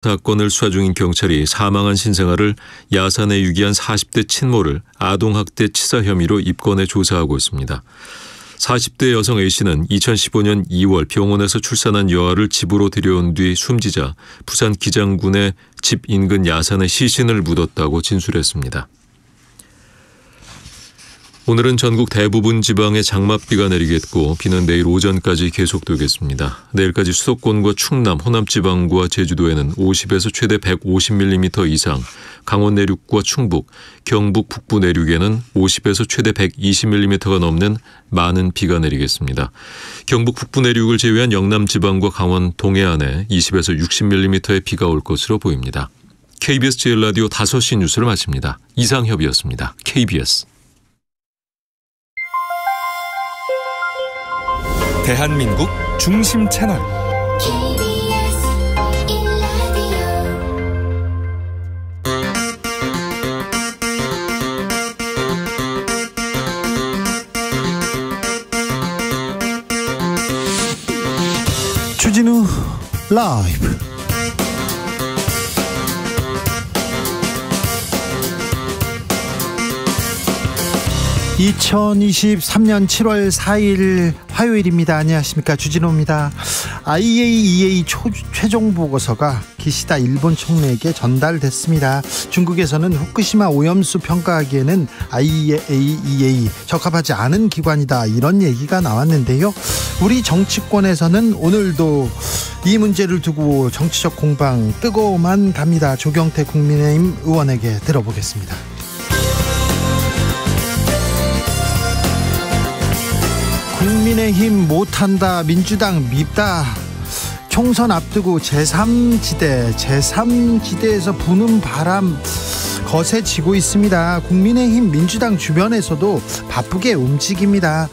사건을 수사 중인 경찰이 사망한 신생아를 야산에 유기한 40대 친모를 아동학대 치사 혐의로 입건해 조사하고 있습니다. 40대 여성 A씨는 2015년 2월 병원에서 출산한 여아를 집으로 들여온 뒤 숨지자 부산 기장군의 집 인근 야산에 시신을 묻었다고 진술했습니다. 오늘은 전국 대부분 지방에 장맛비가 내리겠고 비는 내일 오전까지 계속되겠습니다. 내일까지 수도권과 충남, 호남 지방과 제주도에는 50에서 최대 150mm 이상, 강원 내륙과 충북, 경북 북부 내륙에는 50에서 최대 120mm가 넘는 많은 비가 내리겠습니다. 경북 북부 내륙을 제외한 영남 지방과 강원 동해안에 20에서 60mm의 비가 올 것으로 보입니다. KBS 제일라디오 5시 뉴스를 마칩니다. 이상협이었습니다. KBS. 대한민국 중심 채널 주진우 라이브. (2023년 7월 4일) 화요일입니다. 안녕하십니까, 주진우입니다. IAEA 최종 보고서가 기시다 일본 총리에게 전달됐습니다. 중국에서는 후쿠시마 오염수 평가하기에는 IAEA 적합하지 않은 기관이다, 이런 얘기가 나왔는데요. 우리 정치권에서는 오늘도 이 문제를 두고 정치적 공방 뜨거워만 갑니다. 조경태 국민의힘 의원에게 들어보겠습니다. 국민의힘 못한다, 민주당 밉다. 총선 앞두고 제3지대에서 부는 바람 거세지고 있습니다. 국민의힘, 민주당 주변에서도 바쁘게 움직입니다.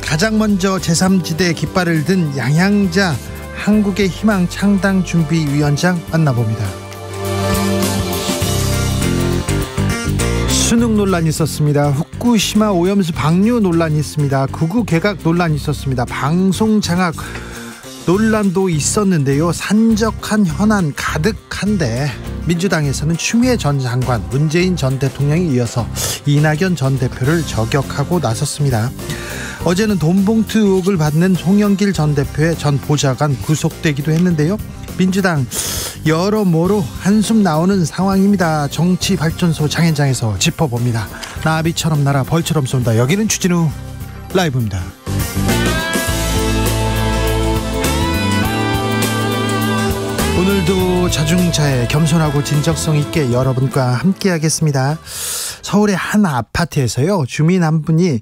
가장 먼저 제3지대 깃발을 든 양양자 한국의 희망 창당준비위원장 만나봅니다. 수능 논란이 있었습니다. 후쿠시마 오염수 방류 논란이 있습니다. 구구 개각 논란이 있었습니다. 방송 장악 논란도 있었는데요. 산적한 현안 가득한데 민주당에서는 추미애 전 장관, 문재인 전 대통령에 이어서 이낙연 전 대표를 저격하고 나섰습니다. 어제는 돈봉투 의혹을 받는 송영길 전 대표의 전 보좌관 구속되기도 했는데요. 민주당 여러모로 한숨 나오는 상황입니다. 정치발전소 장현장에서 짚어봅니다. 나비처럼 날아 벌처럼 쏜다. 여기는 주진우 라이브입니다. 오늘도 자중차에 겸손하고 진정성 있게 여러분과 함께 하겠습니다. 서울의 한 아파트에서요, 주민 한 분이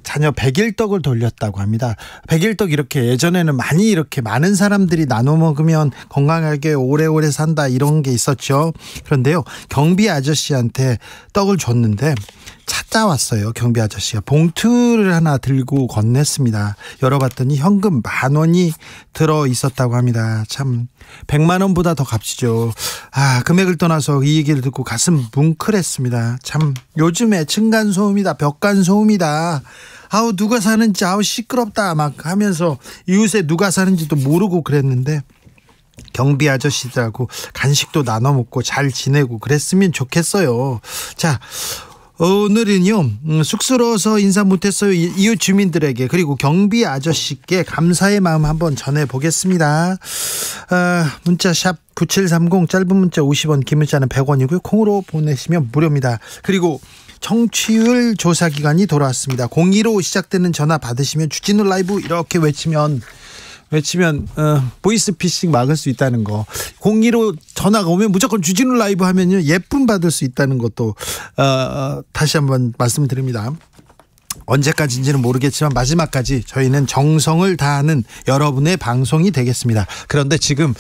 자녀 100일떡을 돌렸다고 합니다. 100일떡, 이렇게 예전에는 많이 이렇게 많은 사람들이 나눠 먹으면 건강하게 오래오래 산다, 이런 게 있었죠. 그런데요, 경비 아저씨한테 떡을 줬는데 찾아왔어요. 경비 아저씨가 봉투를 하나 들고 건넸습니다. 열어봤더니 현금 10,000원이 들어 있었다고 합니다. 참 100만 원보다 더 값이죠. 금액을 떠나서 이 얘기를 듣고 가슴 뭉클했습니다. 참 요즘에 층간소음이다, 벽간소음이다, 누가 사는지 시끄럽다 막 하면서 이웃에 누가 사는지도 모르고 그랬는데, 경비 아저씨들하고 간식도 나눠 먹고 잘 지내고 그랬으면 좋겠어요. 자, 오늘은요, 쑥스러워서 인사 못했어요 이웃 주민들에게, 그리고 경비 아저씨께 감사의 마음 한번 전해보겠습니다. 문자 샵 9730, 짧은 문자 50원, 긴 문자는 100원이고요 콩으로 보내시면 무료입니다. 그리고 청취율 조사 기간이 돌아왔습니다. 02로 시작되는 전화 받으시면 주진우 라이브 이렇게 외치면 보이스피싱 막을 수 있다는 거. 02로 전화가 오면 무조건 주진우 라이브 하면요, 예쁨 받을 수 있다는 것도 다시 한번 말씀드립니다. 언제까지인지는 모르겠지만 마지막까지 저희는 정성을 다하는 여러분의 방송이 되겠습니다. 그런데 지금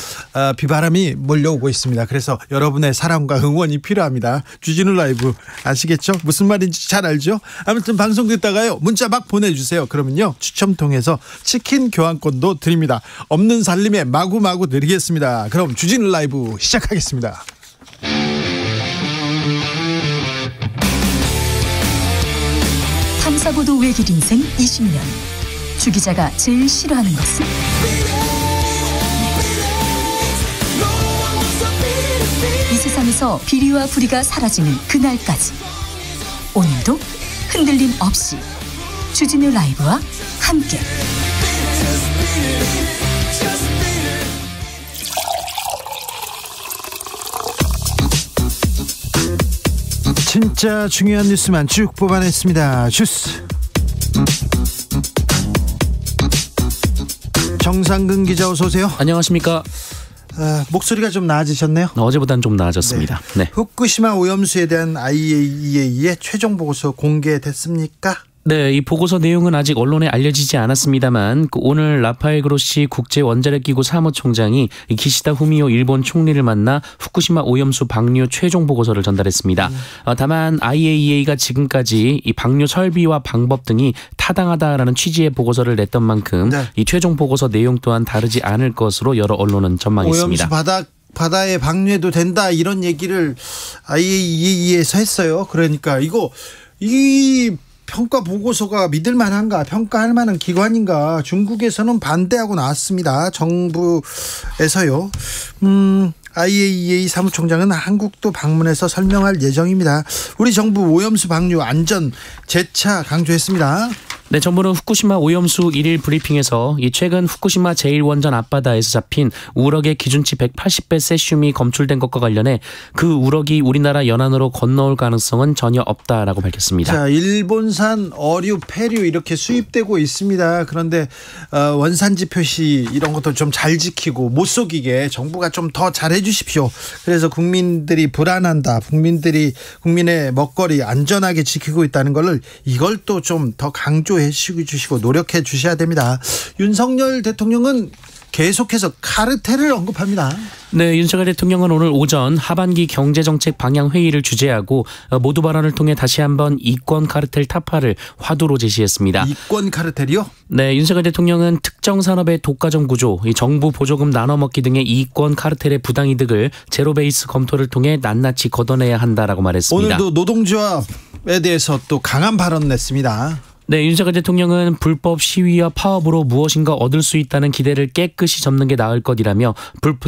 비바람이 몰려오고 있습니다. 그래서 여러분의 사랑과 응원이 필요합니다. 주진우 라이브 아시겠죠? 무슨 말인지 잘 알죠? 아무튼 방송 듣다가요, 문자 막 보내주세요. 그러면요, 추첨 통해서 치킨 교환권도 드립니다. 없는 살림에 마구마구 드리겠습니다. 그럼 주진우 라이브 시작하겠습니다. 탐사보도 외길 인생 20년. 주 기자가 제일 싫어하는 것은? 세상에서 비리와 부리가 사라지는 그날까지 오늘도 흔들림 없이 주진우 라이브와 함께 진짜 중요한 뉴스만 쭉 뽑아냈습니다. 주스 정상근 기자 어서 오세요. 안녕하십니까. 목소리가 좀 나아지셨네요. 어제보다는 좀 나아졌습니다. 네. 후쿠시마 오염수에 대한 IAEA의 최종 보고서 공개됐습니까? 네, 이 보고서 내용은 아직 언론에 알려지지 않았습니다만 오늘 라파엘 그로시 국제원자력기구 사무총장이 기시다 후미오 일본 총리를 만나 후쿠시마 오염수 방류 최종 보고서를 전달했습니다. 다만 IAEA가 지금까지 이 방류 설비와 방법 등이 타당하다라는 취지의 보고서를 냈던 만큼 이 최종 보고서 내용 또한 다르지 않을 것으로 여러 언론은 전망했습니다. 오염수 바다에 방류해도 된다 이런 얘기를 IAEA에서 했어요. 그러니까 이 평가 보고서가 믿을 만한가, 평가할 만한 기관인가, 중국에서는 반대하고 나왔습니다. 정부에서요. IAEA 사무총장은 한국도 방문해서 설명할 예정입니다. 우리 정부 오염수 방류 안전 재차 강조했습니다. 네, 정부는 후쿠시마 오염수 1일 브리핑에서 이 최근 후쿠시마 제1원전 앞바다에서 잡힌 우럭의 기준치 180배 세슘이 검출된 것과 관련해 그 우럭이 우리나라 연안으로 건너올 가능성은 전혀 없다라고 밝혔습니다. 자, 일본산 어류, 폐류 이렇게 수입되고 있습니다. 그런데 원산지 표시 이런 것도 좀 잘 지키고 못 속이게 정부가 좀 더 잘해 주십시오. 그래서 국민들이 불안한다. 국민의 먹거리 안전하게 지키고 있다는 걸 이걸 또 좀 더 강조해 주시고 노력해 주셔야 됩니다. 윤석열 대통령은 계속해서 카르텔을 언급합니다. 네, 윤석열 대통령은 오늘 오전 하반기 경제정책 방향 회의를 주재하고 모두 발언을 통해 다시 한번 이권 카르텔 타파를 화두로 제시했습니다. 이권 카르텔이요? 네, 윤석열 대통령은 특정 산업의 독과점 구조, 이 정부 보조금 나눠먹기 등의 이권 카르텔의 부당이득을 제로베이스 검토를 통해 낱낱이 걷어내야 한다라고 말했습니다. 오늘도 노동조합에 대해서 또 강한 발언을 냈습니다. 네, 윤석열 대통령은 불법 시위와 파업으로 무엇인가 얻을 수 있다는 기대를 깨끗이 접는 게 나을 것이라며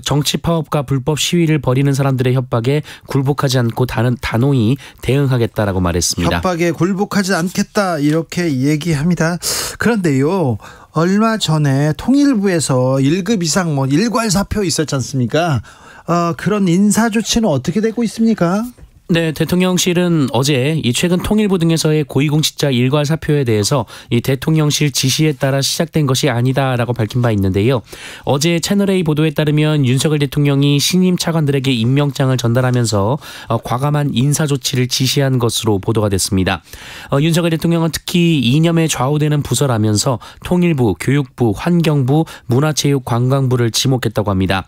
정치 파업과 불법 시위를 벌이는 사람들의 협박에 굴복하지 않고 단호히 대응하겠다라고 말했습니다. 협박에 굴복하지 않겠다 이렇게 얘기합니다. 그런데요, 얼마 전에 통일부에서 1급 이상 일괄 사표 있었지 않습니까? 그런 인사 조치는 어떻게 되고 있습니까? 네, 대통령실은 어제 이 최근 통일부 등에서의 고위공직자 일괄 사표에 대해서 이 대통령실 지시에 따라 시작된 것이 아니다라고 밝힌 바 있는데요. 어제 채널A 보도에 따르면 윤석열 대통령이 신임 차관들에게 임명장을 전달하면서 과감한 인사 조치를 지시한 것으로 보도가 됐습니다. 윤석열 대통령은 특히 이념에 좌우되는 부서라면서 통일부, 교육부, 환경부, 문화체육관광부를 지목했다고 합니다.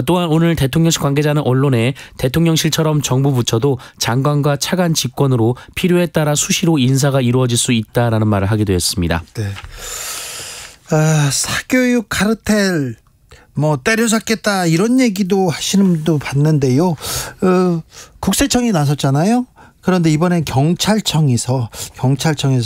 또한 오늘 대통령실 관계자는 언론에 대통령실처럼 정부 부처도 장관과 차관 직권으로 필요에 따라 수시로 인사가 이루어질 수 있다라는 말을 하기도 했습니다. 네. 사교육 카르텔 때려잡겠다 이런 얘기도 하시는 분도 봤는데요. 국세청이 나섰잖아요. 그런데 이번엔 경찰청에서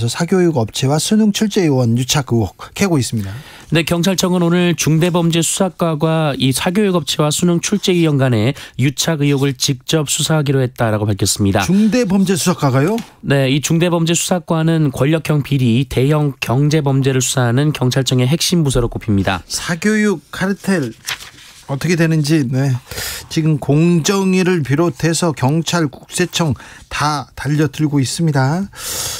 사교육 업체와 수능 출제 요원 유착 의혹 캐고 있습니다. 네, 경찰청은 오늘 중대범죄수사과가 이 사교육 업체와 수능 출제위원 간의 유착 의혹을 직접 수사하기로 했다라고 밝혔습니다. 중대범죄수사과가요? 네, 이 중대범죄수사과는 권력형 비리, 대형 경제범죄를 수사하는 경찰청의 핵심 부서로 꼽힙니다. 사교육 카르텔 어떻게 되는지 지금 공정위를 비롯해서 경찰, 국세청 다 달려들고 있습니다.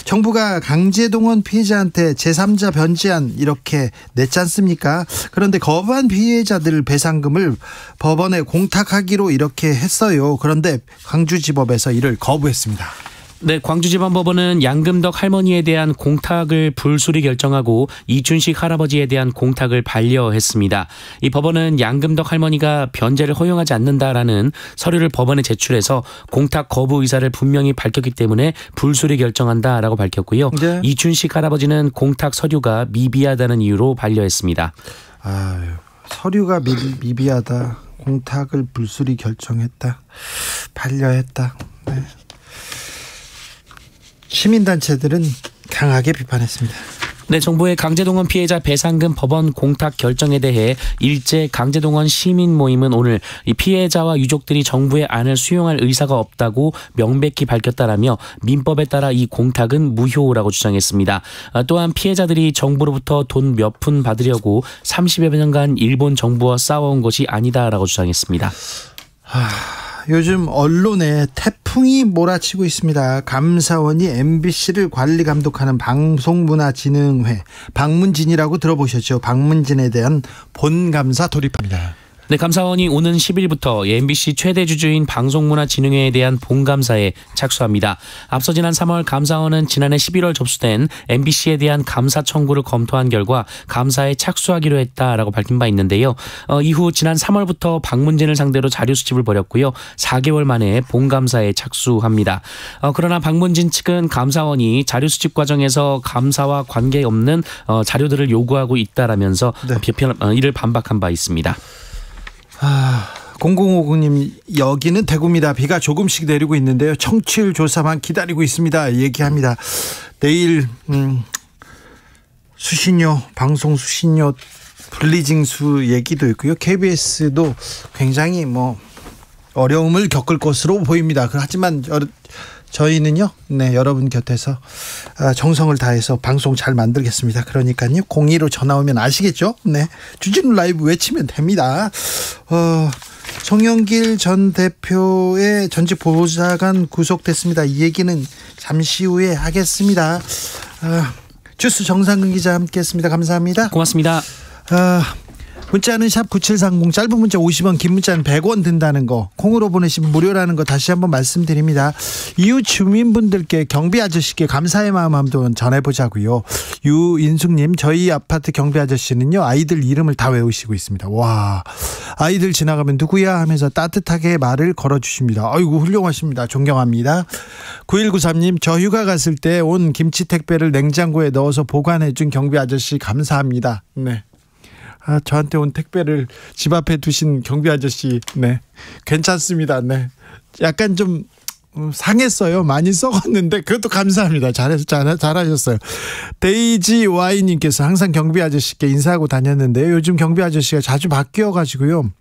정부가 강제동원 피해자한테 제3자 변제안 이렇게 냈지 않습니까? 그런데 거부한 피해자들 배상금을 법원에 공탁하기로 이렇게 했어요. 그런데 광주지법에서 이를 거부했습니다. 네, 광주지방법원은 양금덕 할머니에 대한 공탁을 불수리 결정하고 이춘식 할아버지에 대한 공탁을 반려했습니다. 이 법원은 양금덕 할머니가 변제를 허용하지 않는다라는 서류를 법원에 제출해서 공탁 거부 의사를 분명히 밝혔기 때문에 불수리 결정한다라고 밝혔고요. 네. 이춘식 할아버지는 공탁 서류가 미비하다는 이유로 반려했습니다. 서류가 미비하다. 공탁을 불수리 결정했다. 반려했다. 네. 시민단체들은 강하게 비판했습니다. 네, 정부의 강제동원 피해자 배상금 법원 공탁 결정에 대해 일제 강제동원 시민 모임은 오늘 이 피해자와 유족들이 정부의 안을 수용할 의사가 없다고 명백히 밝혔다라며 민법에 따라 이 공탁은 무효라고 주장했습니다. 또한 피해자들이 정부로부터 돈 몇 푼 받으려고 30여 년간 일본 정부와 싸워온 것이 아니다라고 주장했습니다. 요즘 언론에 태풍이 몰아치고 있습니다. 감사원이 MBC를 관리 감독하는 방송문화진흥회 방문진이라고 들어보셨죠? 방문진에 대한 본감사 돌입합니다. 네, 감사원이 오는 10일부터 MBC 최대 주주인 방송문화진흥회에 대한 본감사에 착수합니다. 앞서 지난 3월 감사원은 지난해 11월 접수된 MBC에 대한 감사 청구를 검토한 결과 감사에 착수하기로 했다라고 밝힌 바 있는데요. 이후 지난 3월부터 방문진을 상대로 자료 수집을 벌였고요. 4개월 만에 본감사에 착수합니다. 그러나 방문진 측은 감사원이 자료 수집 과정에서 감사와 관계없는 자료들을 요구하고 있다라면서 이를 반박한 바 있습니다. 0050님 여기는 대구입니다. 비가 조금씩 내리고 있는데요. 청취율 조사만 기다리고 있습니다. 얘기합니다. 내일 수신료 방송 수신료 분리징수 얘기도 있고요. KBS도 굉장히 어려움을 겪을 것으로 보입니다. 하지만 저희는요, 네, 여러분 곁에서 정성을 다해서 방송 잘 만들겠습니다. 그러니까요, 02로 전화 오면 아시겠죠? 네, 주진우 라이브 외치면 됩니다. 송영길 전 대표의 전직 보좌관 구속됐습니다. 이 얘기는 잠시 후에 하겠습니다. 주스 정상근 기자 함께했습니다. 감사합니다. 고맙습니다. 문자는 샵 9730, 짧은 문자 50원, 긴 문자는 100원 든다는 거, 콩으로 보내시면 무료라는 거 다시 한번 말씀드립니다. 이웃 주민분들께 경비 아저씨께 감사의 마음 한번 전해보자고요. 유인숙님, 저희 아파트 경비 아저씨는요, 아이들 이름을 다 외우시고 있습니다. 와, 아이들 지나가면 누구야 하면서 따뜻하게 말을 걸어주십니다. 아이고, 훌륭하십니다. 존경합니다. 9193님, 저 휴가 갔을 때 온 김치 택배를 냉장고에 넣어서 보관해준 경비 아저씨 감사합니다. 네. 저한테 온 택배를 집 앞에 두신 경비 아저씨, 네, 괜찮습니다. 네, 약간 좀 상했어요. 많이 썩었는데 그것도 감사합니다. 잘하셨어요. 데이지 와이님께서 항상 경비 아저씨께 인사하고 다녔는데요. 요즘 경비 아저씨가 자주 바뀌어가지고요.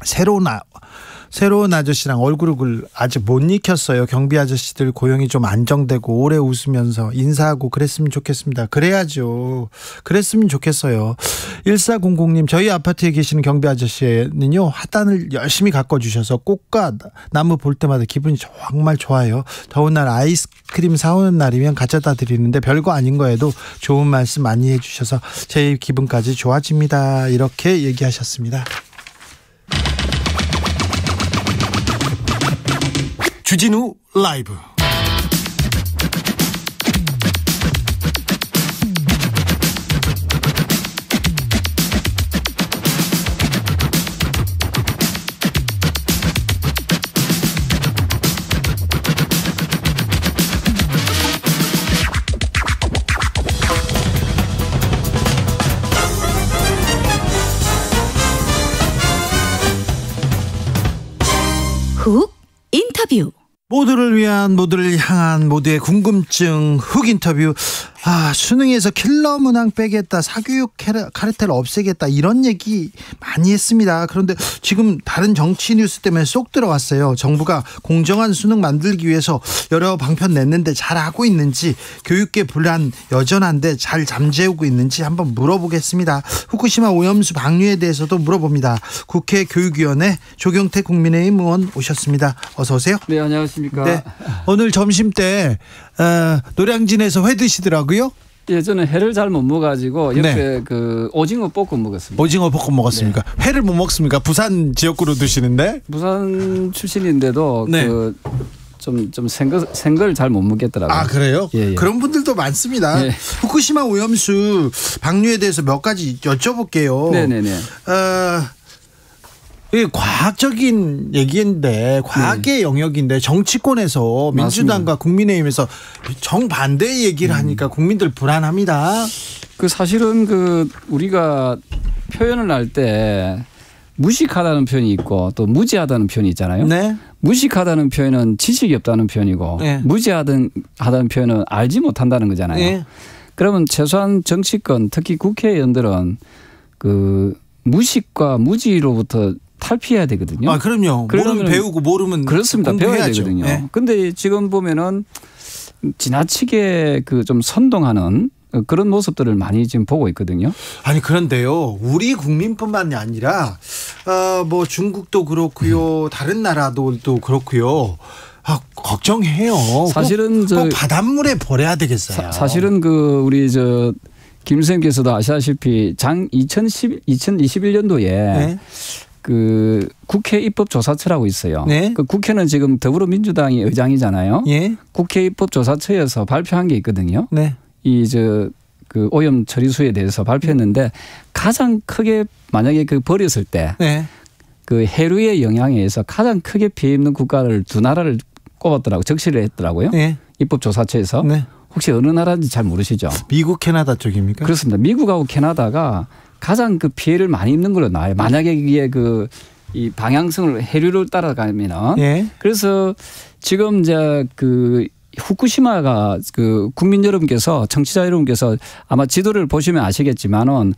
새로운 아저씨랑 얼굴을 아직 못 익혔어요. 경비 아저씨들 고용이 좀 안정되고 오래 웃으면서 인사하고 그랬으면 좋겠습니다. 그래야죠. 그랬으면 좋겠어요. 1400님, 저희 아파트에 계시는 경비 아저씨는요, 하단을 열심히 가꿔주셔서 꽃과 나무 볼 때마다 기분이 정말 좋아요. 더운 날 아이스크림 사오는 날이면 가져다 드리는데 별거 아닌 거에도 좋은 말씀 많이 해주셔서 제 기분까지 좋아집니다. 이렇게 얘기하셨습니다. 주진우 라이브. 훅 인터뷰. 모두를 위한, 모두를 향한, 모두의 궁금증 훅 인터뷰. 수능에서 킬러 문항 빼겠다, 사교육 카르텔 없애겠다, 이런 얘기 많이 했습니다. 그런데 지금 다른 정치 뉴스 때문에 쏙 들어왔어요. 정부가 공정한 수능 만들기 위해서 여러 방편 냈는데 잘하고 있는지, 교육계 불안 여전한데 잘 잠재우고 있는지 한번 물어보겠습니다. 후쿠시마 오염수 방류에 대해서도 물어봅니다. 국회 교육위원회 조경태 국민의힘 의원 오셨습니다. 어서 오세요. 네, 안녕하십니까. 네, 오늘 점심 때 노량진에서 회 드시더라고요. 예, 저는 회를 잘 못 먹어가지고 옆에 네. 그 오징어 볶음 먹었습니다. 오징어 볶음 먹었습니까? 네. 회를 못 먹습니까? 부산 지역구로 드시는데. 부산 출신인데도 네. 그 좀 생걸 잘 못 먹겠더라고요. 아, 그래요? 예. 그런 분들도 많습니다. 예. 후쿠시마 오염수 방류에 대해서 몇 가지 여쭤볼게요. 네네네. 이게 과학적인 얘기인데, 과학의 영역인데, 정치권에서 민주당과 국민의힘에서 정반대의 얘기를 하니까 국민들 불안합니다. 그 사실은 그 우리가 표현을 할 때 무식하다는 표현이 있고 또 무지하다는 표현이 있잖아요. 네. 무식하다는 표현은 지식이 없다는 표현이고, 네. 무지하다는 표현은 알지 못한다는 거잖아요. 네. 그러면 최소한 정치권 특히 국회의원들은 그 무식과 무지로부터 탈피해야 되거든요. 아, 그럼요. 모르면 배우고 모르면 그렇습니다. 배워야 되거든요. 네. 근데 지금 보면은 지나치게 그 좀 선동하는 그런 모습들을 많이 지금 보고 있거든요. 아니 그런데요, 우리 국민뿐만이 아니라 뭐 중국도 그렇고요, 다른 나라들도 그렇고요. 걱정해요. 사실은 꼭 바닷물에 버려야 되겠어요. 사실은 그 우리 김 선생님께서도 아시다시피 2021년도에 네. 그 국회 입법조사처라고 있어요. 네. 그 국회는 지금 더불어민주당이 의장이잖아요. 예. 국회 입법조사처에서 발표한 게 있거든요. 네. 그 오염 처리수에 대해서 발표했는데 가장 크게 만약에 그 버렸을 때 네. 그 해류의 영향에 의해서 가장 크게 피해 입는 국가를 두 나라를 꼽았더라고 적시를 했더라고요. 네. 입법조사처에서. 네. 혹시 어느 나라인지 잘 모르시죠? 미국, 캐나다 쪽입니까? 그렇습니다. 미국하고 캐나다가 가장 그 피해를 많이 입는 걸로 나와요. 만약에 이게 이 방향성을 해류를 따라가면은. 예. 그래서 지금 이제 그 후쿠시마가 그 국민 여러분께서 청취자 여러분께서 아마 지도를 보시면 아시겠지만은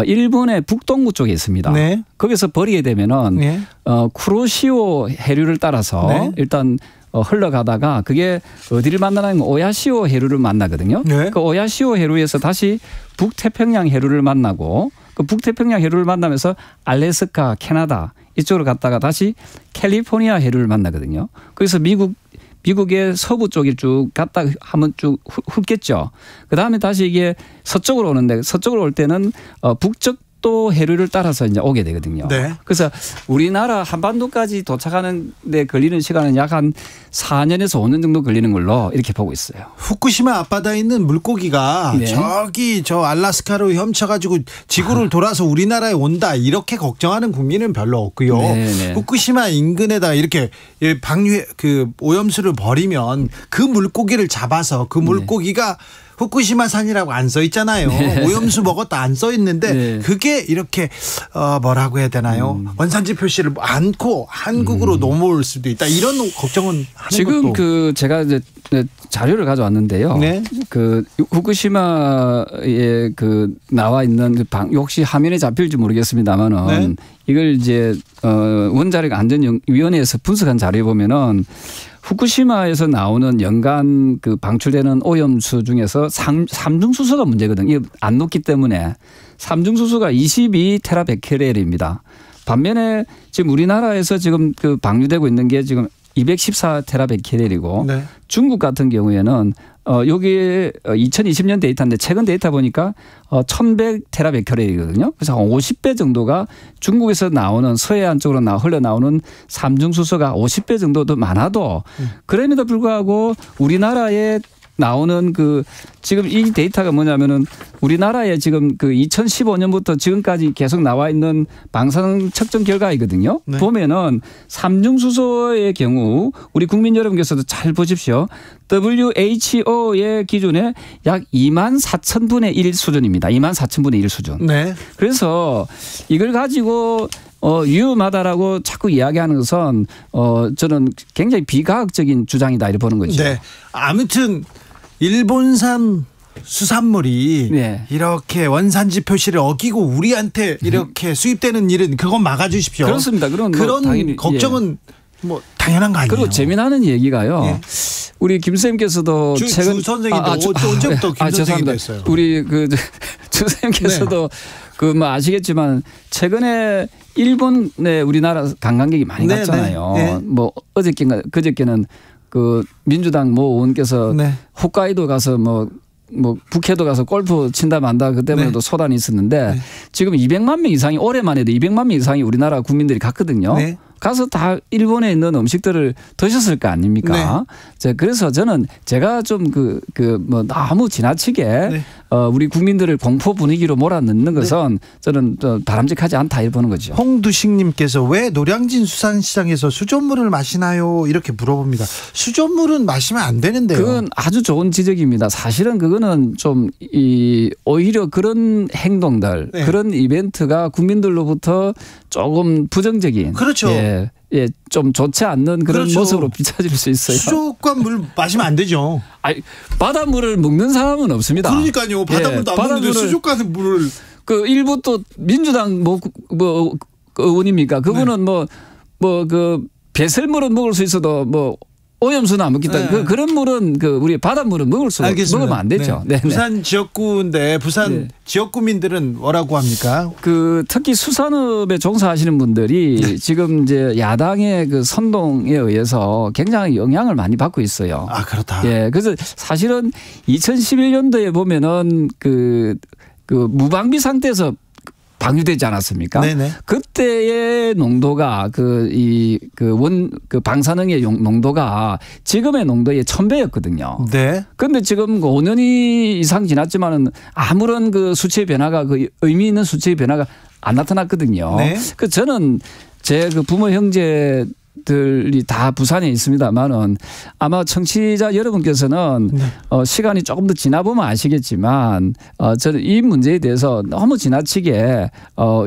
일본의 북동부 쪽에 있습니다. 네. 거기서 버리게 되면은 네. 쿠로시오 해류를 따라서 네. 일단 흘러가다가 그게 어디를 만나냐면 오야시오 해류를 만나거든요. 네. 그 오야시오 해류에서 다시 북태평양 해류를 만나고 그 북태평양 해류를 만나면서 알래스카, 캐나다 이쪽으로 갔다가 다시 캘리포니아 해류를 만나거든요. 그래서 미국의 서부 쪽이 쭉 갔다 하면 쭉 훑겠죠. 그다음에 다시 이게 서쪽으로 오는데 서쪽으로 올 때는 북적도 해류를 따라서 이제 오게 되거든요. 네. 그래서 우리나라 한반도까지 도착하는 데 걸리는 시간은 약 한 4년에서 5년 정도 걸리는 걸로 이렇게 보고 있어요. 후쿠시마 앞바다에 있는 물고기가 네. 저기 알라스카로 헤엄쳐가지고 지구를 돌아서 우리나라에 온다 이렇게 걱정하는 국민은 별로 없고요. 네네. 후쿠시마 인근에다 이렇게 오염수를 버리면 그 물고기를 잡아서 그 물고기가 후쿠시마 산이라고 안 써 있잖아요. 네. 오염수 먹었다 안 써 있는데 네. 그게 이렇게 뭐라고 해야 되나요? 원산지 표시를 않고 한국으로 넘어올 수도 있다. 이런 걱정은 하는 지금 것도. 제가 이제 자료를 가져왔는데요. 네. 그 후쿠시마에 나와 있는 혹시 화면에 잡힐지 모르겠습니다만은 네. 이걸 이제 원자력 안전위원회에서 분석한 자료에 보면은 후쿠시마에서 나오는 연간 그 방출되는 오염수 중에서 삼중수소가 문제거든요. 이게 안 녹기 때문에 삼중수소가 22테라베케렐입니다. 반면에 지금 우리나라에서 지금 그 방류되고 있는 게 지금 214테라베케렐이고 네. 중국 같은 경우에는 여기에 2020년 데이터인데 최근 데이터 보니까 1100테라베케렐이거든요. 그래서 한 50배 정도가 중국에서 나오는 서해안 쪽으로 흘러나오는 삼중수소가 50배 정도 더 많아도 그럼에도 불구하고 우리나라에 나오는 지금 이 데이터가 뭐냐면은 우리나라에 지금 2015년부터 지금까지 계속 나와 있는 방사능 측정 결과이거든요. 네. 보면은 삼중수소의 경우 우리 국민 여러분께서도 잘 보십시오. WHO의 기준에 약 24,000분의 1 수준입니다. 24,000분의 1 수준. 네. 그래서 이걸 가지고 위험하다라고 자꾸 이야기하는 것은 저는 굉장히 비과학적인 주장이다 이렇게 보는 거죠. 네. 아무튼 일본산 수산물이 네. 이렇게 원산지 표시를 어기고 우리한테 이렇게 수입되는 일은 그건 막아주십시오. 그렇습니다. 그런 당연히, 걱정은 뭐 당연한 거 아니에요. 그리고 재미나는 얘기가요. 예. 우리 김 선생님께서도 주 선생님도 언제부터 김 선생님이 됐어요? 우리 주 선생님께서도 아시겠지만 최근에 일본에 우리나라 관광객이 많이 네, 갔잖아요. 네, 네. 뭐 그저께는 민주당 의원께서 네. 홋카이도 가서 북해도 가서 골프 친다 만다 그 때문에도 네. 소란이 있었는데 네. 지금 200만 명 이상이 올해만 해도 200만 명 이상이 우리나라 국민들이 갔거든요. 네. 가서 다 일본에 있는 음식들을 드셨을 거 아닙니까? 네. 그래서 저는 제가 좀 너무 지나치게 네. 우리 국민들을 공포 분위기로 몰아넣는 것은 저는 바람직하지 않다 이렇게 보는 거죠. 홍두식님께서 왜 노량진 수산시장에서 수돗물을 마시나요? 이렇게 물어봅니다. 수돗물은 마시면 안 되는데요. 그건 아주 좋은 지적입니다. 사실은 그거는 좀 오히려 그런 행동들, 네. 그런 이벤트가 국민들로부터 조금 부정적인 그렇죠. 예, 예, 좀 좋지 않는 그런 그렇죠. 모습으로 비춰질 수 있어요. 수족관 물 마시면 안 되죠. 아니, 바닷물을 먹는 사람은 없습니다. 그러니까요. 바닷물도 안 먹는데 수족관에 물을. 그 일부 또 민주당 의원입니까? 그분은 그 배설물은 먹을 수 있어도 오염수는 안 먹겠다. 네. 그런 물은 우리 바닷물은 먹으면 안 되죠. 네. 네. 부산 지역구인데 부산 지역구민들은 뭐라고 합니까? 특히 수산업에 종사하시는 분들이 지금 이제 야당의 그 선동에 의해서 굉장히 영향을 많이 받고 있어요. 아, 그렇다. 예. 그래서 사실은 2011년도에 보면은 그 무방비 상태에서 방류되지 않았습니까? 네네. 그때의 농도가 방사능의 농도가 지금의 농도의 1000배였거든요. 네. 그런데 지금 5년이 이상 지났지만은 아무런 그 수치의 변화가 의미 있는 수치의 변화가 안 나타났거든요. 네. 저는 제 부모 형제들이 다 부산에 있습니다만은 아마 청취자 여러분께서는 시간이 조금 더 지나보면 아시겠지만 저는 이 문제에 대해서 너무 지나치게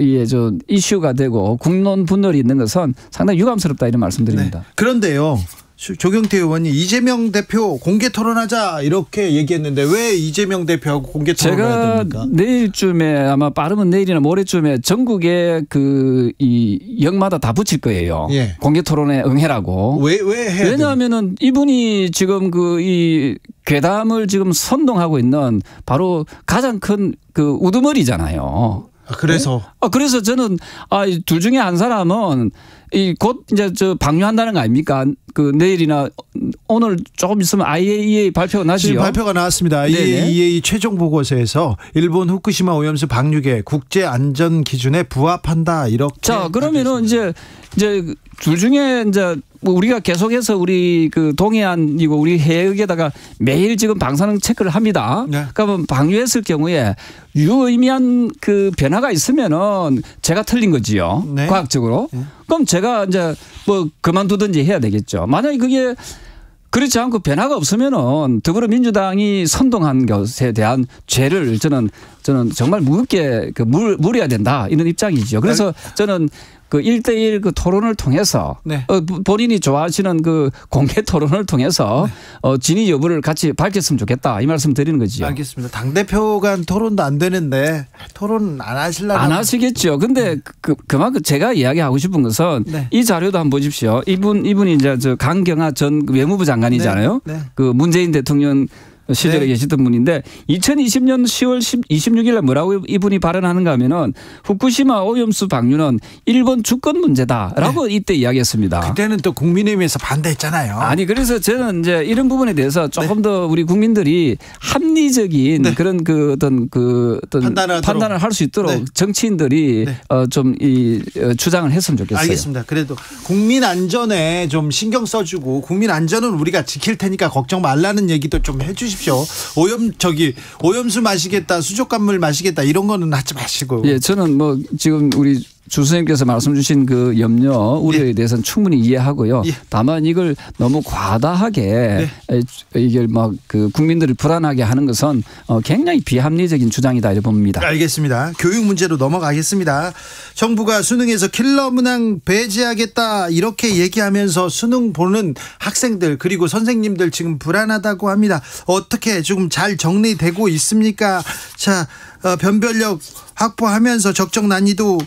이게 좀 이슈가 되고 국론 분열이 있는 것은 상당히 유감스럽다 이런 말씀드립니다. 네. 그런데요. 조경태 의원이 이재명 대표 공개 토론하자 이렇게 얘기했는데 왜 이재명 대표하고 공개 토론해야 됩니까? 제가 내일쯤에 아마 빠르면 내일이나 모레쯤에 전국에 이 역마다 다 붙일 거예요. 예. 공개 토론에 응해라고. 왜 해야 왜냐하면은 이분이 지금 이 괴담을 지금 선동하고 있는 바로 가장 큰 우두머리잖아요. 그래서 그래서 저는 둘 중에 한 사람은 곧 이제 방류한다는 거 아닙니까? 내일이나 오늘 조금 있으면 IAEA 발표가 나지요. 지금 발표가 나왔습니다. IAEA 최종 보고서에서 일본 후쿠시마 오염수 방류계 국제 안전 기준에 부합한다 이렇게. 자, 그러면은 이제 둘 중에 이제 우리가 계속해서 우리 동해안이고 우리 해역에다가 매일 지금 방사능 체크를 합니다. 네. 그러면 방류했을 경우에 유의미한 변화가 있으면은 제가 틀린 거지요. 네. 과학적으로. 그럼 제가 이제 그만두든지 해야 되겠죠. 만약에 그게 그렇지 않고 변화가 없으면은 더불어민주당이 선동한 것에 대한 죄를 저는 정말 무겁게 물어야 된다 이런 입장이죠. 그래서 저는 1대1 토론을 통해서 네. 본인이 좋아하시는 공개 토론을 통해서 진위 여부를 같이 밝혔으면 좋겠다 이 말씀 드리는 거죠. 알겠습니다. 당대표 간 토론도 안 되는데 토론 안 하시려나? 안 하시겠죠. 근데 그만큼 제가 이야기하고 싶은 것은 네. 이 자료도 한번 보십시오. 이분이 이제 강경화 전 외무부 장관이잖아요. 네. 문재인 대통령 시절에 네. 계시던 분인데 2020년 10월 26일에 뭐라고 이분이 발언하는가 하면은 후쿠시마 오염수 방류는 일본 주권 문제다라고 이때 이야기했습니다. 그때는 또 국민의힘에서 반대했잖아요. 아니 그래서 저는 이제 이런 부분에 대해서 조금 더 우리 국민들이 합리적인 그런 어떤 판단을 할 수 있도록 정치인들이 좀 주장을 했으면 좋겠어요. 알겠습니다. 그래도 국민 안전에 좀 신경 써주고 국민 안전은 우리가 지킬 테니까 걱정 말라는 얘기도 좀 해주십시오. 오염수 마시겠다, 수족관물 마시겠다 이런 거는 하지 마시고. 예, 저는 지금 우리 주 선생님께서 말씀 주신 염려, 우려에 대해서는 충분히 이해하고요. 다만 이걸 너무 과다하게 이걸 국민들을 불안하게 하는 것은 굉장히 비합리적인 주장이다 이렇게 봅니다. 알겠습니다. 교육 문제로 넘어가겠습니다. 정부가 수능에서 킬러 문항 배제하겠다 이렇게 얘기하면서 수능 보는 학생들 그리고 선생님들 지금 불안하다고 합니다. 어떻게 지금 잘 정리되고 있습니까? 자, 변별력 확보하면서 적정 난이도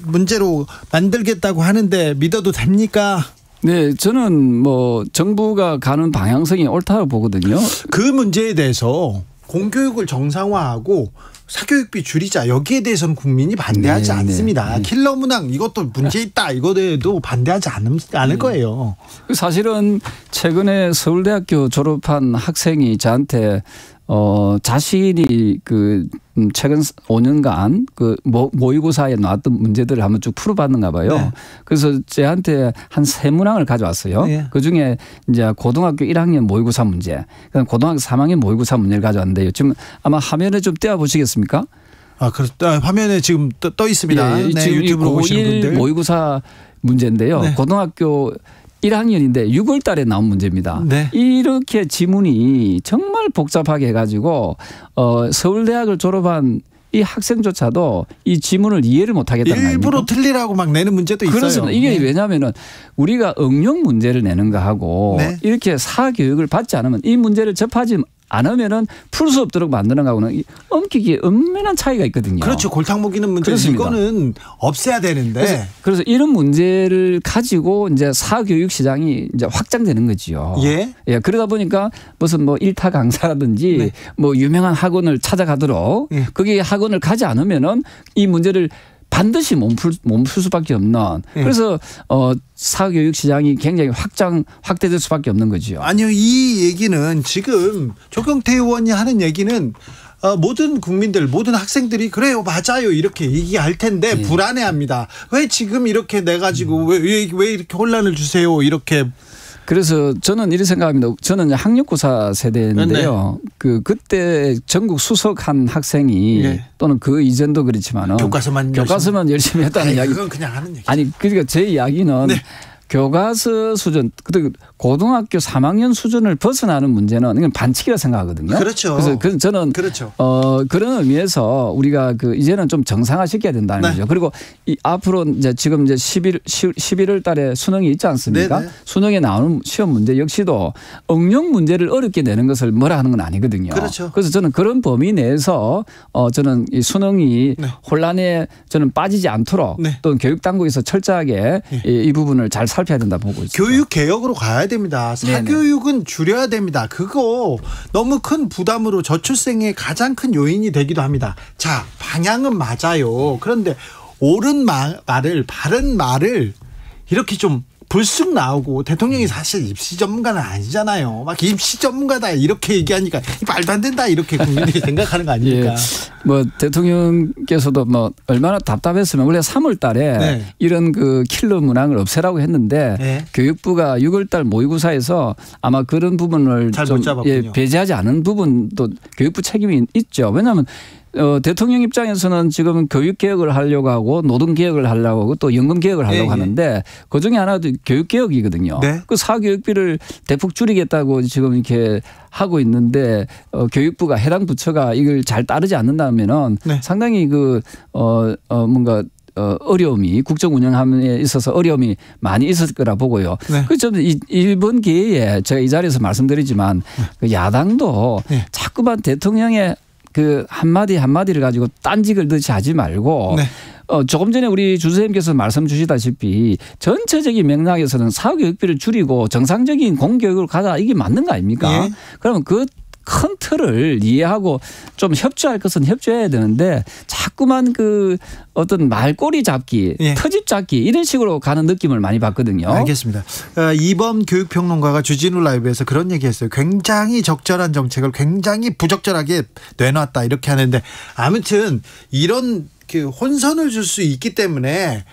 문제로 만들겠다고 하는데 믿어도 됩니까? 네, 저는 정부가 가는 방향성이 옳다고 보거든요. 그 문제에 대해서 공교육을 정상화하고 사교육비 줄이자 여기에 대해서는 국민이 반대하지 않습니다. 킬러 문항 이것도 문제 있다 이거에도 반대하지 않을 거예요. 사실은 최근에 서울대학교 졸업한 학생이 저한테 자신이 최근 5년간 모의고사에 나왔던 문제들을 한번 쭉 풀어봤는가 봐요. 네. 그래서 저한테 한 3문항을 가져왔어요. 네. 그중에 이제 고등학교 1학년 모의고사 문제, 그다음 고등학교 3학년 모의고사 문제를 가져왔는데요. 지금 아마 화면에 좀 띄워보시겠습니까? 그렇다. 화면에 지금 떠 있습니다. 네, 지금 유튜브로 보시는 분들. 모의고사 문제인데요. 네. 고등학교 1학년인데 6월 달에 나온 문제입니다. 네. 이렇게 지문이 정말 복잡하게 해가지고 서울대학을 졸업한 이 학생조차도 이 지문을 이해를 못하겠다는 거 아닙니까? 일부러 틀리라고 막 내는 문제도 있어요. 그렇습니다. 이게 왜냐하면은 우리가 응용 문제를 내는 거하고 네. 이렇게 사교육을 받지 않으면 이 문제를 접하지 않으면은 풀 수 없도록 만드는 거하고는 엄격히 엄연한 차이가 있거든요. 그렇죠. 골탕 먹이는 문제 그렇습니다. 이거는 없애야 되는데. 그래서 이런 문제를 가지고 이제 사교육 시장이 이제 확장되는 거지요. 예. 예, 그러다 보니까 무슨 뭐 일타 강사라든지 네. 뭐 유명한 학원을 찾아가도록 예. 거기에 학원을 가지 않으면은 이 문제를 반드시 몸풀 수밖에 없는 예. 그래서 사교육 시장이 굉장히 확대될 수밖에 없는 거죠. 아니요, 이 얘기는 지금 조경태 의원이 하는 얘기는 모든 국민들, 모든 학생들이 그래요, 맞아요 이렇게 얘기할 텐데 불안해합니다. 왜 지금 이렇게 내 가지고 왜 이렇게 혼란을 주세요 이렇게. 그래서 저는 이렇게 생각합니다. 저는 학력고사 세대인데요. 그때 전국 수석한 학생이 네. 또는 그 이전도 그렇지만은 교과서만 열심히 했다는 이야기. 그건 그냥 하는 얘기. 아니 그러니까 제 이야기는 네. 교과서 수준, 고등학교 3학년 수준을 벗어나는 문제는 이건 반칙이라 생각하거든요. 그렇죠. 그래서 저는 그렇죠. 그런 의미에서 우리가 이제는 좀 정상화시켜야 된다는 네. 거죠. 그리고 앞으로 지금 11월 달에 수능이 있지 않습니까? 네네. 수능에 나오는 시험 문제 역시도 응용 문제를 어렵게 내는 것을 뭐라 하는 건 아니거든요. 그렇죠. 그래서 저는 그런 범위 내에서 저는 이 수능이 네. 혼란에 저는 빠지지 않도록 네. 또는 교육 당국에서 철저하게 이 부분을 잘 살펴야 된다 보고 있습니다. 교육 개혁으로 가야 됩니다. 사교육은 줄여야 됩니다. 그거 너무 큰 부담으로 저출생의 가장 큰 요인이 되기도 합니다. 자, 방향은 맞아요. 그런데 옳은 말을, 바른 말을 이렇게 좀 불쑥 나오고, 대통령이 사실 입시 전문가는 아니잖아요. 막 입시 전문가다 이렇게 얘기하니까 말도 안 된다 이렇게 국민들이 생각하는 거 아닙니까? 예. 뭐 대통령께서도 뭐 얼마나 답답했으면 원래 3월 달에 네. 이런 킬러 문항을 없애라고 했는데 네. 교육부가 6월 달 모의고사에서 아마 그런 부분을 잘 좀 못 잡았군요. 배제하지 않은 부분도 교육부 책임이 있죠. 왜냐하면 대통령 입장에서는 지금 교육 개혁을 하려고 하고 노동 개혁을 하려고 하고 또 연금 개혁을 하려고 하는데 그 중에 하나도 교육 개혁이거든요. 네. 그 사교육비를 대폭 줄이겠다고 지금 이렇게 하고 있는데 교육부가 해당 부처가 이걸 잘 따르지 않는다면은 네. 상당히 뭔가 어려움이 국정 운영함에 있어서 어려움이 많이 있을 거라 보고요. 네. 그래서 이번 기회에 제가 이 자리에서 말씀드리지만 그 야당도 네. 자꾸만 대통령의 한마디를 가지고 딴직을 넣지 하지 말고 네. 조금 전에 우리 주 선생님께서 말씀 주시다시피 전체적인 맥락에서는 사교육비를 줄이고 정상적인 공교육으로 가자 이게 맞는 거 아닙니까? 예. 그러면 큰 틀을 이해하고 좀 협조할 것은 협조해야 되는데 자꾸만 어떤 말꼬리 잡기, 예. 터집 잡기 이런 식으로 가는 느낌을 많이 받거든요. 알겠습니다. 이번 교육평론가가 주진우 라이브에서 그런 얘기했어요. 굉장히 적절한 정책을 굉장히 부적절하게 내놨다 이렇게 하는데, 아무튼 이런 혼선을 줄 수 있기 때문에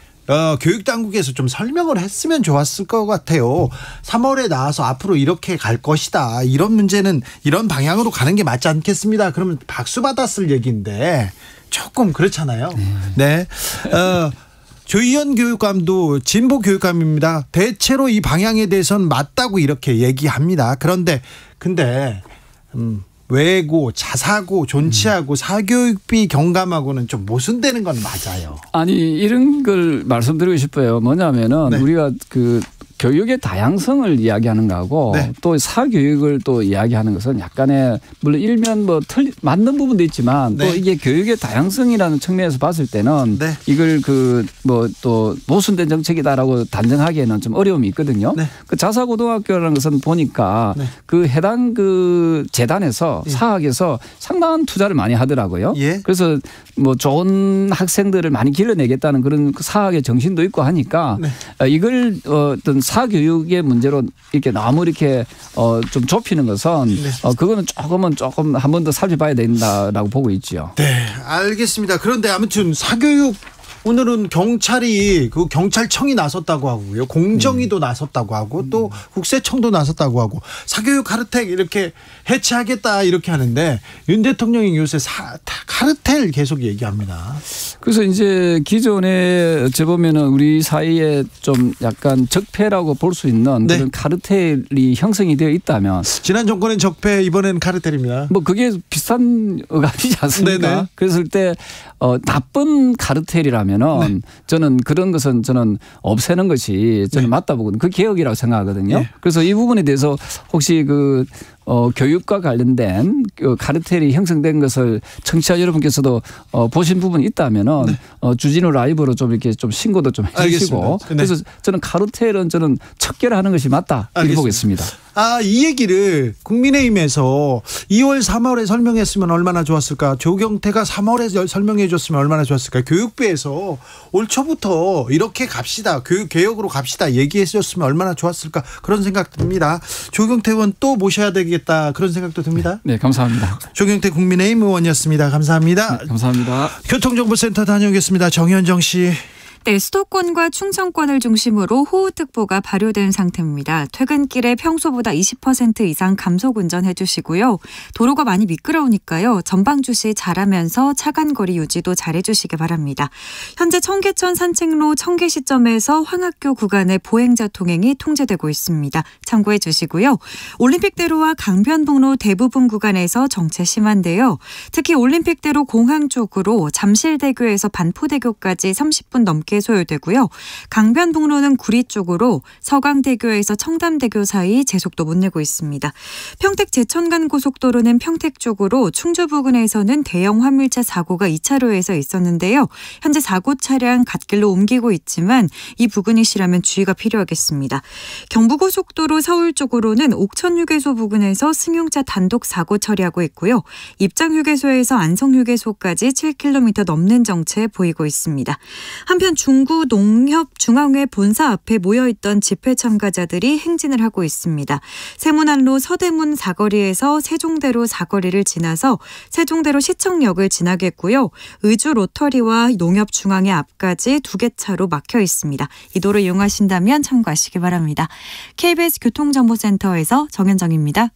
교육당국에서 좀 설명을 했으면 좋았을 것 같아요. 3월에 나와서 앞으로 이렇게 갈 것이다, 이런 문제는 이런 방향으로 가는 게 맞지 않겠습니다. 그러면 박수 받았을 얘기인데 조금 그렇잖아요. 네. 조희연 교육감도 진보 교육감입니다. 대체로 이 방향에 대해서는 맞다고 이렇게 얘기합니다. 근데 외고, 자사고, 존치하고 사교육비 경감하고는 좀 모순되는 건 맞아요. 아니 이런 걸 말씀드리고 싶어요. 뭐냐면은 네. 우리가 교육의 다양성을 이야기하는 거하고 네. 또 사교육을 또 이야기하는 것은 약간의 물론 일면 맞는 부분도 있지만 네. 또 이게 교육의 다양성이라는 측면에서 봤을 때는 네. 이걸 또 모순된 정책이다라고 단정하기에는 좀 어려움이 있거든요. 네. 자사고등학교라는 것은 보니까 네. 해당 재단에서 사학에서 상당한 투자를 많이 하더라고요. 예. 그래서 좋은 학생들을 많이 길러내겠다는 그런 사학의 정신도 있고 하니까 이걸 어떤 사교육의 문제로 이렇게 너무 이렇게 좀 좁히는 것은 그거는 조금 한 번 더 살펴봐야 된다라고 보고 있죠. 네, 알겠습니다. 그런데 아무튼 사교육 오늘은 경찰이 그 경찰청이 나섰다고 하고요. 공정위도 나섰다고 하고 또 국세청도 나섰다고 하고 사교육 카르텔 이렇게 해체하겠다 이렇게 하는데 윤 대통령이 요새 카르텔 계속 얘기합니다. 그래서 이제 기존에 어찌 보면은 우리 사이에 좀 약간 적폐라고 볼 수 있는 네. 그런 카르텔이 형성이 되어 있다면 지난 정권은 적폐 이번엔 카르텔입니다. 뭐 그게 비슷한 어감이지 않습니까? 네네. 그랬을 때 나쁜 카르텔이라면은 저는 그런 것은 저는 없애는 것이 저는 맞다 보거든요. 그 개혁이라고 생각하거든요. 그래서 이 부분에 대해서 혹시 교육과 관련된 카르텔이 형성된 것을 청취자 여러분께서도 보신 부분이 있다면은 주진우 라이브로 좀 이렇게 좀 신고도 좀 해주시고 그래서 저는 카르텔은 저는 척결하는 것이 맞다 이렇게 보겠습니다. 이 얘기를 국민의힘에서 2월 3월에 설명했으면 얼마나 좋았을까. 조경태가 3월에 설명해 줬으면 얼마나 좋았을까. 교육부에서 올 초부터 이렇게 갑시다. 교육 개혁으로 갑시다. 얘기해 줬으면 얼마나 좋았을까. 그런 생각 듭니다. 조경태 의원 또 모셔야 되겠다. 그런 생각도 듭니다. 네, 감사합니다. 조경태 국민의힘 의원이었습니다. 감사합니다. 네, 감사합니다. 교통정보센터 다녀오겠습니다. 정현정 씨. 네, 수도권과 충청권을 중심으로 호우특보가 발효된 상태입니다. 퇴근길에 평소보다 20% 이상 감속 운전해 주시고요. 도로가 많이 미끄러우니까요. 전방 주시 잘하면서 차간거리 유지도 잘해 주시기 바랍니다. 현재 청계천 산책로 청계 시점에서 황학교 구간의 보행자 통행이 통제되고 있습니다. 참고해 주시고요. 올림픽대로와 강변북로 대부분 구간에서 정체 심한데요. 특히 올림픽대로 공항 쪽으로 잠실대교에서 반포대교까지 30분 넘게 소요되고요. 강변북로는 구리 쪽으로 서강대교에서 청담대교 사이 제속도 못 내고 있습니다. 평택 제천간 고속도로는 평택 쪽으로 충주 부근에서는 대형 화물차 사고가 2차로에서 있었는데요. 현재 사고 차량 갓길로 옮기고 있지만 이 부근이 시라면 주의가 필요하겠습니다. 경부고속도로 서울 쪽으로는 옥천휴게소 부근에서 승용차 단독 사고 처리하고 있고요. 입장휴게소에서 안성휴게소까지 7km 넘는 정체 보이고 있습니다. 한편 중구 농협중앙회 본사 앞에 모여있던 집회 참가자들이 행진을 하고 있습니다. 세문안로 서대문 사거리에서 세종대로 사거리를 지나서 세종대로 시청역을 지나겠고요. 의주 로터리와 농협중앙회 앞까지 2개 차로 막혀 있습니다. 이 도로 이용하신다면 참고하시기 바랍니다. KBS 교통정보센터에서 정현정입니다.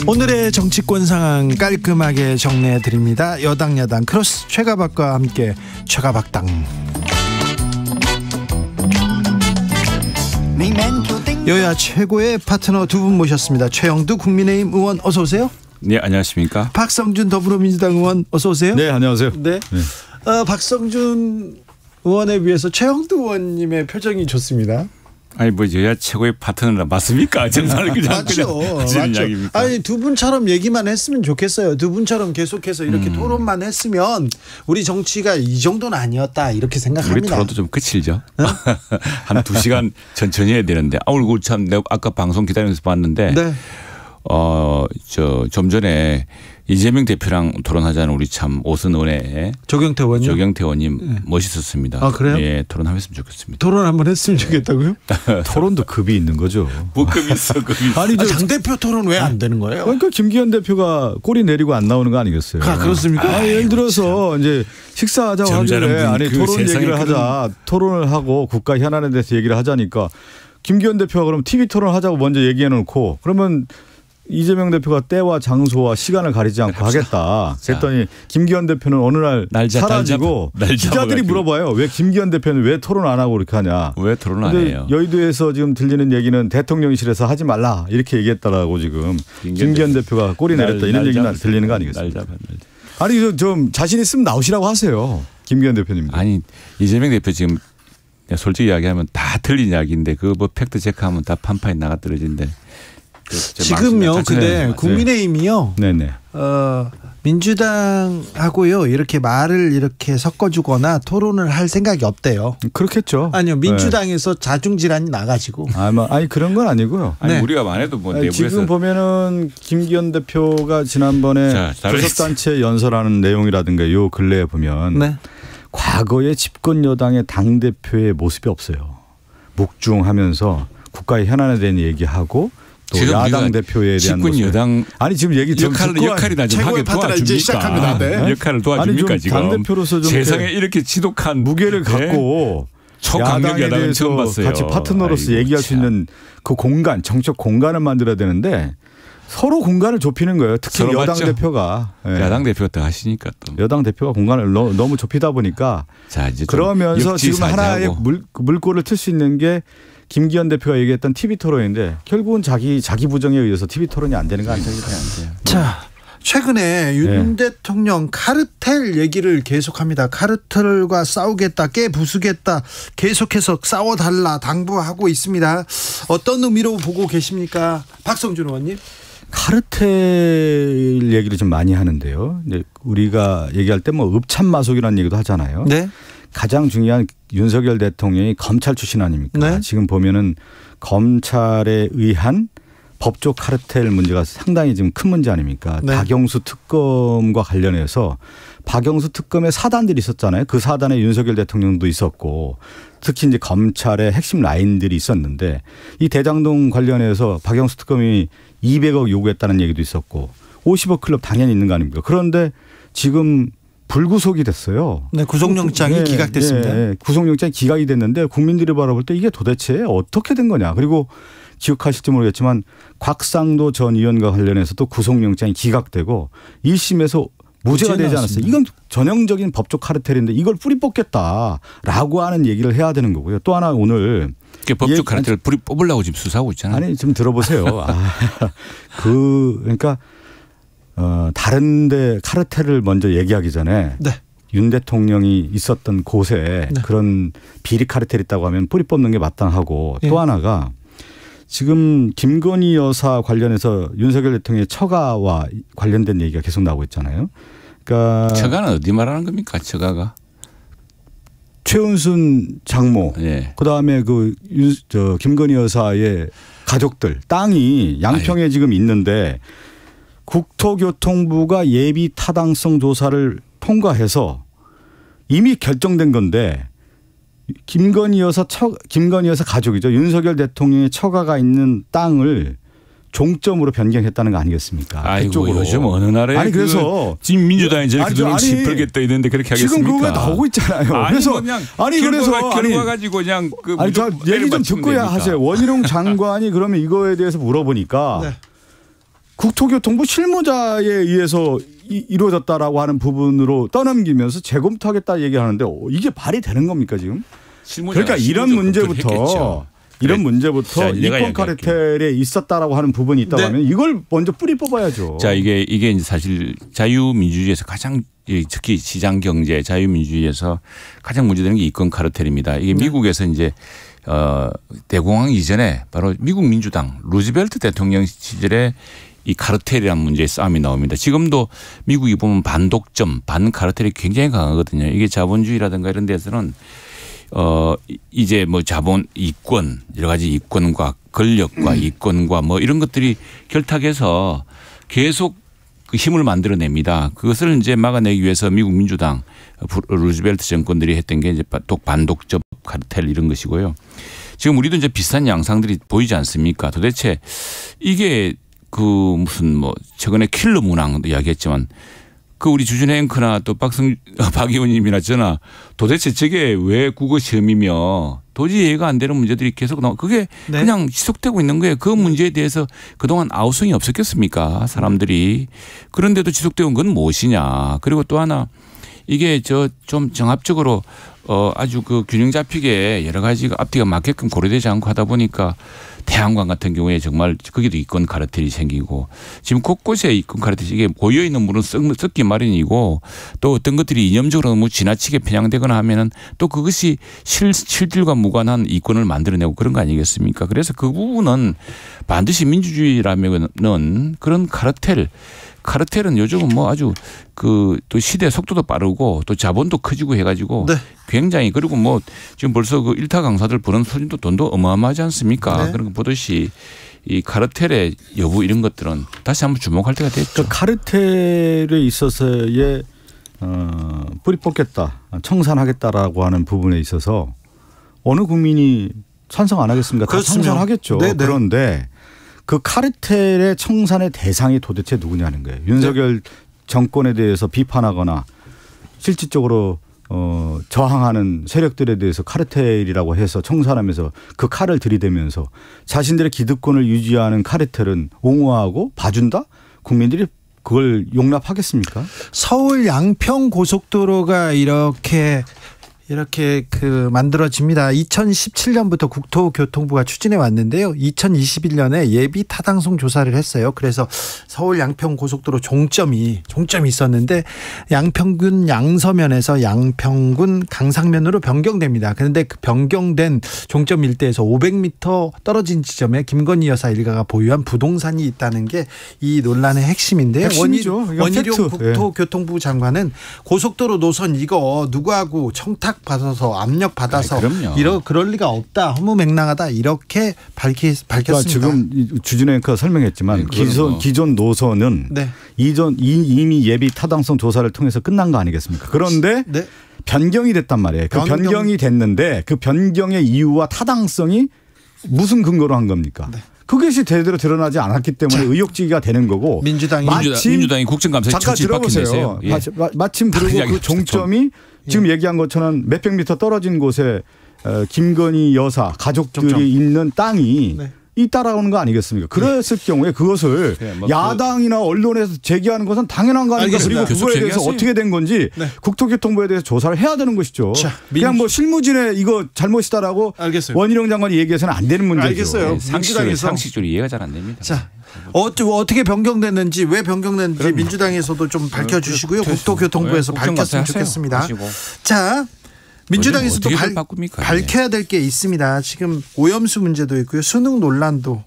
오늘의 정치권 상황 깔끔하게 정리해드립니다. 여당 야당 크로스 최가박과 함께 최가박당. 여야 최고의 파트너 두 분 모셨습니다. 최영두 국민의힘 의원 어서 오세요. 네, 안녕하십니까. 박성준 더불어민주당 의원 어서 오세요. 네, 안녕하세요. 네. 박성준 의원에 비해서 최영두 의원님의 표정이 좋습니다. 아니 뭐 여야 최고의 파트너라 맞습니까? 정말 그냥 하시는 이야기입니까? 아니 두 분처럼 얘기만 했으면 좋겠어요. 두 분처럼 계속해서 이렇게 토론만 했으면 우리 정치가 이 정도는 아니었다 이렇게 생각합니다. 우리 토론도 좀 끝이죠. 한 2시간 천천히 해야 되는데 오늘 참 내가 아까 방송 기다리면서 봤는데 네. 좀 전에 이재명 대표랑 토론하자는 우리 참 오선원의 조경태 의원님 멋있었습니다. 아, 그래요? 예, 토론하셨으면 좋겠습니다. 토론 한번 했으면 좋겠다고요? 토론도 급이 있는 거죠. 뭐 급이 있어. 아니 장 대표 토론 왜 안 되는 거예요? 그러니까 김기현 대표가 꼬리 내리고 안 나오는 거 아니겠어요? 그렇습니까? 예를 들어서 이제 식사하자고 하길래 아니 토론 얘기를 하자. 토론을 하고 국가 현안에 대해서 얘기를 하자니까 김기현 대표가 그럼 TV 토론 하자고 먼저 얘기해 놓고 그러면 이재명 대표가 때와 장소와 시간을 가리지 않고 하겠다. 그랬더니 김기현 대표는 어느 날 사라지고 기자들이 물어봐요. 왜 김기현 대표는 왜 토론 안 하고 그렇게 하냐. 왜 토론 안 해요? 여의도에서 지금 들리는 얘기는 대통령실에서 하지 말라 이렇게 얘기했다라고 지금 김기현 대표가 꼬리 내렸다 이런 얘기는 들리는 거 아니겠습니까? 아니 좀 자신 있으면 나오시라고 하세요. 김기현 대표님. 아니 이재명 대표 지금 솔직히 이야기하면 다 틀린 이야기인데 그거 뭐 팩트 체크하면 다 판판이 나가 떨어진데. 지금요. 근데 국민의힘이요. 네네. 민주당하고요. 이렇게 말을 이렇게 섞어주거나 토론을 할 생각이 없대요. 그렇겠죠. 아니요. 민주당에서 자중질환이 나가지고. 아니 그런 건 아니고요. 아니 네. 우리가 안 해도 뭐 내부에서. 지금 보면은 김기현 대표가 지난번에 교섭단체 연설하는 내용이라든가 요 근래에 보면 네. 과거의 집권 여당의 당대표의 모습이 없어요. 묵중하면서 국가의 현안에 대한 얘기하고 또 야당 대표에 대한 집권 여당 아니 지금 얘기 좀 역할이나 좀 하게 도와줍니까? 시작합니다. 네. 역할을 도와줍니까 지금? 당 대표로서 좀 세상에 이렇게 지독한 무게를 갖고 초강력 야당은 처음 봤어요. 같이 파트너로서 아이고, 얘기할 수 있는 그 공간, 정책 공간을 만들어야 되는데 서로 공간을 좁히는 거예요. 특히 여당 맞죠? 대표가. 야당 대표가 더 하시니까 또. 여당 대표가 공간을 너무 좁히다 보니까 자, 이제 그러면서 지금 하나의 물꼬를 틀 수 있는 게 김기현 대표가 얘기했던 TV 토론인데 결국은 자기 부정에 의해서 TV 토론이 안 되는 거 아니에요? 자, 최근에 윤 대통령 카르텔 얘기를 계속합니다. 카르텔과 싸우겠다, 깨부수겠다, 계속해서 싸워달라 당부하고 있습니다. 어떤 의미로 보고 계십니까, 박성준 의원님? 카르텔 얘기를 좀 많이 하는데요. 우리가 얘기할 때 뭐 읍참마속이라는 얘기도 하잖아요. 네. 가장 중요한 윤석열 대통령이 검찰 출신 아닙니까? 네. 지금 보면은 검찰에 의한 법조 카르텔 문제가 상당히 지금 큰 문제 아닙니까? 네. 박영수 특검과 관련해서 박영수 특검의 사단들이 있었잖아요. 그 사단에 윤석열 대통령도 있었고 특히 이제 검찰의 핵심 라인들이 있었는데 이 대장동 관련해서 박영수 특검이 200억 요구했다는 얘기도 있었고 50억 클럽 당연히 있는 거 아닙니까? 그런데 지금 불구속이 됐어요. 네, 구속영장이 기각됐습니다. 네, 구속영장이 기각이 됐는데 국민들이 바라볼 때 이게 도대체 어떻게 된 거냐. 그리고 기억하실지 모르겠지만 곽상도 전 의원과 관련해서도 구속영장이 기각되고 1심에서 무죄가 되지 않았어요. 이건 전형적인 법적 카르텔인데 이걸 뿌리 뽑겠다라고 하는 얘기를 해야 되는 거고요. 또 하나 오늘 법적 카르텔을 뿌리 뽑으려고 지금 수사하고 있잖아요. 아니 좀 들어보세요. 그러니까 다른데 카르텔을 먼저 얘기하기 전에 네. 윤 대통령이 있었던 곳에 네. 그런 비리 카르텔이 있다고 하면 뿌리 뽑는 게 마땅하고 네. 또 하나가 지금 김건희 여사 관련해서 윤석열 대통령의 처가와 관련된 얘기가 계속 나오고 있잖아요. 그러니까 처가는 어디 말하는 겁니까? 처가가 최은순 장모, 네. 그다음에 김건희 여사의 가족들 땅이 양평에 지금 있는데 국토교통부가 예비 타당성 조사를 통과해서 이미 결정된 건데 김건희 여사 가족이죠. 윤석열 대통령의 처가가 있는 땅을 종점으로 변경했다는 거 아니겠습니까? 아이고 그쪽으로. 요즘 어느 나라에 아니 그래서 지금 민주당이 저렇게 돈을 짚을겠다 이랬는데 그렇게 하겠습니까? 지금 그거 나오고 있잖아요. 아니, 그래서 그냥 그래서 결과 가지고 그냥 얘기 좀 듣고야 하세요. 원희룡 장관이 그러면 이거에 대해서 물어보니까 네. 국토교통부 실무자에 의해서 이루어졌다라고 하는 부분으로 떠넘기면서 재검토하겠다 얘기하는데 이게 말이 되는 겁니까 지금? 그러니까 이런 문제부터 이권 카르텔에 있었다라고 하는 부분이 있다고 하면 이걸 먼저 뿌리 뽑아야죠. 자 이게 이제 사실 자유민주주의에서 가장 특히 시장 경제 자유민주주의에서 가장 문제되는 게 이권 카르텔입니다. 이게 미국에서 이제 대공황 이전에 바로 미국 민주당 루즈벨트 대통령 시절에 이 카르텔이라는 문제의 싸움이 나옵니다. 지금도 미국이 보면 반독점, 반카르텔이 굉장히 강하거든요. 이게 자본주의라든가 이런 데서는 이제 뭐 자본 이권 여러 가지 이권과 권력과 이권과 뭐 이런 것들이 결탁해서 계속 그 힘을 만들어냅니다. 그것을 이제 막아내기 위해서 미국 민주당 루즈벨트 정권들이 했던 게 이제 반독점 카르텔 이런 것이고요. 지금 우리도 이제 비슷한 양상들이 보이지 않습니까? 도대체 이게 그 무슨 뭐 최근에 킬러 문항도 이야기했지만 그 우리 주진애 앵커나 또 박 의원님이나 저나 도대체 저게 왜 국어 시험이며 도저히 이해가 안 되는 문제들이 계속 나와. 그게 네. 그냥 지속되고 있는 거예요. 그 문제에 대해서 그동안 아우성이 없었겠습니까? 사람들이. 그런데도 지속되고 온 건 무엇이냐. 그리고 또 하나 이게 좀 정합적으로 아주 그 균형 잡히게 여러 가지가 앞뒤가 맞게끔 고려되지 않고 하다 보니까 태양광 같은 경우에 정말 거기도 이권 카르텔이 생기고 지금 곳곳에 이권 카르텔이 이게 고여있는 물은 썩기 마련이고 또 어떤 것들이 이념적으로 너무 지나치게 편향되거나 하면은 또 그것이 실질과 무관한 이권을 만들어내고 그런 거 아니겠습니까? 그래서 그 부분은 반드시 민주주의라면은 그런 카르텔은 요즘은 뭐 아주 그 또 시대 속도도 빠르고 또 자본도 커지고 해가지고 네. 굉장히 그리고 뭐 지금 벌써 그 일타 강사들 버는 수준도 돈도 어마어마하지 않습니까? 네. 그런 거 보듯이 이 카르텔의 여부 이런 것들은 다시 한번 주목할 때가 됐죠. 그러니까 카르텔에 있어서의 뿌리 뽑겠다, 청산하겠다라고 하는 부분에 있어서 어느 국민이 찬성 안 하겠습니까? 다 그렇습니다. 찬성하겠죠. 네, 네. 그런데 그 카르텔의 청산의 대상이 도대체 누구냐는 거예요. 윤석열 정권에 대해서 비판하거나 실질적으로 저항하는 세력들에 대해서 카르텔이라고 해서 청산하면서 그 칼을 들이대면서 자신들의 기득권을 유지하는 카르텔은 옹호하고 봐준다? 국민들이 그걸 용납하겠습니까? 서울 양평 고속도로가 이렇게 만들어집니다. 2017년부터 국토교통부가 추진해 왔는데요. 2021년에 예비 타당성 조사를 했어요. 그래서 서울 양평 고속도로 종점이 있었는데 양평군 양서면에서 양평군 강상면으로 변경됩니다. 그런데 그 변경된 종점 일대에서 500m 떨어진 지점에 김건희 여사 일가가 보유한 부동산이 있다는 게 이 논란의 핵심인데요. 핵심이죠. 원희룡 국토교통부 장관은 고속도로 노선 이거 누구하고 청탁 받아서 압력 받아서 그럴 리가 없다. 허무맹랑하다. 이렇게 밝혔습니다. 지금 주진우 앵커가 설명했지만 기존 노선은 이미 예비 타당성 조사를 통해서 끝난 거 아니겠습니까? 그런데 변경이 됐단 말이에요. 그 변경이 됐는데 그 변경의 이유와 타당성이 무슨 근거로 한 겁니까? 그것이 제대로 드러나지 않았기 때문에 의혹제기가 되는 거고 민주당이 국정감사에 잠깐 들어보세요. 예. 마침 그리고 그 종점이 지금 얘기한 것처럼 몇백 미터 떨어진 곳에 김건희 여사 가족들이 있는 땅이 있다라는 거 아니겠습니까? 그랬을 경우에 그것을 야당이나 언론에서 제기하는 것은 당연한 거 아닙니까? 그리고 그거에 대해서 어떻게 된 건지 국토교통부에 대해서 조사를 해야 되는 것이죠. 그냥 뭐 실무진의 이거 잘못이다라고 원희룡 장관이 얘기해서는 안 되는 문제죠. 알겠어요. 상식적으로 이해가 잘 안 됩니다. 자, 어떻게 변경됐는지 왜 변경됐는지 민주당에서도 좀 밝혀주시고요. 국토교통부에서 밝혔으면 좋겠습니다. 자. 민주당에서도 밝혀야 될 게 있습니다. 지금 오염수 문제도 있고요. 수능 논란도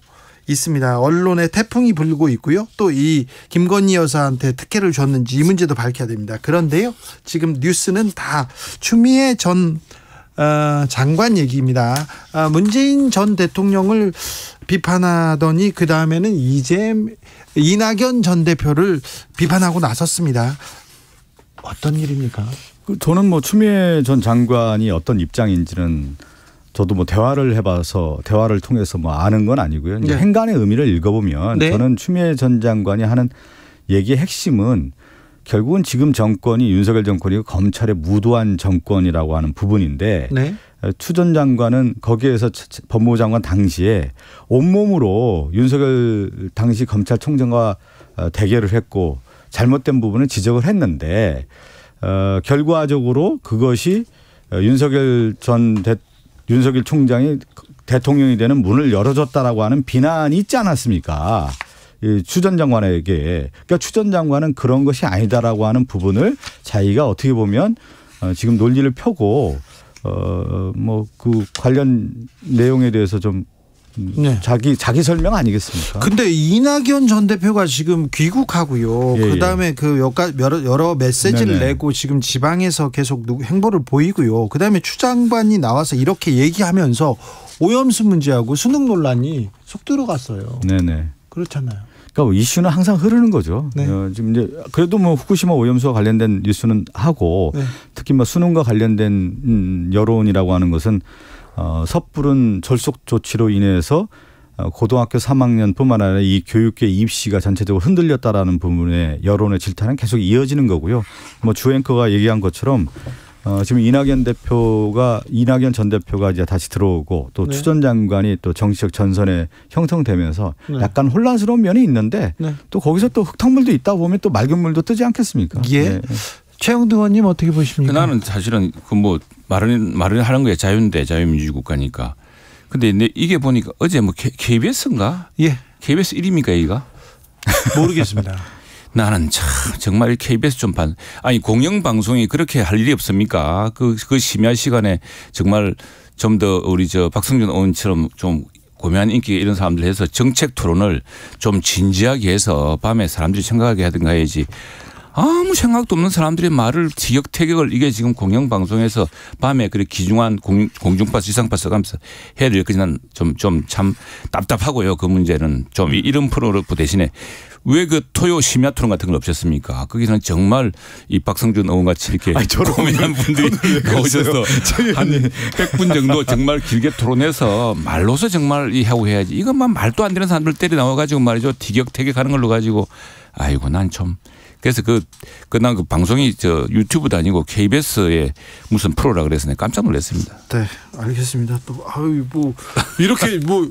있습니다. 언론에 태풍이 불고 있고요. 또 이 김건희 여사한테 특혜를 줬는지 이 문제도 밝혀야 됩니다. 그런데요. 지금 뉴스는 다 추미애 전 장관 얘기입니다. 문재인 전 대통령을 비판하더니 그 다음에는 이낙연 전 대표를 비판하고 나섰습니다. 어떤 일입니까? 저는 뭐 추미애 전 장관이 어떤 입장인지는 저도 뭐 대화를 해봐서 대화를 통해서 뭐 아는 건 아니고요. 이제 행간의 의미를 읽어보면 저는 추미애 전 장관이 하는 얘기의 핵심은 결국은 지금 정권이 윤석열 정권이 검찰의 무도한 정권이라고 하는 부분인데 추 전 장관은 거기에서 법무부 장관 당시에 온몸으로 윤석열 당시 검찰총장과 대결을 했고 잘못된 부분을 지적을 했는데 결과적으로 그것이 윤석열 총장이 대통령이 되는 문을 열어줬다라고 하는 비난이 있지 않았습니까? 추 전 장관에게. 그러니까 추 전 장관은 그런 것이 아니다라고 하는 부분을 자기가 어떻게 보면 지금 논리를 펴고 뭐 그 관련 내용에 대해서 좀 자기 설명 아니겠습니까? 근데 이낙연 전 대표가 지금 귀국하고요. 그다음에 그 여러 메시지를 내고 지금 지방에서 계속 행보를 보이고요. 그다음에 추 장관이 나와서 이렇게 얘기하면서 오염수 문제하고 수능 논란이 쏙 들어갔어요. 그렇잖아요. 그러니까 이슈는 항상 흐르는 거죠. 지금 이제 그래도 뭐 후쿠시마 오염수와 관련된 뉴스는 하고 특히 뭐 수능과 관련된 여론이라고 하는 것은 섣부른 졸속 조치로 인해서 고등학교 3학년뿐만 아니라 이 교육계 입시가 전체적으로 흔들렸다라는 부분의 여론의 질타는 계속 이어지는 거고요. 뭐 주 앵커가 얘기한 것처럼 지금 이낙연 전 대표가 이제 다시 들어오고 또 추 전 장관이 또 정치적 전선에 형성되면서 약간 혼란스러운 면이 있는데 또 거기서 또 흙탕물도 있다 보면 또 맑은 물도 뜨지 않겠습니까? 최영두 의원님 어떻게 보십니까? 나는 사실은 그 뭐 말을 하는 거에 자유인데 자유민주주의 국가니까. 근데 이게 보니까 어제 뭐 KBS인가? KBS 1입니까 여기가? 모르겠습니다. 나는 참 정말 KBS 아니 공영방송이 그렇게 할 일이 없습니까? 그 심야 시간에 정말 좀 더 우리 박성준 의원처럼 좀 고매한 인기 이런 사람들 해서 정책 토론을 좀 진지하게 해서 밤에 사람들이 생각하게 하든가 해야지. 아무 생각도 없는 사람들의 말을 티격태격을 이게 지금 공영방송에서 밤에 그렇게 귀중한 공중파 지상파 써가면서 해야 될 것이 난 좀 참 답답하고요. 그 문제는 좀 이런 프로그램 대신에 왜 그 토요 심야 토론 같은 걸 없었습니까? 거기서는 정말 이 박성준 의원같이 이렇게 고민한 분들이 나오셔서 한 100분 정도 정말 길게 토론해서 말로서 정말 하고 해야지. 이것만 말도 안 되는 사람들 때려 나와가지고 말이죠. 티격태격하는 걸로 가지고 아이고 난 좀. 그래서 난 그 방송이 유튜브도 아니고 KBS의 무슨 프로라 그래서 내가 깜짝 놀랐습니다. 네, 알겠습니다. 또 뭐 이렇게 뭐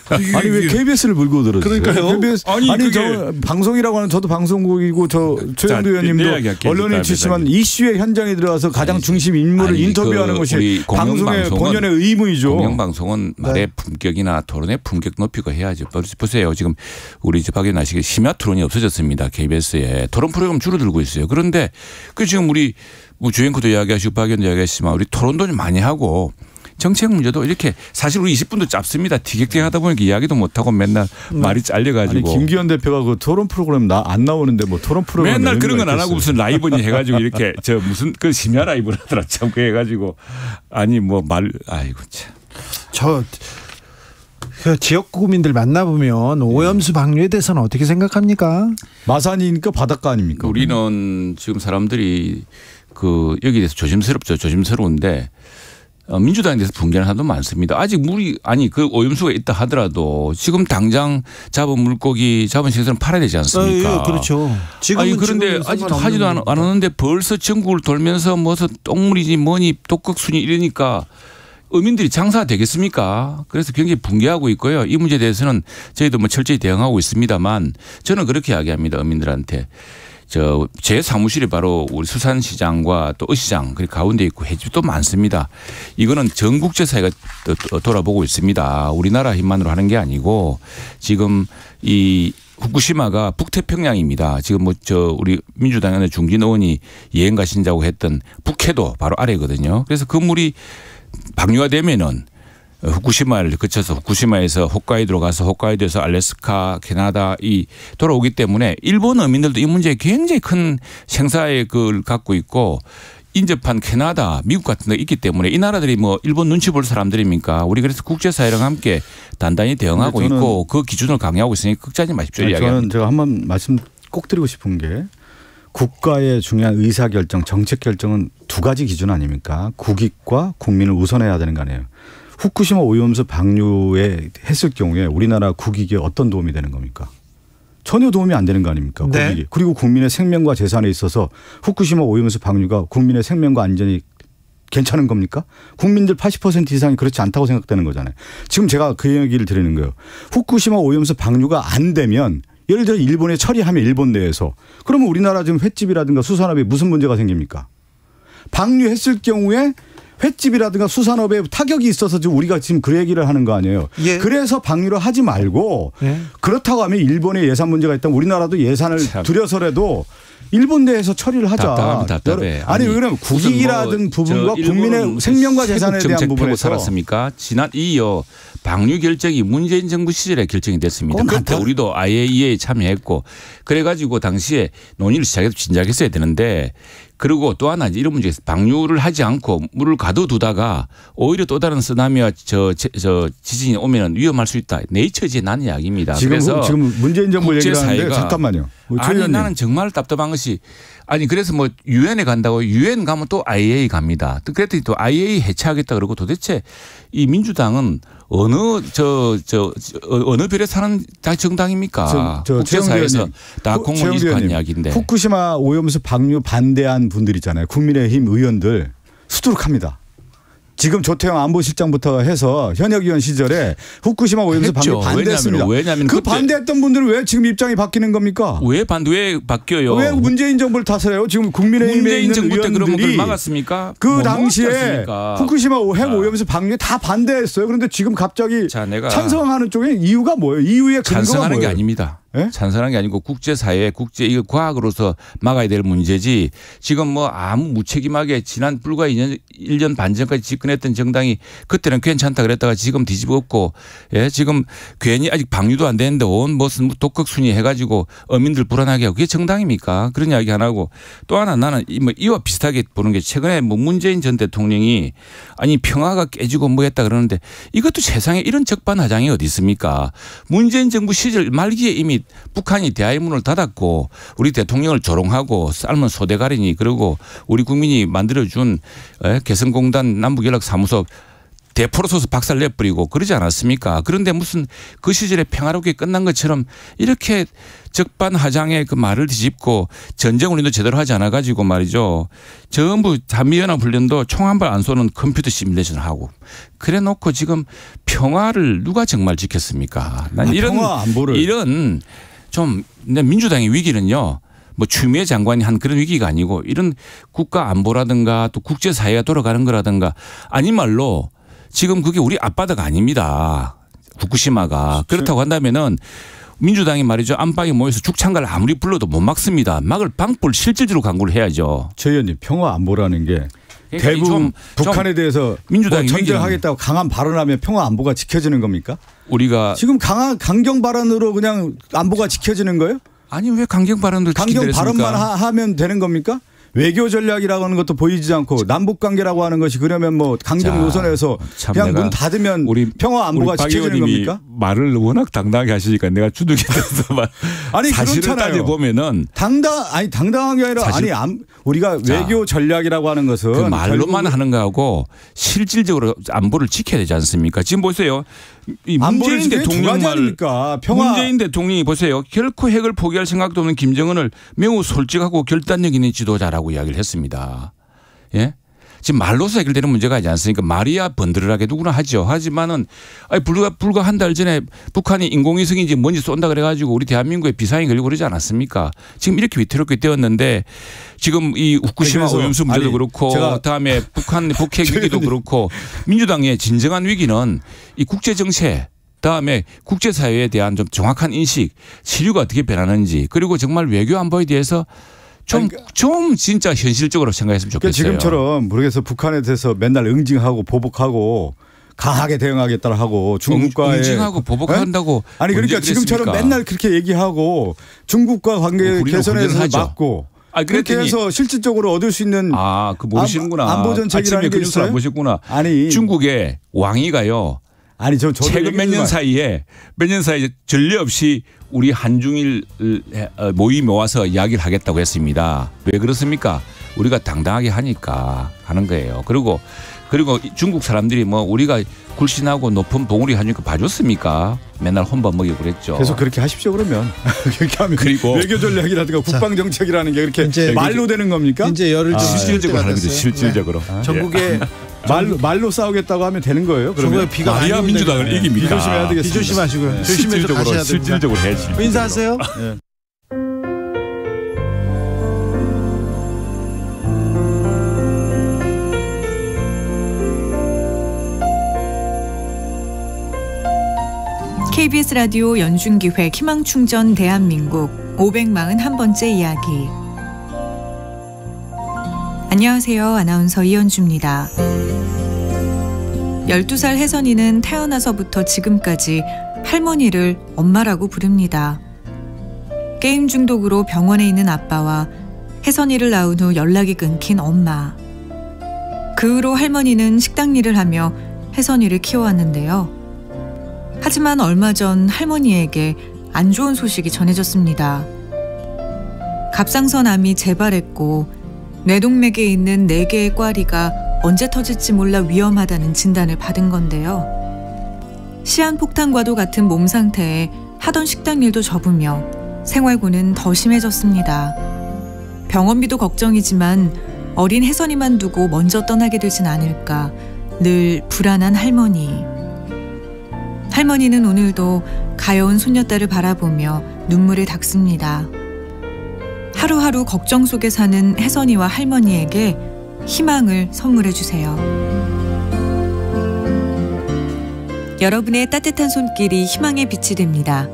아니 왜 KBS를 물고 들어요? 그러니까요. KBS 아니 저 방송이라고 하는 저도 방송국이고 저 최영두 의원님도 언론인 출신만 이슈의 현장에 들어가서 가장 중심 인물을 인터뷰하는 것이 방송의 본연의 의무이죠. 공영방송은 말의 품격이나 토론의 품격 높이고 해야죠. 보세요. 지금 우리 박 의원 아시게 심야 토론이 없어졌습니다. KBS에 토론 프로그램 줄어들고 있어요. 그런데 지금 우리 뭐 주앵커도 이야기하시고 박 의원도 이야기했지만 우리 토론도 좀 많이 하고 정책 문제도 이렇게 사실 우리 20분도 짧습니다. 티격태격 하다 보니까 이야기도 못하고 맨날 말이 잘려가지고. 아니 김기현 대표가 그 토론 프로그램 안 나오는데 뭐 토론 프로그램 맨날 그런 건 안 하고 무슨 라이브니 해가지고 이렇게 무슨 그 심야 라이브를 하더라 참 그 해가지고 아니 뭐 아이고 참. 그 지역 구민들 만나보면 오염수 방류에 대해서는 어떻게 생각합니까? 마산이니까 바닷가 아닙니까? 우리는 지금 사람들이 여기에 대해서 조심스러운데 민주당에 대해서 붕괴는 하도 많습니다. 아직 그 오염수가 있다 하더라도 지금 당장 잡은 물고기 잡은 생선은 팔아야 되지 않습니까? 그렇죠. 그런데 아직도 하지도 않았는데 벌써 전국을 돌면서 무슨 똥물이지 뭐니 독극순이 이러니까 어민들이 장사가 되겠습니까? 그래서 굉장히 붕괴하고 있고요. 이 문제에 대해서는 저희도 뭐 철저히 대응하고 있습니다만 저는 그렇게 이야기합니다. 어민들한테. 제 사무실이 바로 우리 수산시장과 또 어시장 그 가운데 있고 해집도 많습니다. 이거는 전 국제사회가 돌아보고 있습니다. 우리나라 힘만으로 하는 게 아니고 지금 이 후쿠시마가 북태평양입니다. 지금 우리 민주당의 중진 의원이 여행 가신다고 했던 북해도 바로 아래거든요. 그래서 그 물이 방류가 되면은 후쿠시마를 거쳐서 후쿠시마에서 홋카이도로 가서 홋카이도에서 알래스카, 캐나다 돌아오기 때문에 일본 어민들도 이 문제에 굉장히 큰 생사의 걸 갖고 있고 인접한 캐나다, 미국 같은 데 있기 때문에 이 나라들이 뭐 일본 눈치 볼 사람들입니까? 우리 그래서 국제사회랑 함께 단단히 대응하고 있고 그 기준을 강요하고 있으니 걱정하지 마십시오. 저는 제가 한번 말씀 꼭 드리고 싶은 게 국가의 중요한 의사결정, 정책 결정은 두 가지 기준 아닙니까? 국익과 국민을 우선해야 되는 거 아니에요. 후쿠시마 오염수 방류에 했을 경우에 우리나라 국익에 어떤 도움이 되는 겁니까? 전혀 도움이 안 되는 거 아닙니까? 국익이. 네. 그리고 국민의 생명과 재산에 있어서 후쿠시마 오염수 방류가 국민의 생명과 안전이 괜찮은 겁니까? 국민들 80% 이상이 그렇지 않다고 생각되는 거잖아요. 지금 제가 그 얘기를 드리는 거예요. 후쿠시마 오염수 방류가 안 되면 예를 들어 일본에 처리하면 일본 내에서 그러면 우리나라 지금 횟집이라든가 수산업에 무슨 문제가 생깁니까? 방류했을 경우에 횟집이라든가 수산업에 타격이 있어서 지금 우리가 지금 그 얘기를 하는 거 아니에요. 예. 그래서 방류를 하지 말고 그렇다고 하면 일본에 예산 문제가 있다면 우리나라도 예산을 들여서라도 일본 내에서 처리를 하자. 답답해. 아니 그러면 국익이라든 부분과 국민의 생명과 재산에 대한 부분에서 살았습니까? 지난 방류 결정이 문재인 정부 시절에 결정이 됐습니다. 그때 우리도 IAEA에 참여했고 그래가지고 당시에 논의를 시작해서 진작했어야 되는데 그리고 또 하나 이런 문제에서 방류를 하지 않고 물을 가둬두다가 오히려 또 다른 쓰나미와 지진이 오면 위험할 수 있다. 네이처지에 난 이야기입니다. 지금 문재인 정부 얘기를 하는데 잠깐만요. 아니 나는 정말 답답한 것이 그래서 뭐 유엔에 간다고 유엔 가면 또 IAEA 갑니다. 그랬더니 또 IAEA 해체하겠다 그러고 도대체 이 민주당은 어느 별에 사는 정당입니까? 국제사회에서 다 공무원이식한 이야기인데. 후쿠시마 오염수 방류 반대한 분들 있잖아요. 국민의힘 의원들 수두룩합니다. 지금 조태영 안보실장부터 해서 현역 의원 시절에 후쿠시마 오염수 방류 반대했습니다. 왜냐하면 그 반대했던 분들은 왜 지금 입장이 바뀌는 겁니까? 왜 바뀌어요? 왜 문재인 정부를 탓해요? 지금 국민의힘에 있는 의원들이 그러면 그걸 막았습니까? 그 당시에 후쿠시마 핵 오염수 방류에 다 반대했어요. 그런데 지금 갑자기 찬성하는 쪽에 이유가 뭐예요? 이유의 근거가 찬성하는 뭐예요? 게 아닙니다. 예? 찬성한 게 아니고 국제사회, 이거 과학으로서 막아야 될 문제지 지금 뭐 아무 무책임하게 지난 불과 1년 반 전까지 집권했던 정당이 그때는 괜찮다 그랬다가 지금 뒤집었고 예? 지금 괜히 아직 방류도 안 되는데 온 무슨 독극순위 해가지고 어민들 불안하게 하고 그게 정당입니까? 그런 이야기 안 하고 또 하나 나는 이와 비슷하게 보는 게 최근에 뭐 문재인 전 대통령이 아니 평화가 깨지고 뭐 했다 그러는데 이것도 세상에 이런 적반하장이 어디 있습니까? 문재인 정부 시절 말기에 이미 북한이 대화의 문을 닫았고 우리 대통령을 조롱하고 삶은 소대가리니 그러고 우리 국민이 만들어준 개성공단 남북연락사무소 대포로 쏘서 박살 내버리고 그러지 않았습니까? 그런데 무슨 그 시절에 평화롭게 끝난 것처럼 이렇게 적반하장의 그 말을 뒤집고 전쟁 운동도 제대로 하지 않아 가지고 말이죠. 전부 한미연합훈련도 총 한 발 안 쏘는 컴퓨터 시뮬레이션을 하고 그래 놓고 지금 평화를 누가 정말 지켰습니까? 난 이런 좀 민주당의 위기는요. 뭐 추미애 장관이 한 그런 위기가 아니고 이런 국가 안보라든가 또 국제사회가 돌아가는 거라든가 아닌 말로 지금 그게 우리 앞바다가 아닙니다. 후쿠시마가. 그렇다고 한다면은 민주당이 말이죠. 안방에 모여서 죽창가를 아무리 불러도 못 막습니다. 막을 방법을 실질적으로 강구를 해야죠. 최 의원님 평화 안보라는 게 대부분 북한에 대해서 민주당이 뭐 전쟁하겠다고 강한 발언하면 평화 안보가 지켜지는 겁니까? 우리가 지금 강경 발언으로 그냥 안보가 지켜지는 거예요? 아니 왜 강경 발언을 강경 발언만 하면 되는 겁니까? 외교 전략이라고 하는 것도 보이지 않고 남북 관계라고 하는 것이 그러면 뭐 강경 노선에서 그냥 문 닫으면 우리 평화 안보가 지켜지는 겁니까? 말을 워낙 당당하게 하시니까 내가 주눅이 돼서 아니 사실을 따져 보면은 당당한 게 아니라 우리가 외교 전략이라고 하는 것은 그 말로만 하는 거하고 실질적으로 안보를 지켜야 되지 않습니까? 지금 보세요. 이 문재인 대통령 문재인 대통령이 보세요. 결코 핵을 포기할 생각도 없는 김정은을 매우 솔직하고 결단력 있는 지도자라고 이야기를 했습니다. 예? 지금 말로서 해결되는 문제가 아니지 않습니까? 말이야 번드르하게 누구나 하죠. 하지만은 불과 한 달 전에 북한이 인공위성인지 뭔지 쏜다 그래가지고 우리 대한민국에 비상이 걸리고 그러지 않았습니까? 지금 이렇게 위태롭게 되었는데 지금 이 후쿠시마 오염수 문제도 그렇고 그다음에 북한 북핵 위기도 그렇고 민주당의 진정한 위기는 이 국제 정세 그다음에 국제사회에 대한 좀 정확한 인식 시류가 어떻게 변하는지 그리고 정말 외교 안보에 대해서 좀 진짜 현실적으로 생각했으면 좋겠어요. 지금처럼 모르겠어 북한에 대해서 맨날 응징하고 보복하고 강하게 대응하겠다 하고 중국과의 응징하고 보복한다고 아니 그러니까 지금처럼 맨날 그렇게 얘기하고 중국과 관계 개선에서 막고 그렇게 해서 실질적으로 얻을 수 있는 그 모르시는구나. 안보 정책이라는 게 있어요? 안 보셨구나. 아니 중국의 왕이가요. 아니 최근 몇 년 사이에 전례 없이 우리 한중일 모임 모아서 이야기를 하겠다고 했습니다. 왜 그렇습니까? 우리가 당당하게 하니까 하는 거예요. 그리고 중국 사람들이 뭐 우리가 굴신하고 높은 봉우리 하니까 봐줬습니까? 맨날 혼밥 먹이고 그랬죠. 계속 그렇게 하십시오 그러면. 그렇게 하면 그리고 외교 전략이라든가 국방 정책이라는 게 그렇게 말로 되는 겁니까? 이제 열을 실질적으로 하는 거죠. 실질적으로. 전국에 말로 싸우겠다고 하면 되는 거예요. 그러면 비가 많이 오는 민주당을 이깁니까? 조심해야 되겠습니다. 비조심하시고요. 네. 조심해서 가셔야 됩니다. 실질적으로 해야지. 인사하세요. 네. KBS 라디오 연중기획 희망충전 대한민국 541번째 이야기. 안녕하세요. 아나운서 이현주입니다. 12살 혜선이는 태어나서부터 지금까지 할머니를 엄마라고 부릅니다. 게임 중독으로 병원에 있는 아빠와 혜선이를 낳은 후 연락이 끊긴 엄마. 그 후로 할머니는 식당 일을 하며 혜선이를 키워왔는데요. 하지만 얼마 전 할머니에게 안 좋은 소식이 전해졌습니다. 갑상선암이 재발했고 뇌동맥에 있는 4개의 꽈리가 언제 터질지 몰라 위험하다는 진단을 받은 건데요. 시한폭탄과도 같은 몸 상태에 하던 식당 일도 접으며 생활고는 더 심해졌습니다. 병원비도 걱정이지만 어린 혜선이만 두고 먼저 떠나게 되진 않을까 늘 불안한 할머니. 할머니는 오늘도 가여운 손녀딸을 바라보며 눈물을 닦습니다. 하루하루 걱정 속에 사는 혜선이와 할머니에게 희망을 선물해 주세요. 여러분의 따뜻한 손길이 희망의 빛이 됩니다.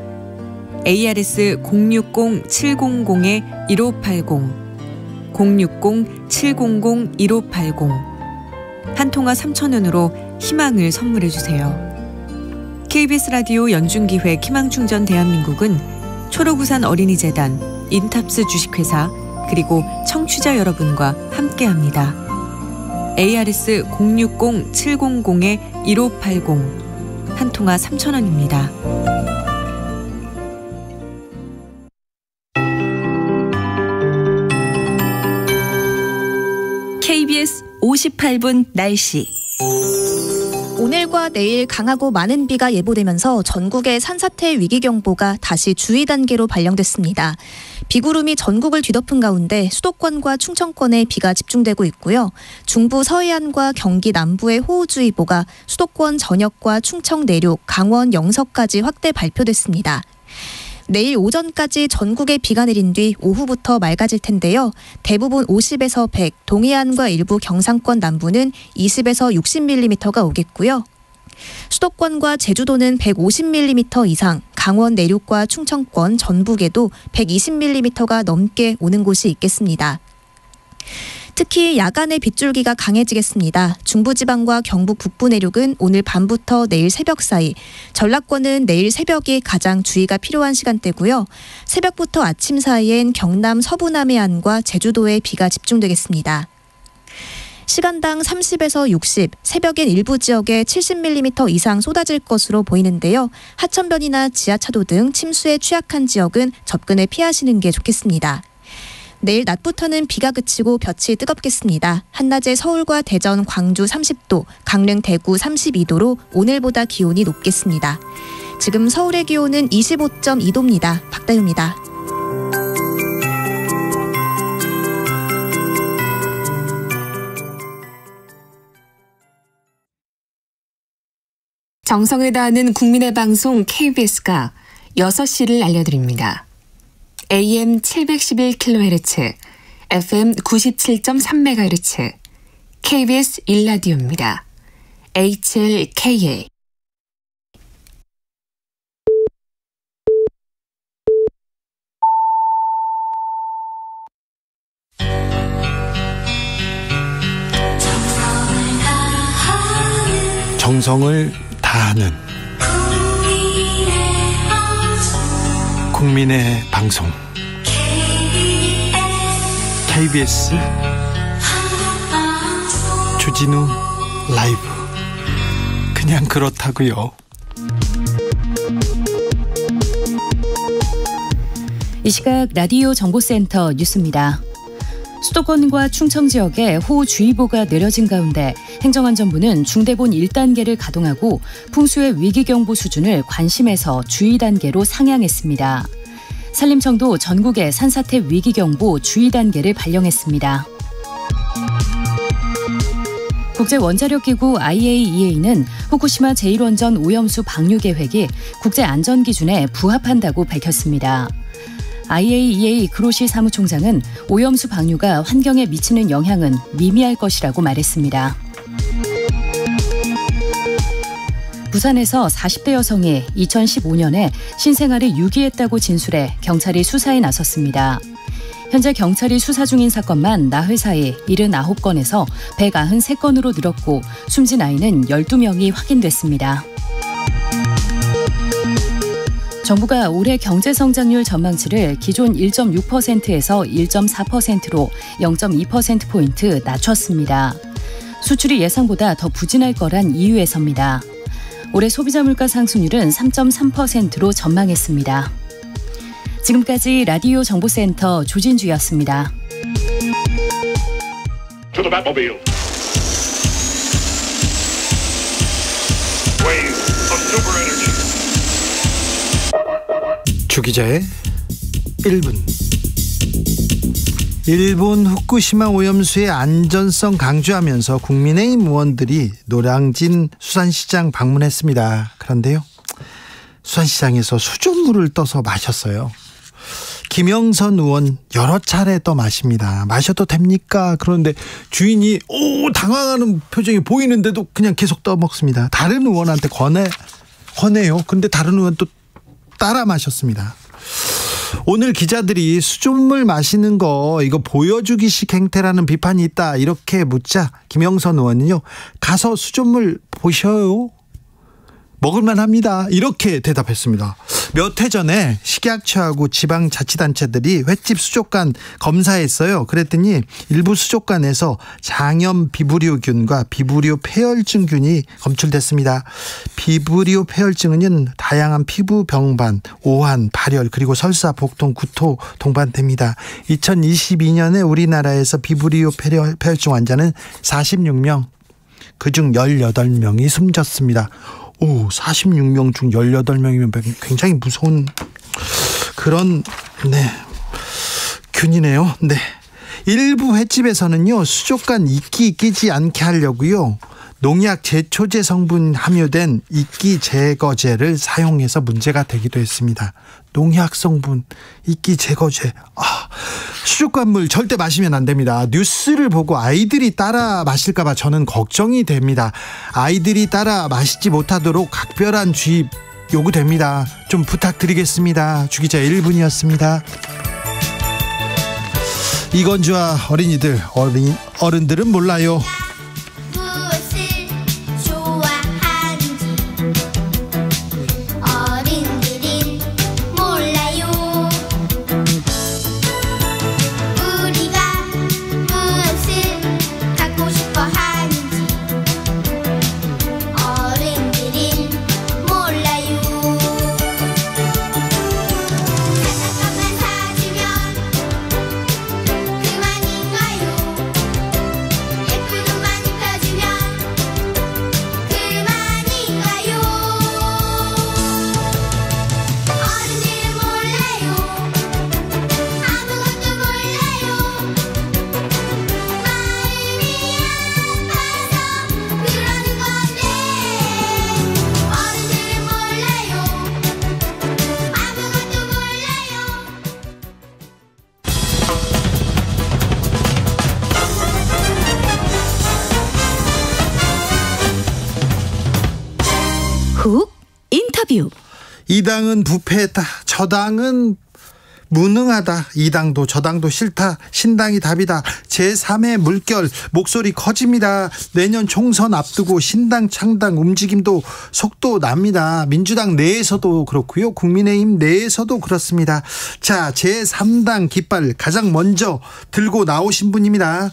ARS 060-700-1580 060-700-1580 한 통화 3,000원으로 희망을 선물해 주세요. KBS 라디오 연중기획 희망충전 대한민국은 초록우산 어린이재단, 인탑스 주식회사 그리고 청취자 여러분과 함께합니다. ARS 060-700-1580 한 통화 3,000원입니다. KBS 58분 날씨. 오늘과 내일 강하고 많은 비가 예보되면서 전국에 산사태 위기경보가 다시 주의 단계로 발령됐습니다. 비구름이 전국을 뒤덮은 가운데 수도권과 충청권에 비가 집중되고 있고요. 중부 서해안과 경기 남부의 호우주의보가 수도권 전역과 충청 내륙, 강원 영서까지 확대 발표됐습니다. 내일 오전까지 전국에 비가 내린 뒤 오후부터 맑아질 텐데요. 대부분 50에서 100, 동해안과 일부 경상권 남부는 20에서 60mm가 오겠고요. 수도권과 제주도는 150mm 이상, 강원 내륙과 충청권, 전북에도 120mm가 넘게 오는 곳이 있겠습니다. 특히 야간에 빗줄기가 강해지겠습니다. 중부지방과 경북 북부 내륙은 오늘 밤부터 내일 새벽 사이, 전라권은 내일 새벽이 가장 주의가 필요한 시간대고요. 새벽부터 아침 사이엔 경남 서부 남해안과 제주도에 비가 집중되겠습니다. 시간당 30에서 60, 새벽엔 일부 지역에 70mm 이상 쏟아질 것으로 보이는데요. 하천변이나 지하차도 등 침수에 취약한 지역은 접근을 피하시는 게 좋겠습니다. 내일 낮부터는 비가 그치고 볕이 뜨겁겠습니다. 한낮에 서울과 대전, 광주 30도, 강릉, 대구 32도로 오늘보다 기온이 높겠습니다. 지금 서울의 기온은 25.2도입니다. 박다유입니다. 정성을 다하는 국민의 방송 KBS가 6시를 알려드립니다. AM 711kHz, FM 97.3MHz, KBS 1라디오입니다. HLKA. 정성을 다하는 국민의 방송 KBS 주진우 라이브. 그냥 그렇다고요. 이 시각 라디오 정보센터 뉴스입니다. 수도권과 충청 지역에 호우주의보가 내려진 가운데 행정안전부는 중대본 1단계를 가동하고 풍수의 위기경보 수준을 관심에서 주의 단계로 상향했습니다. 산림청도 전국에 산사태 위기경보 주의 단계를 발령했습니다. 국제원자력기구 IAEA는 후쿠시마 제1원전 오염수 방류 계획이 국제안전기준에 부합한다고 밝혔습니다. IAEA 그로시 사무총장은 오염수 방류가 환경에 미치는 영향은 미미할 것이라고 말했습니다. 부산에서 40대 여성이 2015년에 신생아를 유기했다고 진술해 경찰이 수사에 나섰습니다. 현재 경찰이 수사 중인 사건만 나흘 사이 79건에서 193건으로 늘었고 숨진 아이는 12명이 확인됐습니다. 정부가 올해 경제성장률 전망치를 기존 1.6%에서 1.4%로 0.2%포인트 낮췄습니다. 수출이 예상보다 더 부진할 거란 이유에서입니다. 올해 소비자 물가 상승률은 3.3%로 전망했습니다. 지금까지 라디오 정보센터 조진주였습니다. 주 기자의 1분. 일본 후쿠시마 오염수의 안전성 강조하면서 국민의힘 의원들이 노량진 수산시장 방문했습니다. 그런데요, 수산시장에서 수돗물을 떠서 마셨어요. 김영선 의원 여러 차례 떠 마십니다. 마셔도 됩니까? 그런데 주인이 당황하는 표정이 보이는데도 그냥 계속 떠 먹습니다. 다른 의원한테 권해요. 근데 다른 의원 또 따라 마셨습니다. 오늘 기자들이 수돗물 마시는 거 이거 보여주기식 행태라는 비판이 있다 이렇게 묻자 김영선 의원은요. 가서 수돗물 보셔요. 먹을만 합니다. 이렇게 대답했습니다. 몇 해 전에 식약처하고 지방자치단체들이 횟집 수족관 검사했어요. 그랬더니 일부 수족관에서 장염 비브리오균과 비브리오 폐혈증균이 검출됐습니다. 비브리오 폐혈증은 다양한 피부 병반, 오한, 발열 그리고 설사, 복통, 구토 동반됩니다. 2022년에 우리나라에서 비브리오 폐혈증 환자는 46명, 그중 18명이 숨졌습니다. 46명 중 18명이면 굉장히 무서운 그런 균이네요. 네. 일부 횟집에서는요. 수족관 이끼 끼지 않게 하려고요. 농약 제초제 성분 함유된 이끼 제거제를 사용해서 문제가 되기도 했습니다. 농약 성분, 이끼 제거제. 수족관물 절대 마시면 안 됩니다. 뉴스를 보고 아이들이 따라 마실까 봐 저는 걱정이 됩니다. 아이들이 따라 마시지 못하도록 각별한 주의 요구됩니다. 좀 부탁드리겠습니다. 주기자 1분이었습니다. 이건주와 어린이들, 어른들은 몰라요. 훅 인터뷰. 이 당은 부패했다. 저 당은 무능하다. 이 당도 저 당도 싫다. 신당이 답이다. 제3의 물결 목소리 커집니다. 내년 총선 앞두고 신당 창당 움직임도 속도 납니다. 민주당 내에서도 그렇고요. 국민의힘 내에서도 그렇습니다. 자, 제3당 깃발 가장 먼저 들고 나오신 분입니다.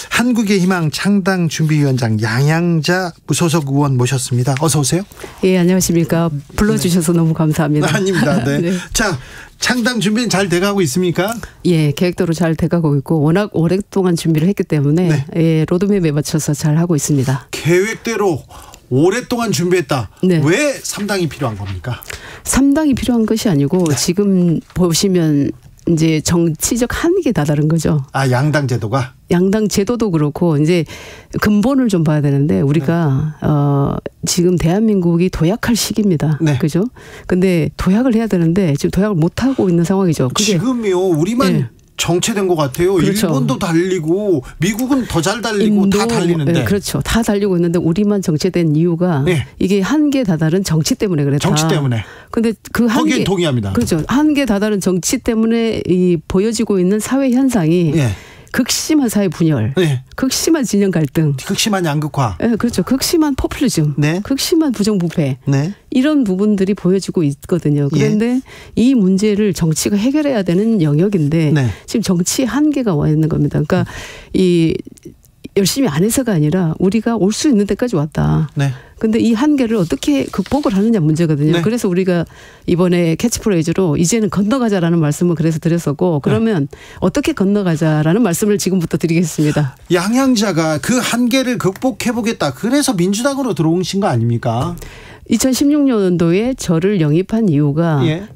한국의 희망 창당 준비위원장 양양자 무소속 의원 모셨습니다. 어서 오세요. 예, 안녕하십니까. 불러주셔서 너무 감사합니다. 아닙니다. 네. 네. 자, 창당 준비는 잘 돼가고 있습니까? 예, 계획대로 잘 돼가고 있고 워낙 오랫동안 준비를 했기 때문에 네. 예, 로드맵에 맞춰서 잘 하고 있습니다. 계획대로 오랫동안 준비했다. 네. 왜 3당이 필요한 겁니까? 3당이 필요한 것이 아니고 지금 보시면 이제 정치적 한계에 다다른 거죠. 아, 양당 제도가? 양당 제도도 그렇고 이제 근본을 좀 봐야 되는데 우리가 지금 대한민국이 도약할 시기입니다. 네. 그죠? 근데 도약을 해야 되는데 지금 도약을 못 하고 있는 상황이죠. 그게 지금요. 우리만 네. 정체된 것 같아요. 그렇죠. 일본도 달리고 미국은 더 잘 달리고 인도, 다 달리는데. 네, 그렇죠. 다 달리고 있는데 우리만 정체된 이유가 네. 이게 한계에 다다른 정치 때문에 그랬다. 정치 때문에. 근데 그 한계 거기엔 동의합니다. 그렇죠. 한계에 다다른 정치 때문에 이 보여지고 있는 사회 현상이 네. 극심한 사회 분열, 네. 극심한 진영 갈등, 극심한 양극화. 네, 그렇죠. 극심한 포퓰리즘, 네. 극심한 부정부패. 네. 이런 부분들이 보여지고 있거든요. 그런데 이 문제를 정치가 해결해야 되는 영역인데 네. 지금 정치의 한계가 와 있는 겁니다. 그러니까 이 열심히 안 해서가 아니라 우리가 올 수 있는 데까지 왔다. 네. 근데 이 한계를 어떻게 극복을 하느냐 문제거든요. 네. 그래서 우리가 이번에 캐치프레이즈로 이제는 건너가자라는 말씀을 그래서 드렸었고 그러면 어떻게 건너가자라는 말씀을 지금부터 드리겠습니다. 양양자가 그 한계를 극복해보겠다. 그래서 민주당으로 들어오신 거 아닙니까? 2016년도에 저를 영입한 이유가 예.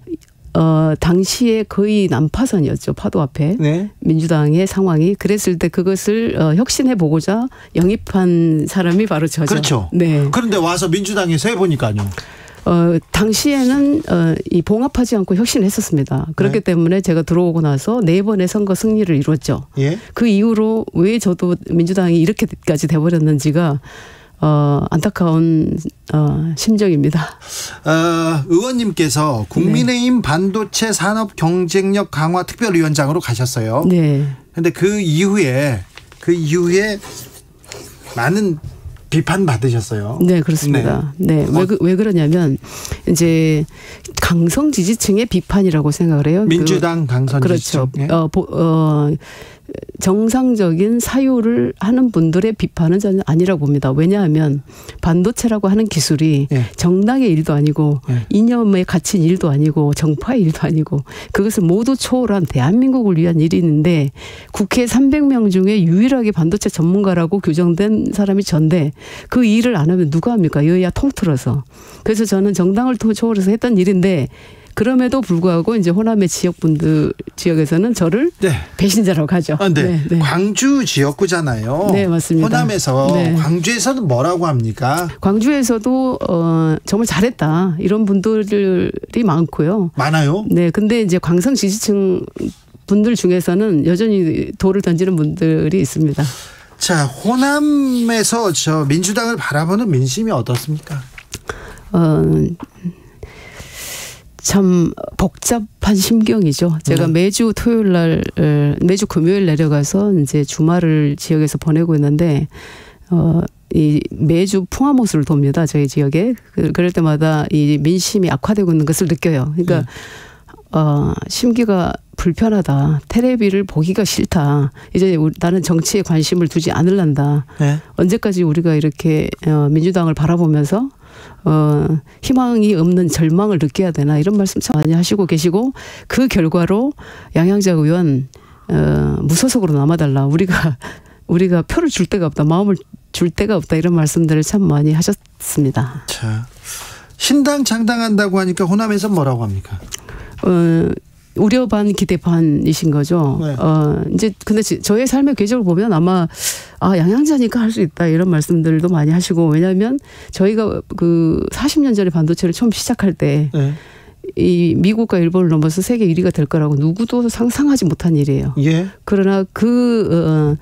당시에 거의 난파선이었죠. 파도 앞에. 네. 민주당의 상황이. 그랬을 때 그것을 혁신해 보고자 영입한 사람이 바로 저죠. 그렇죠. 네. 그런데 와서 민주당에서 해보니까요. 당시에는 이 봉합하지 않고 혁신했었습니다. 그렇기 네. 때문에 제가 들어오고 나서 4번의 선거 승리를 이뤘죠. 예. 그 이후로 왜 저도 민주당이 이렇게까지 돼버렸는지가 안타까운 심정입니다. 의원님께서 국민의힘 반도체 산업 경쟁력 강화 특별위원장으로 가셨어요. 네. 근데 그 이후에 많은 비판 받으셨어요. 네, 그렇습니다. 네. 왜 그러냐면 이제 강성 지지층의 비판이라고 생각을 해요. 민주당 강성 지지층. 그렇죠. 정상적인 사유를 하는 분들의 비판은 전혀 아니라고 봅니다. 왜냐하면 반도체라고 하는 기술이 정당의 일도 아니고 이념에 갇힌 일도 아니고 정파의 일도 아니고 그것을 모두 초월한 대한민국을 위한 일인데 국회 300명 중에 유일하게 반도체 전문가라고 규정된 사람이 전데 그 일을 안 하면 누가 합니까? 여야 통틀어서. 그래서 저는 정당을 초월해서 했던 일인데 그럼에도 불구하고 이제 호남의 지역에서는 저를 배신자라고 하죠. 네. 광주 지역구잖아요. 네, 맞습니다. 호남에서 광주에서는 뭐라고 합니까? 광주에서도 정말 잘했다 이런 분들이 많고요. 많아요? 네, 근데 이제 강성 지지층 분들 중에서는 여전히 돌을 던지는 분들이 있습니다. 자, 호남에서 민주당을 바라보는 민심이 어떻습니까? 참 복잡한 심경이죠. 제가 매주 매주 금요일 내려가서 이제 주말을 지역에서 보내고 있는데, 이 매주 풍화모스를 돕니다. 저희 지역에. 그럴 때마다 이 민심이 악화되고 있는 것을 느껴요. 그러니까, 심기가 불편하다. 테레비를 보기가 싫다. 이제 나는 정치에 관심을 두지 않을란다. 언제까지 우리가 이렇게 민주당을 바라보면서 희망이 없는 절망을 느껴야 되나 이런 말씀 참 많이 하시고 계시고 그 결과로 양양자 의원 무소속으로 남아달라. 우리가 표를 줄 데가 없다. 마음을 줄 데가 없다. 이런 말씀들을 참 많이 하셨습니다. 자, 신당 창당한다고 하니까 호남에서 뭐라고 합니까? 우려 반 기대 반이신 거죠. 이제 근데 저의 삶의 궤적을 보면 아마 양양자니까 할 수 있다 이런 말씀들도 많이 하시고 왜냐하면 저희가 그 40년 전에 반도체를 처음 시작할 때 이 미국과 일본을 넘어서 세계 1위가 될 거라고 누구도 상상하지 못한 일이에요. 그러나 그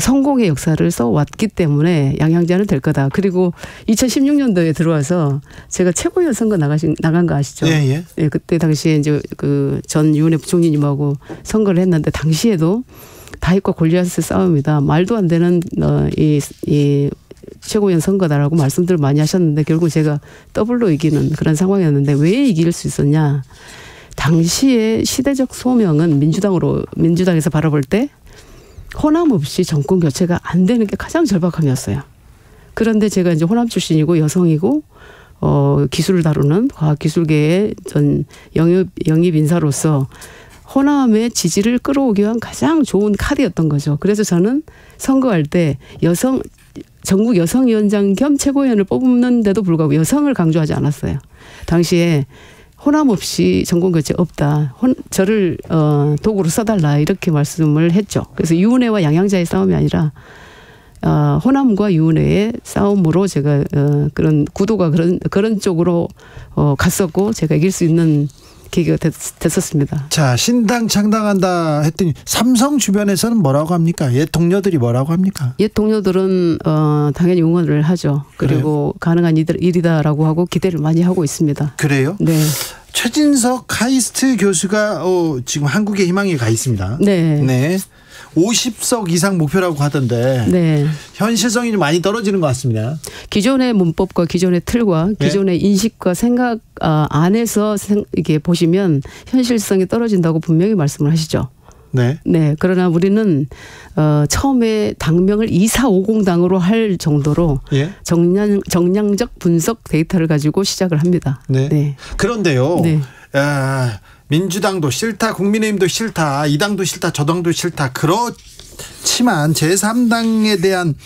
성공의 역사를 써왔기 때문에 양양자는 될 거다. 그리고 2016년도에 들어와서 제가 최고위원 선거 나간 거 아시죠? 네, 그때 당시에 이제 그 전 유은혜 부총리님하고 선거를 했는데 당시에도 다윗과 골리앗의 싸움이다. 말도 안 되는 이 최고위원 선거다라고 말씀들을 많이 하셨는데 결국 제가 더블로 이기는 그런 상황이었는데 왜 이길 수 있었냐? 당시의 시대적 소명은 민주당에서 바라볼 때 호남 없이 정권 교체가 안 되는 게 가장 절박함이었어요. 그런데 제가 이제 호남 출신이고 여성이고 기술을 다루는 과학기술계의 전 영입 인사로서 호남의 지지를 끌어오기 위한 가장 좋은 카드였던 거죠. 그래서 저는 선거할 때 전국 여성위원장 겸 최고위원을 뽑는데도 불구하고 여성을 강조하지 않았어요. 당시에 호남 없이 정권교체 없다. 저를 도구로 써달라 이렇게 말씀을 했죠. 그래서 유은혜와 양양자의 싸움이 아니라 호남과 유은혜의 싸움으로 제가 그런 구도가 그런 쪽으로 갔었고 제가 이길 수 있는 계기가 됐었습니다. 자, 신당 창당한다 했더니 삼성 주변에서는 뭐라고 합니까? 옛 동료들이 뭐라고 합니까? 옛 동료들은 당연히 응원을 하죠. 그리고 가능한 일이다라고 하고 기대를 많이 하고 있습니다. 그래요? 네. 최진석 카이스트 교수가 지금 한국의 희망에 가 있습니다. 네. 50석 이상 목표라고 하던데 현실성이 많이 떨어지는 것 같습니다. 기존의 문법과 기존의 틀과 기존의 인식과 생각 안에서 이게 보시면 현실성이 떨어진다고 분명히 말씀을 하시죠. 네. 그러나 우리는 처음에 당명을 2450당으로 할 정도로 정량적 분석 데이터를 가지고 시작을 합니다. 네. 그런데요. 민주당도 싫다, 국민의힘도 싫다, 이 당도 싫다, 저 당도 싫다. 그렇지만 제3당에 대한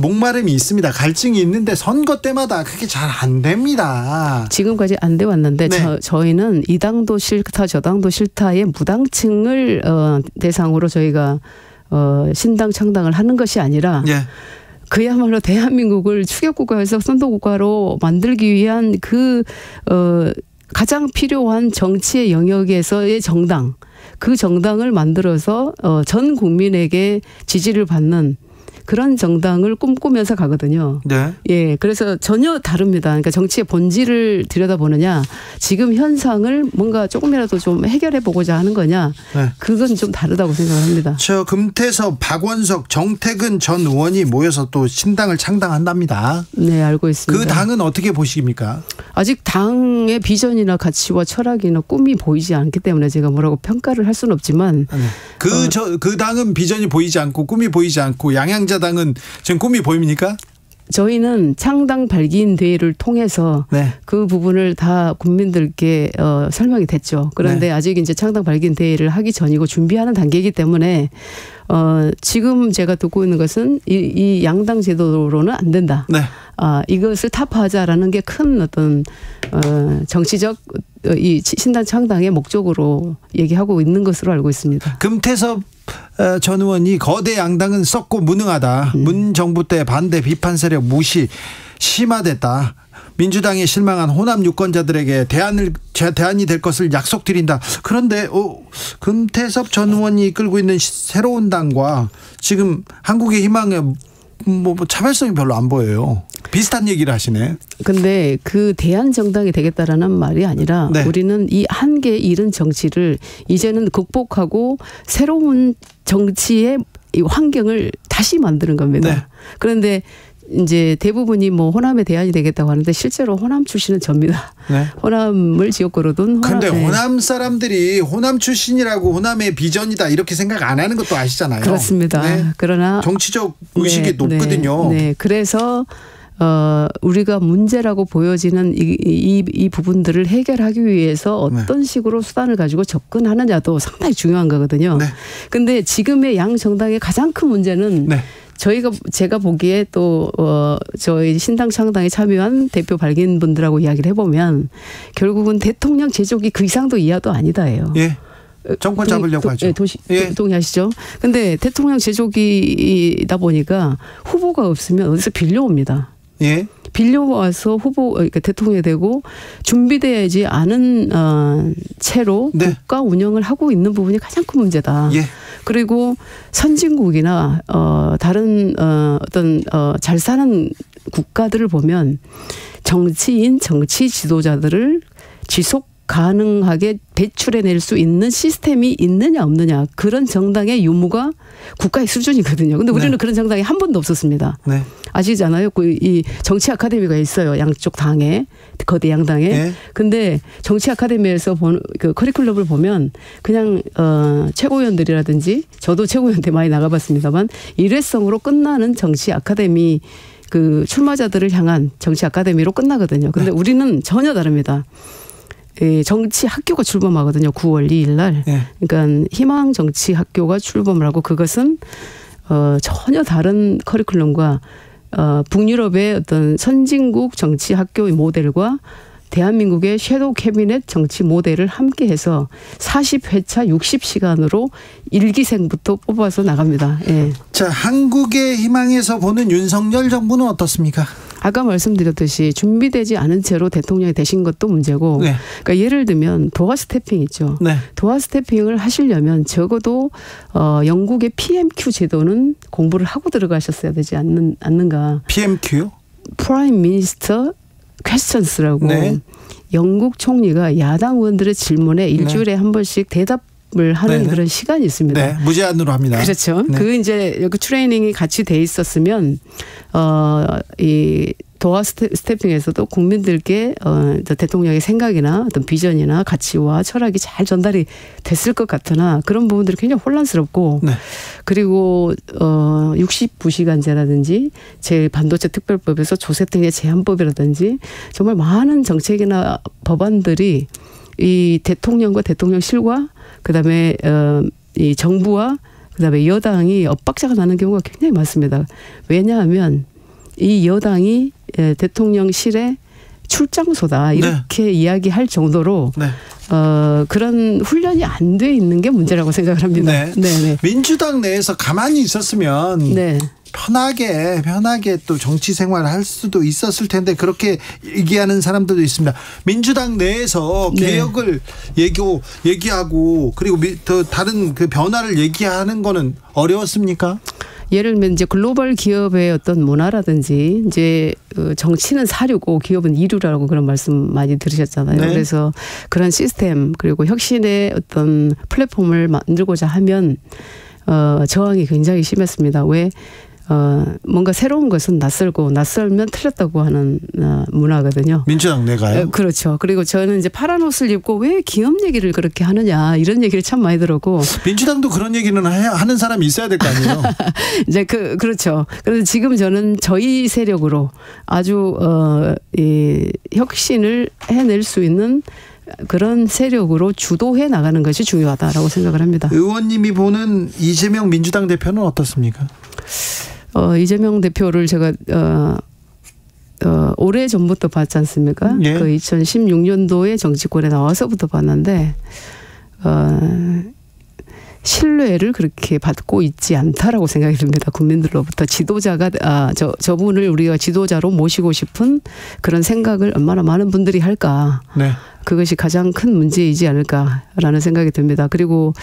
목마름이 있습니다. 갈증이 있는데 선거 때마다 그게 잘 안 됩니다. 지금까지 안 돼 왔는데 저희는 이 당도 싫다, 저 당도 싫다의 무당층을 대상으로 저희가 신당 창당을 하는 것이 아니라 그야말로 대한민국을 추격국가에서 선도국가로 만들기 위한 가장 필요한 정치의 영역에서의 정당, 그 정당을 만들어서 전 국민에게 지지를 받는 그런 정당을 꿈꾸면서 가거든요. 네. 예, 그래서 전혀 다릅니다. 그러니까 정치의 본질을 들여다보느냐, 지금 현상을 뭔가 조금이라도 좀 해결해 보고자 하는 거냐, 네. 그건 좀 다르다고 생각합니다. 저 금태섭, 박원석, 정태근 전 의원이 모여서 또 신당을 창당한답니다. 네, 알고 있습니다. 그 당은 어떻게 보십니까? 아직 당의 비전이나 가치와 철학이나 꿈이 보이지 않기 때문에 제가 뭐라고 평가를 할 수는 없지만 그 당은 비전이 보이지 않고 꿈이 보이지 않고 양양자당은 지금 꿈이 보입니까? 저희는 창당 발기인 대회를 통해서 네. 그 부분을 다 국민들께 설명이 됐죠. 그런데 네. 아직 이제 창당 발기인 대회를 하기 전이고 준비하는 단계이기 때문에 지금 제가 듣고 있는 것은 이 양당 제도로는 안 된다. 네. 이것을 타파하자라는 게 큰 어떤 정치적 이 신당 창당의 목적으로 얘기하고 있는 것으로 알고 있습니다. 금태섭 전 의원이 거대 양당은 썩고 무능하다. 문 정부 때 반대 비판 세력 무시 심화됐다. 민주당에 실망한 호남 유권자들에게 대안이 될 것을 약속드린다. 그런데 금태섭 전 의원이 이끌고 있는 새로운 당과 지금 한국의 희망에 뭐 차별성이 별로 안 보여요. 비슷한 얘기를 하시네. 근데 그 대한 정당이 되겠다라는 말이 아니라 네. 우리는 이 한계 잃은 정치를 이제는 극복하고 새로운 정치의 이 환경을 다시 만드는 겁니다. 네. 그런데 이제 대부분이 뭐 호남의 대안이 되겠다고 하는데 실제로 호남 출신은 접니다. 네. 호남을 지역구로 둔 그런데 호남 사람들이 호남 출신이라고 호남의 비전이다 이렇게 생각 안 하는 것도 아시잖아요. 그렇습니다. 네. 그러나 정치적 의식이 네, 높거든요. 네. 그래서 우리가 문제라고 보여지는 이 부분들을 해결하기 위해서 어떤 식으로 수단을 가지고 접근하느냐도 상당히 중요한 거거든요. 그런데 지금의 양 정당의 가장 큰 문제는 제가 보기에 또 저희 신당 창당에 참여한 대표 발기인 분들하고 이야기를 해보면 결국은 대통령 제조기 그 이상도 이하도 아니다예요. 예. 정권 잡으려고 하죠. 동의하시죠? 근데 대통령 제조기이다 보니까 후보가 없으면 어디서 빌려옵니다. 예. 빌려와서 그러니까 대통령이 되고 준비되지 않은 채로 국가 운영을 하고 있는 부분이 가장 큰 문제다. 예. 그리고 선진국이나 다른 어떤 잘 사는 국가들을 보면 정치인, 정치 지도자들을 지속 가능하게 배출해낼 수 있는 시스템이 있느냐 없느냐 그런 정당의 유무가 국가의 수준이거든요. 근데 우리는 그런 정당이 한 번도 없었습니다. 네. 아시잖아요. 이 정치 아카데미가 있어요. 양쪽 당에 거대 양당에. 네. 근데 정치 아카데미에서 보는 그 커리큘럼을 보면 그냥 최고위원들이라든지 저도 최고위원 때 많이 나가봤습니다만 일회성으로 끝나는 정치 아카데미 그 출마자들을 향한 정치 아카데미로 끝나거든요. 근데 우리는 전혀 다릅니다. 정치 학교가 출범하거든요. 9월 2일 날. 그러니까 희망 정치 학교가 출범을 하고 그것은 전혀 다른 커리큘럼과 북유럽의 어떤 선진국 정치 학교의 모델과 대한민국의 섀도우 캐비넷 정치 모델을 함께해서 40회차 60시간으로 1기생부터 뽑아서 나갑니다. 예. 자, 한국의 희망에서 보는 윤석열 정부는 어떻습니까? 아까 말씀드렸듯이 준비되지 않은 채로 대통령이 되신 것도 문제고 그러니까 예를 들면 도화 스태핑 있죠. 도화 스태핑을 하시려면 적어도 영국의 PMQ 제도는 공부를 하고 들어가셨어야 되지 않는가. PMQ요? Prime Minister Questions라고 영국 총리가 야당 의원들의 질문에 일주일에 한 번씩 대답을 하는 그런 시간이 있습니다. 무제한으로 합니다. 그렇죠. 그 이제 여기 트레이닝이 같이 돼 있었으면 이 도화 스태핑에서도 국민들께 대통령의 생각이나 어떤 비전이나 가치와 철학이 잘 전달이 됐을 것 같으나 그런 부분들이 굉장히 혼란스럽고 그리고 69시간제라든지 제 반도체 특별법에서 조세등의 제한법이라든지 정말 많은 정책이나 법안들이 이 대통령과 대통령실과 그다음에 이 정부와 그다음에 여당이 엇박자가 나는 경우가 굉장히 많습니다. 왜냐하면 이 여당이 대통령실의 출장소다 이렇게 이야기할 정도로 그런 훈련이 안 돼 있는 게 문제라고 생각을 합니다. 민주당 내에서 가만히 있었으면 편하게 또 정치 생활을 할 수도 있었을 텐데 그렇게 얘기하는 사람들도 있습니다. 민주당 내에서 개혁을 얘기하고 그리고 더 다른 그 변화를 얘기하는 거는 어려웠습니까? 예를 들면 이제 글로벌 기업의 어떤 문화라든지 이제 정치는 사류고 기업은 이류라고 그런 말씀 많이 들으셨잖아요. 네. 그래서 그런 시스템 그리고 혁신의 어떤 플랫폼을 만들고자 하면 저항이 굉장히 심했습니다. 왜? 뭔가 새로운 것은 낯설고 낯설면 틀렸다고 하는 문화거든요. 민주당 내가요? 그렇죠. 그리고 저는 이제 파란 옷을 입고 왜 기업 얘기를 그렇게 하느냐 이런 얘기를 참 많이 들었고. 민주당도 그런 얘기는 하는 사람이 있어야 될 거 아니에요? 이제 그렇죠. 그래서 지금 저는 저희 세력으로 아주 이 혁신을 해낼 수 있는 그런 세력으로 주도해 나가는 것이 중요하다라고 생각을 합니다. 의원님이 보는 이재명 민주당 대표는 어떻습니까? 이재명 대표를 제가 오래 전부터 봤지 않습니까? 예. 그 2016년도에 정치권에 나와서부터 봤는데 신뢰를 그렇게 받고 있지 않다라고 생각이 듭니다. 국민들로부터 지도자가 저분을 우리가 지도자로 모시고 싶은 그런 생각을 얼마나 많은 분들이 할까? 네. 그것이 가장 큰 문제이지 않을까라는 생각이 듭니다. 그리고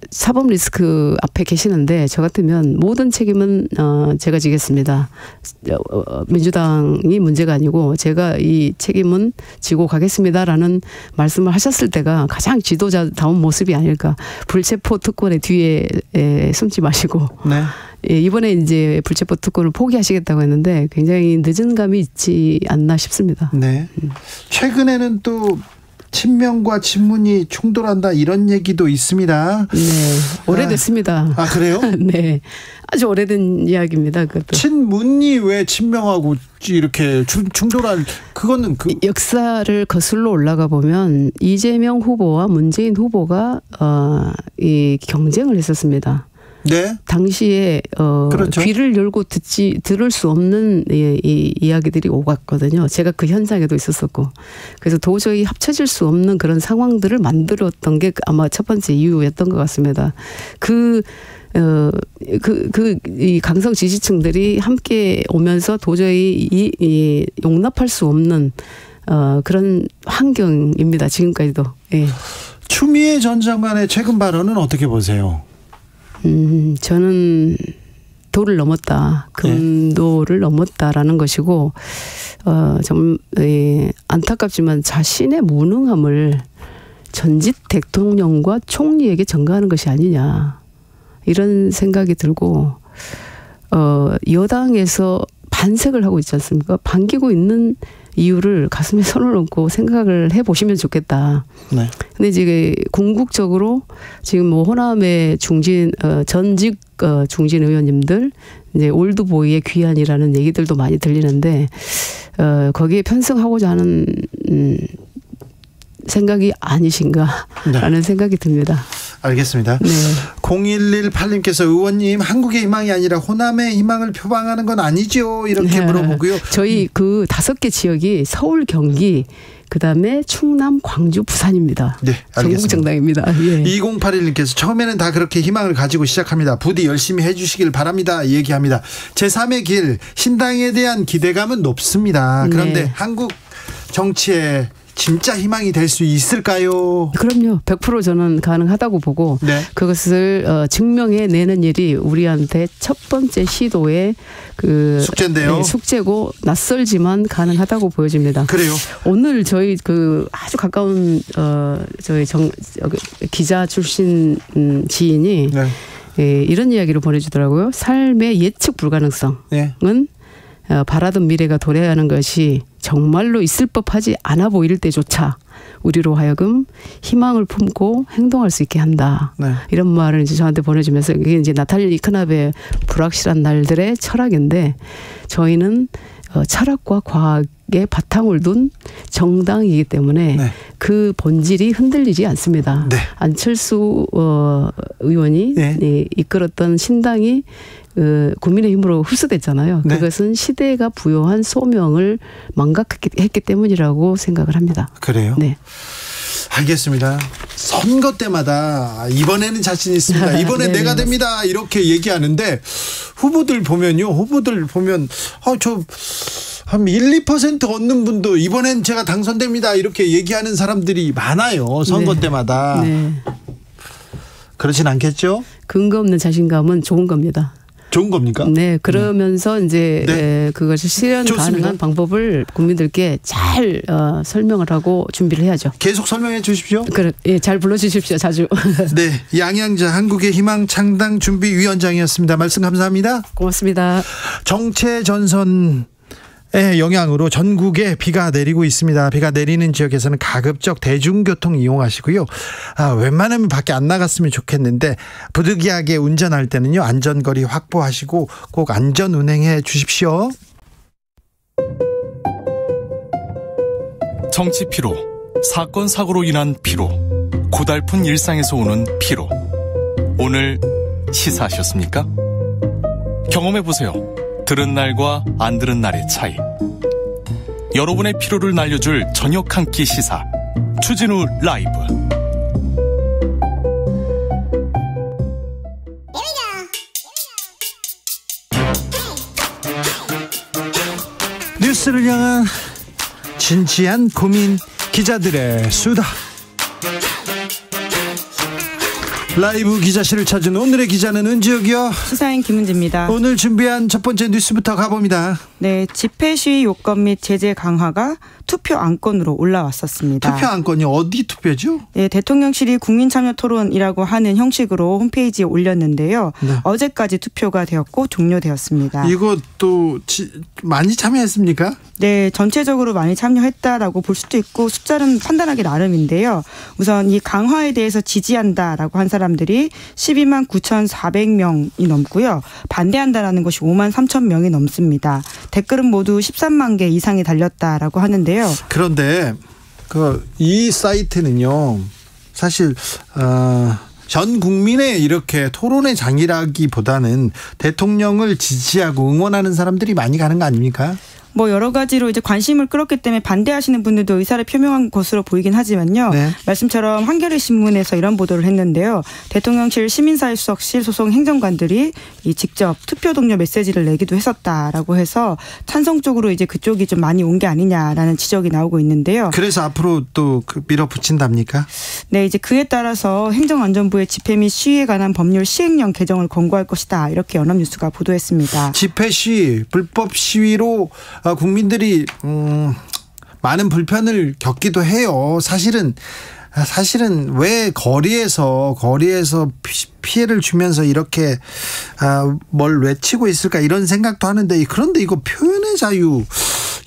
사법 리스크 앞에 계시는데 저 같으면 모든 책임은 제가 지겠습니다. 민주당이 문제가 아니고 제가 이 책임은 지고 가겠습니다라는 말씀을 하셨을 때가 가장 지도자다운 모습이 아닐까. 불체포 특권의 뒤에 숨지 마시고 네. 이번에 이제 불체포 특권을 포기하시겠다고 했는데 굉장히 늦은 감이 있지 않나 싶습니다. 네. 최근에는 또 친명과 친문이 충돌한다 이런 얘기도 있습니다. 네, 오래됐습니다. 아 그래요? 네, 아주 오래된 이야기입니다. 그것도. 친문이 왜 친명하고 이렇게 충돌할 그거는 역사를 거슬러 올라가 보면 이재명 후보와 문재인 후보가 이 경쟁을 했었습니다. 네. 당시에 그렇죠. 귀를 열고 들을 수 없는 이 이야기들이 오갔거든요. 제가 그 현장에도 있었었고, 그래서 도저히 합쳐질 수 없는 그런 상황들을 만들었던 게 아마 첫 번째 이유였던 것 같습니다. 이 강성 지지층들이 함께 오면서 도저히 용납할 수 없는 그런 환경입니다. 지금까지도. 예. 추미애 전 장관의 최근 발언은 어떻게 보세요? 저는 도를 넘었다. 금도를 넘었다라는 것이고, 좀, 안타깝지만 자신의 무능함을 전직 대통령과 총리에게 전가하는 것이 아니냐. 이런 생각이 들고, 여당에서 반색을 하고 있지 않습니까? 반기고 있는 이유를 가슴에 손을 얹고 생각을 해보시면 좋겠다. 네. 근데 이제 궁극적으로 지금 뭐 호남의 전직 중진 의원님들 이제 올드보이의 귀환이라는 얘기들도 많이 들리는데 거기에 편승하고자 하는 생각이 아니신가라는 네. 생각이 듭니다. 알겠습니다. 네. 0118님께서 의원님 한국의 희망이 아니라 호남의 희망을 표방하는 건 아니죠? 이렇게 물어보고요. 저희 그 5개 지역이 서울, 경기, 그다음에 충남, 광주, 부산입니다. 네, 알겠습니다. 전국 정당입니다. 예. 2081님께서 처음에는 다 그렇게 희망을 가지고 시작합니다. 부디 열심히 해주시길 바랍니다. 얘기합니다. 제3의 길 신당에 대한 기대감은 높습니다. 그런데 네. 한국 정치에 진짜 희망이 될 수 있을까요? 그럼요. 100% 저는 가능하다고 보고 네. 그것을 증명해내는 일이 우리한테 첫 번째 시도의 그 숙제인데요. 네, 숙제고 낯설지만 가능하다고 보여집니다. 그래요. 오늘 저희 그 아주 가까운 저희 기자 출신 지인이 네. 이런 이야기를 보내주더라고요. 삶의 예측 불가능성은 네. 바라던 미래가 도래하는 것이 정말로 있을 법하지 않아 보일 때조차 우리로 하여금 희망을 품고 행동할 수 있게 한다. 네. 이런 말을 이제 저한테 보내주면서 이게 이제 나탈리 크납의 불확실한 날들의 철학인데 저희는 철학과 과학의 바탕을 둔 정당이기 때문에 네. 그 본질이 흔들리지 않습니다. 네. 안철수 의원이 네. 이끌었던 신당이 국민의힘으로 흡수됐잖아요. 네. 그것은 시대가 부여한 소명을 망각했기 때문이라고 생각을 합니다. 그래요? 네. 알겠습니다. 선거 때마다 이번에는 자신 있습니다. 이번엔 내가 됩니다. 이렇게 얘기하는데 후보들 보면 저 한 1, 2% 얻는 분도 이번엔 제가 당선됩니다. 이렇게 얘기하는 사람들이 많아요. 선거 네. 때마다. 네. 그렇진 않겠죠? 근거 없는 자신감은 좋은 겁니다. 좋은 겁니까? 네, 그러면서 이제 네. 그것을 실현 좋습니다. 가능한 방법을 국민들께 잘 설명을 하고 준비를 해야죠. 계속 설명해 주십시오. 그래, 예, 잘 불러주십시오, 자주. 네, 양양자 한국의 희망 창당 준비위원장이었습니다. 말씀 감사합니다. 고맙습니다. 정체 전선 의 영향으로 전국에 비가 내리고 있습니다. 비가 내리는 지역에서는 가급적 대중교통 이용하시고요. 웬만하면 밖에 안 나갔으면 좋겠는데 부득이하게 운전할 때는요. 안전거리 확보하시고 꼭 안전 운행해 주십시오. 정치 피로, 사건 사고로 인한 피로, 고달픈 일상에서 오는 피로. 오늘 시사하셨습니까? 경험해보세요. 들은 날과 안 들은 날의 차이. 여러분의 피로를 날려줄 저녁 한 끼 시사 추진우 라이브. 뉴스를 향한 진지한 고민, 기자들의 수다. 라이브 기자실을 찾은 오늘의 기자는 은지혁이요. 시사인 김은지입니다. 오늘 준비한 첫 번째 뉴스부터 가봅니다. 네, 집회 시위 요건 및 제재 강화가 투표 안건으로 올라왔었습니다. 투표 안건이 어디 투표죠? 네, 대통령실이 국민참여토론이라고 하는 형식으로 홈페이지에 올렸는데요. 네. 어제까지 투표가 되었고 종료되었습니다. 이것도 많이 참여했습니까? 네, 전체적으로 많이 참여했다라고 볼 수도 있고 숫자는 판단하기 나름인데요. 우선 이 강화에 대해서 지지한다라고 한 사람들이 12만 9,400명이 넘고요. 반대한다라는 것이 5만 3천 명이 넘습니다. 댓글은 모두 13만 개 이상이 달렸다라고 하는데요. 그런데 이 사이트는요. 사실 전 국민의 이렇게 토론의 장이라기보다는 대통령을 지지하고 응원하는 사람들이 많이 가는 거 아닙니까? 뭐 여러 가지로 이제 관심을 끌었기 때문에 반대하시는 분들도 의사를 표명한 것으로 보이긴 하지만요. 네. 말씀처럼 한겨레 신문에서 이런 보도를 했는데요. 대통령실 시민사회수석실 소속 행정관들이 직접 투표 동료 메시지를 내기도 했었다라고 해서 찬성 쪽으로 이제 그쪽이 좀 많이 온 게 아니냐라는 지적이 나오고 있는데요. 그래서 앞으로 또 밀어붙인답니까? 네, 이제 그에 따라서 행정안전부의 집회 및 시위에 관한 법률 시행령 개정을 권고할 것이다. 이렇게 연합뉴스가 보도했습니다. 집회 시위, 불법 시위로 국민들이 많은 불편을 겪기도 해요. 사실은 왜 거리에서 피해를 주면서 이렇게 뭘 외치고 있을까 이런 생각도 하는데, 그런데 이거 표현의 자유,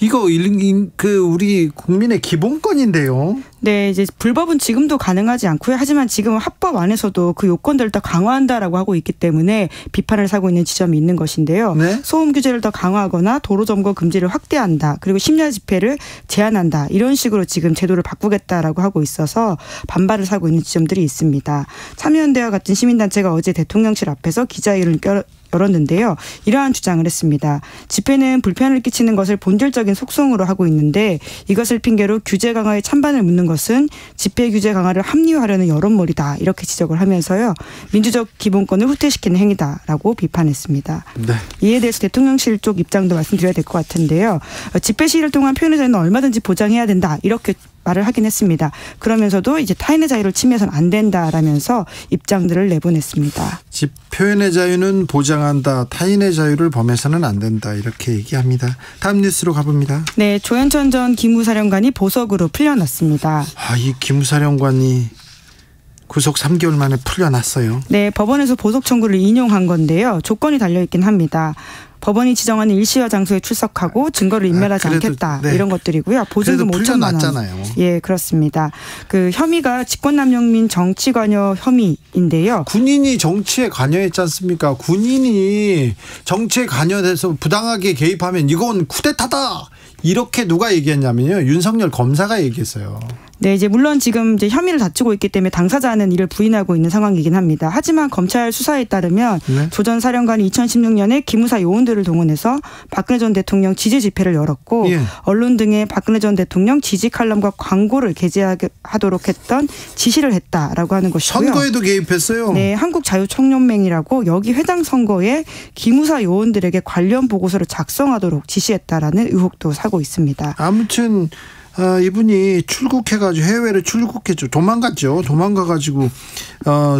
이거 우리 국민의 기본권인데요. 네, 이제 불법은 지금도 가능하지 않고요. 하지만 지금은 합법 안에서도 그 요건들을 더 강화한다라고 하고 있기 때문에 비판을 사고 있는 지점이 있는 것인데요. 네? 소음 규제를 더 강화하거나 도로 점거 금지를 확대한다. 그리고 심야 집회를 제한한다. 이런 식으로 지금 제도를 바꾸겠다라고 하고 있어서 반발을 사고 있는 지점들이 있습니다. 참여연대와 같은 시민단체가 어제 대통령실 앞에서 기자회견을 열었는데요. 이러한 주장을 했습니다. 집회는 불편을 끼치는 것을 본질적인 속성으로 하고 있는데 이것을 핑계로 규제 강화에 찬반을 묻는 것은 집회 규제 강화를 합리화하려는 여론몰이다. 이렇게 지적을 하면서요. 민주적 기본권을 후퇴시키는 행위다라고 비판했습니다. 네. 이에 대해서 대통령실 쪽 입장도 말씀드려야 될 것 같은데요. 집회 시위를 통한 표현의 자유는 얼마든지 보장해야 된다. 이렇게 말을 하긴 했습니다. 그러면서도 이제 타인의 자유를 침해해서는 안 된다라면서 입장들을 내보냈습니다. 표현의 자유는 보장한다. 타인의 자유를 범해서는 안 된다. 이렇게 얘기합니다. 다음 뉴스로 가봅니다. 네, 조현천 전 기무사령관이 보석으로 풀려났습니다. 이 기무사령관이 구속 3개월 만에 풀려났어요. 네, 법원에서 보석 청구를 인용한 건데요. 조건이 달려있긴 합니다. 법원이 지정하는 일시와 장소에 출석하고 증거를 인멸하지 않겠다. 네. 이런 것들이고요. 보증금 5천만 원. 예, 그렇습니다. 그 혐의가 직권남용 및 정치 관여 혐의인데요. 군인이 정치에 관여했지 않습니까? 군인이 정치에 관여돼서 부당하게 개입하면 이건 쿠데타다. 이렇게 누가 얘기했냐면요. 윤석열 검사가 얘기했어요. 네, 이제 물론 지금 이제 혐의를 다투고 있기 때문에 당사자는 이를 부인하고 있는 상황이긴 합니다. 하지만 검찰 수사에 따르면 조 전 사령관이 2016년에 기무사 요원들을 동원해서 박근혜 전 대통령 지지 집회를 열었고 언론 등에 박근혜 전 대통령 지지 칼럼과 광고를 게재하도록 했던 지시를 했다라고 하는 것이고요. 선거에도 개입했어요. 네, 한국자유총연맹이라고 여기 해당 선거에 기무사 요원들에게 관련 보고서를 작성하도록 지시했다라는 의혹도 사고 있습니다. 아무튼 이분이 출국해가지고 해외를 출국했죠. 도망가가지고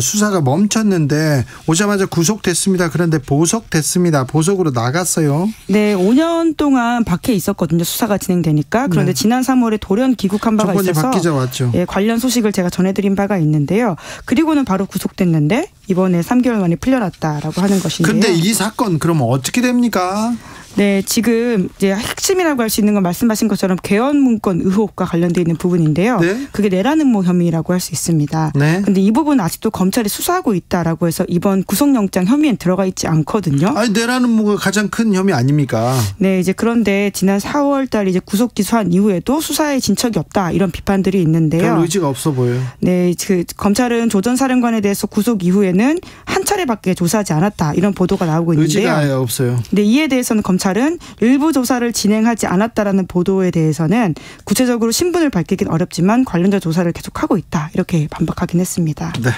수사가 멈췄는데 오자마자 구속됐습니다. 그런데 보석됐습니다. 보석으로 나갔어요. 네, 5년 동안 밖에 있었거든요. 수사가 진행되니까. 그런데 지난 3월에 돌연 귀국한 바가 있어서 박 기자 왔죠. 예, 관련 소식을 제가 전해드린 바가 있는데요. 그리고는 바로 구속됐는데 이번에 3개월 만에 풀려났다라고 하는 것인데요. 그런데 이 사건 그러면 어떻게 됩니까? 네, 지금 이제 핵심이라고 할 수 있는 건 말씀하신 것처럼 개헌 문건 의혹과 관련돼 있는 부분인데요. 네? 그게 내란 음모 혐의라고 할 수 있습니다. 그런데 이 부분은 아직도 검찰이 수사하고 있다라고 해서 이번 구속영장 혐의엔 들어가 있지 않거든요. 아니, 내란 음모가 가장 큰 혐의 아닙니까? 네, 이제 그런데 지난 4월달 이제 구속 기소한 이후에도 수사에 진척이 없다 이런 비판들이 있는데요. 별 의지가 없어 보여요. 네, 그 검찰은 조 전 사령관에 대해서 구속 이후에는 한 차례밖에 조사하지 않았다 이런 보도가 나오고 있는데요. 의지가 없어요. 네, 이에 대해서는 검찰은 일부 조사를 진행하지 않았다라는 보도에 대해서는 구체적으로 신분을 밝히긴 어렵지만 관련자 조사를 계속하고 있다 이렇게 반박하긴 했습니다. 네.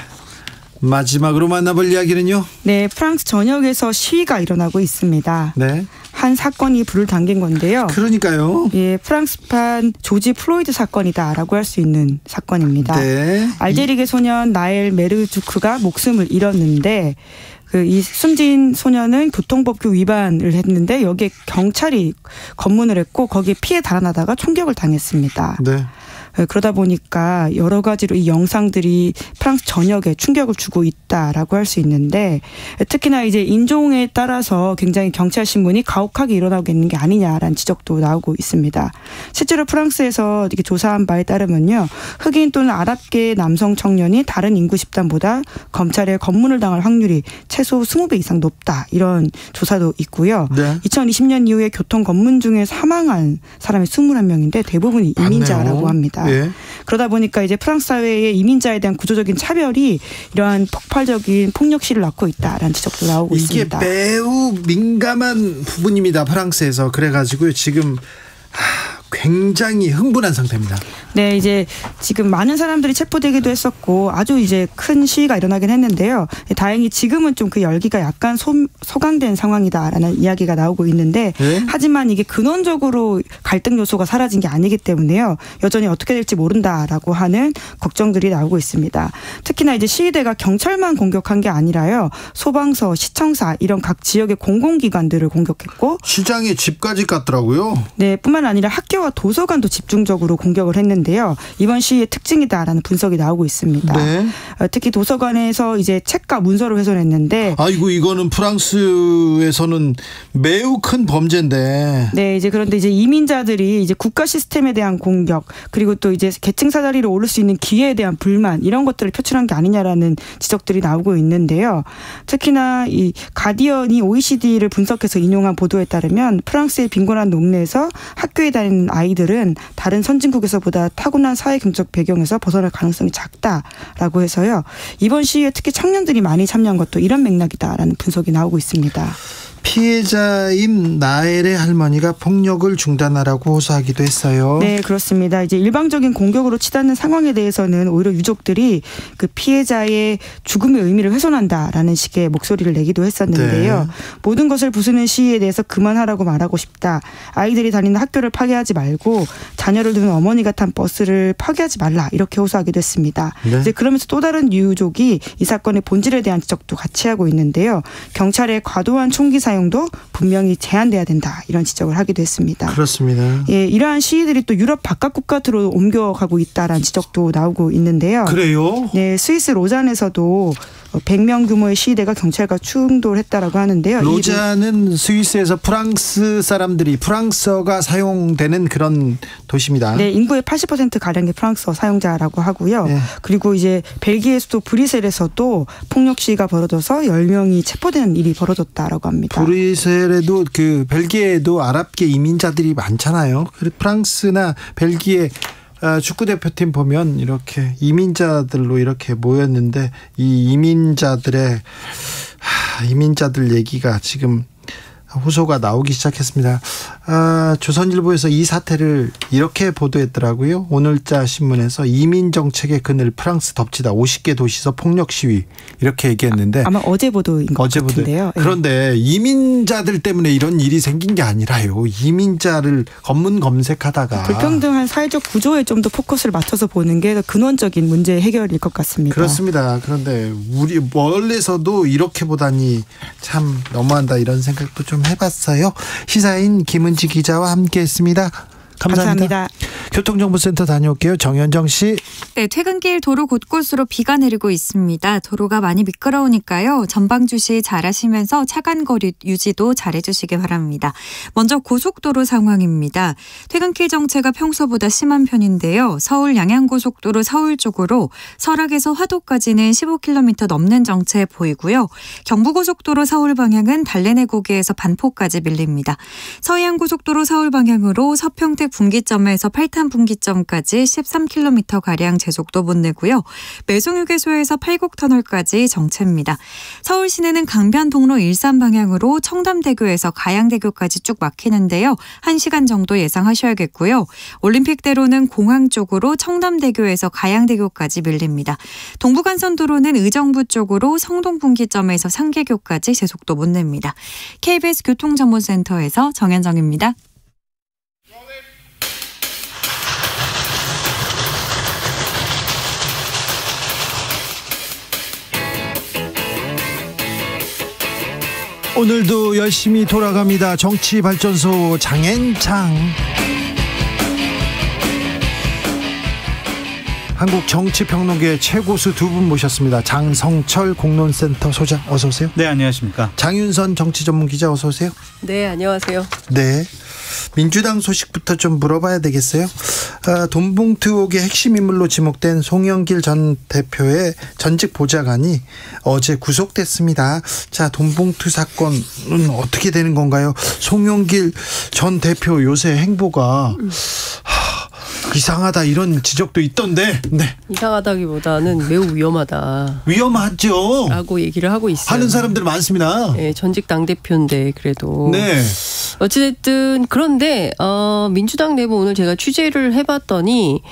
마지막으로 만나볼 이야기는요? 네, 프랑스 전역에서 시위가 일어나고 있습니다. 네. 한 사건이 불을 당긴 건데요. 그러니까요. 예, 프랑스판 조지 플로이드 사건이다라고 할 수 있는 사건입니다. 네. 알제리계 소년 나엘 메르주크가 목숨을 잃었는데 이 숨진 소년은 교통법규 위반을 했는데 여기에 경찰이 검문을 했고 거기에 피해 달아나다가 총격을 당했습니다. 네. 그러다 보니까 여러 가지로 이 영상들이 프랑스 전역에 충격을 주고 있다라고 할 수 있는데 특히나 이제 인종에 따라서 굉장히 경찰 신문이 가혹하게 일어나고 있는 게 아니냐라는 지적도 나오고 있습니다. 실제로 프랑스에서 이렇게 조사한 바에 따르면요. 흑인 또는 아랍계 남성 청년이 다른 인구 집단보다 검찰에 검문을 당할 확률이 최소 20배 이상 높다. 이런 조사도 있고요. 네. 2020년 이후에 교통 검문 중에 사망한 사람이 21명인데 대부분이 이민자라고 합니다. 예. 그러다 보니까 이제 프랑스 사회의 이민자에 대한 구조적인 차별이 이러한 폭발적인 폭력 시를 낳고 있다라는 지적도 나오고 있습니다. 이게 매우 민감한 부분입니다. 프랑스에서. 그래가지고 지금 굉장히 흥분한 상태입니다. 네, 이제 지금 많은 사람들이 체포되기도 했었고 아주 이제 큰 시위가 일어나긴 했는데요. 다행히 지금은 좀 그 열기가 약간 소강된 상황이다라는 이야기가 나오고 있는데 하지만 이게 근원적으로 갈등 요소가 사라진 게 아니기 때문에요. 여전히 어떻게 될지 모른다라고 하는 걱정들이 나오고 있습니다. 특히나 이제 시위대가 경찰만 공격한 게 아니라요. 소방서, 시청사 이런 각 지역의 공공기관들을 공격했고 시장의 집까지 갔더라고요. 네, 뿐만 아니라 학교와 도서관도 집중적으로 공격을 했는데요. 이번 시위의 특징이다라는 분석이 나오고 있습니다. 네. 특히 도서관에서 이제 책과 문서를 훼손했는데 아이고 이거는 프랑스에서는 매우 큰 범죄인데. 네, 이제 그런데 이제 이민자들이 이제 국가 시스템에 대한 공격 그리고 또 이제 계층 사다리로 오를 수 있는 기회에 대한 불만 이런 것들을 표출한 게 아니냐라는 지적들이 나오고 있는데요. 특히나 이 가디언이 OECD를 분석해서 인용한 보도에 따르면 프랑스의 빈곤한 동네에서 학교에 다니는 아이들은 다른 선진국에서보다 타고난 사회 경제적 배경에서 벗어날 가능성이 작다라고 해서요. 이번 시위에 특히 청년들이 많이 참여한 것도 이런 맥락이다라는 분석이 나오고 있습니다. 피해자인 나엘의 할머니가 폭력을 중단하라고 호소하기도 했어요. 네, 그렇습니다. 이제 일방적인 공격으로 치닫는 상황에 대해서는 오히려 유족들이 그 피해자의 죽음의 의미를 훼손한다라는 식의 목소리를 내기도 했었는데요. 네. 모든 것을 부수는 시위에 대해서 그만하라고 말하고 싶다. 아이들이 다니는 학교를 파괴하지 말고 자녀를 두는 어머니가 탄 버스를 파괴하지 말라. 이렇게 호소하기도 했습니다. 네. 이제 그러면서 또 다른 유족이 이 사건의 본질에 대한 지적도 같이 하고 있는데요. 경찰의 과도한 총기 사용도 분명히 제한돼야 된다. 이런 지적을 하기도 했습니다. 그렇습니다. 예, 이러한 시위들이 또 유럽 바깥 국가들로 옮겨가고 있다라는 지적도 나오고 있는데요. 그래요? 네, 스위스 로잔에서도 100명 규모의 시위대가 경찰과 충돌했다라고 하는데요. 로잔은 스위스에서 프랑스 사람들이 프랑스어가 사용되는 그런 도시입니다. 네, 인구의 80% 가량의 프랑스어 사용자라고 하고요. 네. 그리고 이제 벨기에 수도 브뤼셀에서도 폭력 시위가 벌어져서 10명이 체포되는 일이 벌어졌다라고 합니다. 브뤼셀에도 그 벨기에에도 아랍계 이민자들이 많잖아요. 프랑스나 벨기에 축구대표팀 보면 이렇게 이민자들로 이렇게 모였는데 이 이민자들 얘기가 지금 호소가 나오기 시작했습니다. 조선일보에서 이 사태를 이렇게 보도했더라고요. 오늘자 신문에서 이민 정책의 그늘 프랑스 덮치다 50개 도시에서 폭력 시위 이렇게 얘기했는데 아마 어제 보도인 것 같은데요. 그런데 이민자들 때문에 이런 일이 생긴 게 아니라요. 이민자를 검문 검색하다가 불평등한 사회적 구조에 좀 더 포커스를 맞춰서 보는 게 근원적인 문제 해결일 것 같습니다. 그렇습니다. 그런데 우리 멀리서도 이렇게 보다니 참 너무한다 이런 생각도 좀 해봤어요. 시사인 김은지 기자와 함께했습니다. 감사합니다. 교통정보센터 다녀올게요. 정현정 씨. 네, 퇴근길 도로 곳곳으로 비가 내리고 있습니다. 도로가 많이 미끄러우니까요. 전방 주시 잘하시면서 차간 거리 유지도 잘해주시기 바랍니다. 먼저 고속도로 상황입니다. 퇴근길 정체가 평소보다 심한 편인데요. 서울 양양고속도로 서울 쪽으로 설악에서 화도까지는 15km 넘는 정체 보이고요. 경부고속도로 서울 방향은 달래내고개에서 반포까지 밀립니다. 서해안고속도로 서울 방향으로 서평택 분기점에서 팔탄 분기점까지 13km가량 제속도 못 내고요. 매송휴게소에서 팔곡터널까지 정체입니다. 서울 시내는 강변 동로 일산 방향으로 청담대교에서 가양대교까지 쭉 막히는데요. 1시간 정도 예상하셔야겠고요. 올림픽대로는 공항 쪽으로 청담대교에서 가양대교까지 밀립니다. 동부간선도로는 의정부 쪽으로 성동분기점에서 상계교까지 제속도 못 냅니다. KBS 교통정보센터에서 정현정입니다. 오늘도 열심히 돌아갑니다. 정치발전소 장앤창. 한국 정치평론계 최고수 두 분 모셨습니다. 장성철 공론센터 소장 어서 오세요. 네, 안녕하십니까. 장윤선 정치전문기자 어서 오세요. 네, 안녕하세요. 네, 민주당 소식부터 좀 물어봐야 되겠어요. 돈봉투 의혹의 핵심 인물로 지목된 송영길 전 대표의 전직 보좌관이 어제 구속됐습니다. 자, 돈봉투 사건은 어떻게 되는 건가요? 송영길 전 대표 요새 행보가 이상하다 이런 지적도 있던데. 네. 이상하다기보다는 매우 위험하다. 위험하죠. 라고 얘기를 하고 있어요. 하는 사람들 많습니다. 네, 전직 당대표인데 그래도. 네. 어찌됐든 그런데 민주당 내부 오늘 제가 취재를 해봤더니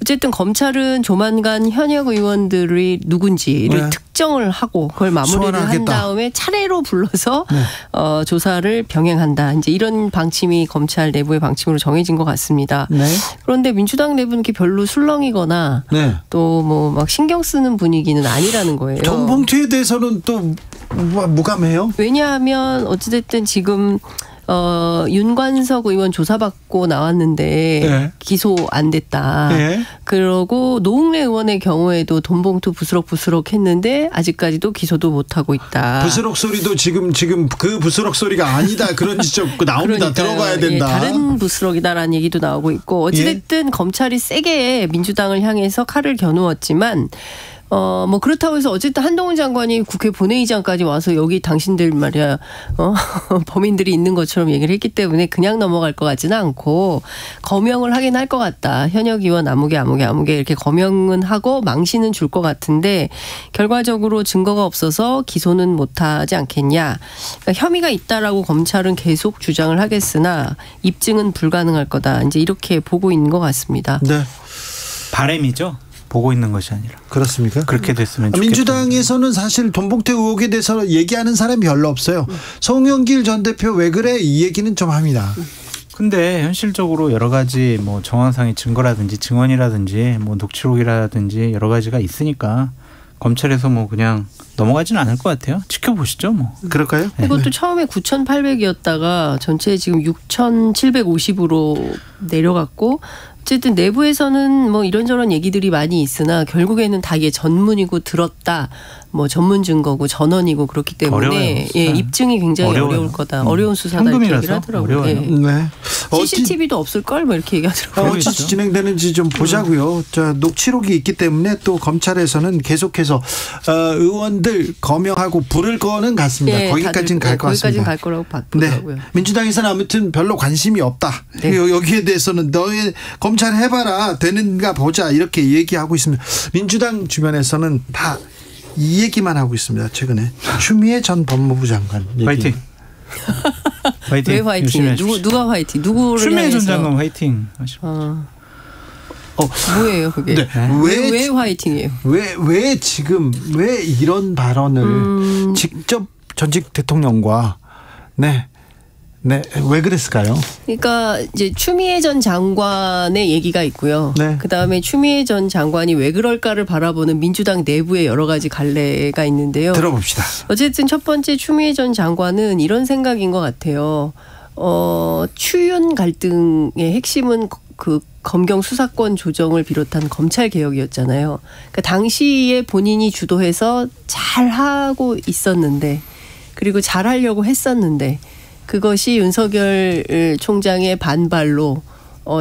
어쨌든 검찰은 조만간 현역 의원들이 누군지를 특정을 하고 그걸 마무리를 소환하겠다. 한 다음에 차례로 불러서 네. 조사를 병행한다. 이제 이런 방침이 검찰 내부의 방침으로 정해진 것 같습니다. 네. 그런데 민주당 내부는 이렇게 별로 술렁이거나 네. 또 뭐 막 신경 쓰는 분위기는 아니라는 거예요. 돈봉투에 대해서는 또 무감해요? 왜냐하면 어찌됐든 지금 윤관석 의원 조사받고 나왔는데 네. 기소 안 됐다. 네. 그러고 노웅래 의원의 경우에도 돈봉투 부스럭부스럭 했는데 아직까지도 기소도 못하고 있다. 부스럭 소리도 지금 그 부스럭 소리가 아니다. 그런 지적 나옵니다. 들어봐야 된다. 예, 다른 부스럭이다라는 얘기도 나오고 있고 어찌됐든 검찰이 세게 민주당을 향해서 칼을 겨누었지만 뭐 그렇다고 해서 어쨌든 한동훈 장관이 국회 본회의장까지 와서 여기 당신들 말이야 범인들이 있는 것처럼 얘기를 했기 때문에 그냥 넘어갈 것 같지는 않고 거명을 하긴 할 것 같다. 현역 의원 아무개 이렇게 거명은 하고 망신은 줄 것 같은데 결과적으로 증거가 없어서 기소는 못하지 않겠냐. 그러니까 혐의가 있다라고 검찰은 계속 주장을 하겠으나 입증은 불가능할 거다. 이제 이렇게 보고 있는 것 같습니다. 네. 바람이죠. 보고 있는 것이 아니라. 그렇습니까? 그렇게 됐으면 좋겠다. 민주당에서는 사실 돈봉투 의혹에 대해서 얘기하는 사람이 별로 없어요. 송영길 전 대표 왜 그래? 이 얘기는 좀 합니다. 근데 현실적으로 여러 가지 뭐 정황상의 증거라든지 증언이라든지 뭐 녹취록이라든지 여러 가지가 있으니까 검찰에서 뭐 그냥 넘어가지는 않을 것 같아요. 지켜보시죠, 뭐. 그럴까요? 이것도 처음에 9,800이었다가 전체 지금 6,750으로 내려갔고 어쨌든 내부에서는 뭐 이런저런 얘기들이 많이 있으나 결국에는 다 이게 전문이고 들었다. 뭐 전문 증거고 전원이고 그렇기 때문에 예, 입증이 굉장히 어려울 거다. 어려운 수사다 이렇게 얘기를 하더라고요. 예. 네. CCTV도 없을 걸 뭐 이렇게 얘기하더라고요. 어찌 진행되는지 좀 보자고요. 자, 녹취록이 있기 때문에 또 검찰에서는 계속해서 의원들 거명하고 부를 거는 같습니다. 예, 거기까지는 갈 것 같습니다. 거기까지는 갈 거라고 보더라고요. 네. 민주당에서는 아무튼 별로 관심이 없다. 네. 여기에 대해서는 너희 검찰 해봐라 되는가 보자 이렇게 얘기하고 있습니다. 민주당 주변에서는 다 이 얘기만 하고 있습니다. 최근에 추미애 전 법무부 장관 얘기. 파이팅. 화이팅. 왜 화이팅? 누가 화이팅? 누구를 추미애 전 향해서? 장관 화이팅. 뭐예요 그게? 네. 왜 화이팅이에요? 왜 지금 왜 이런 발언을 직접 전직 대통령과 왜 그랬을까요? 그러니까 이제 추미애 전 장관의 얘기가 있고요. 네. 그다음에 추미애 전 장관이 왜 그럴까를 바라보는 민주당 내부의 여러 가지 갈래가 있는데요. 들어봅시다. 어쨌든 첫 번째 추미애 전 장관은 이런 생각인 것 같아요. 추윤 갈등의 핵심은 그 검경 수사권 조정을 비롯한 검찰 개혁이었잖아요. 그러니까 당시에 본인이 주도해서 잘 하고 있었는데, 그리고 잘 하려고 했었는데, 그것이 윤석열 총장의 반발로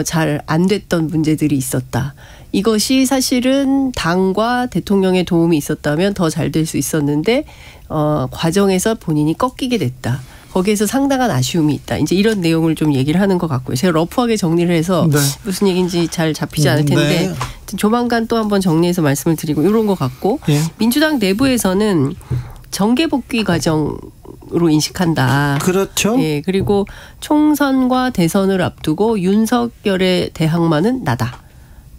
잘 안 됐던 문제들이 있었다. 이것이 사실은 당과 대통령의 도움이 있었다면 더 잘 될 수 있었는데 과정에서 본인이 꺾이게 됐다. 거기에서 상당한 아쉬움이 있다. 이제 이런 내용을 좀 얘기를 하는 것 같고요. 제가 러프하게 정리를 해서 무슨 얘기인지 잘 잡히지 않을 텐데 조만간 또 한번 정리해서 말씀을 드리고 이런 것 같고 민주당 내부에서는 정계복귀 과정으로 인식한다. 그렇죠. 예, 그리고 총선과 대선을 앞두고 윤석열의 대항마는 나다.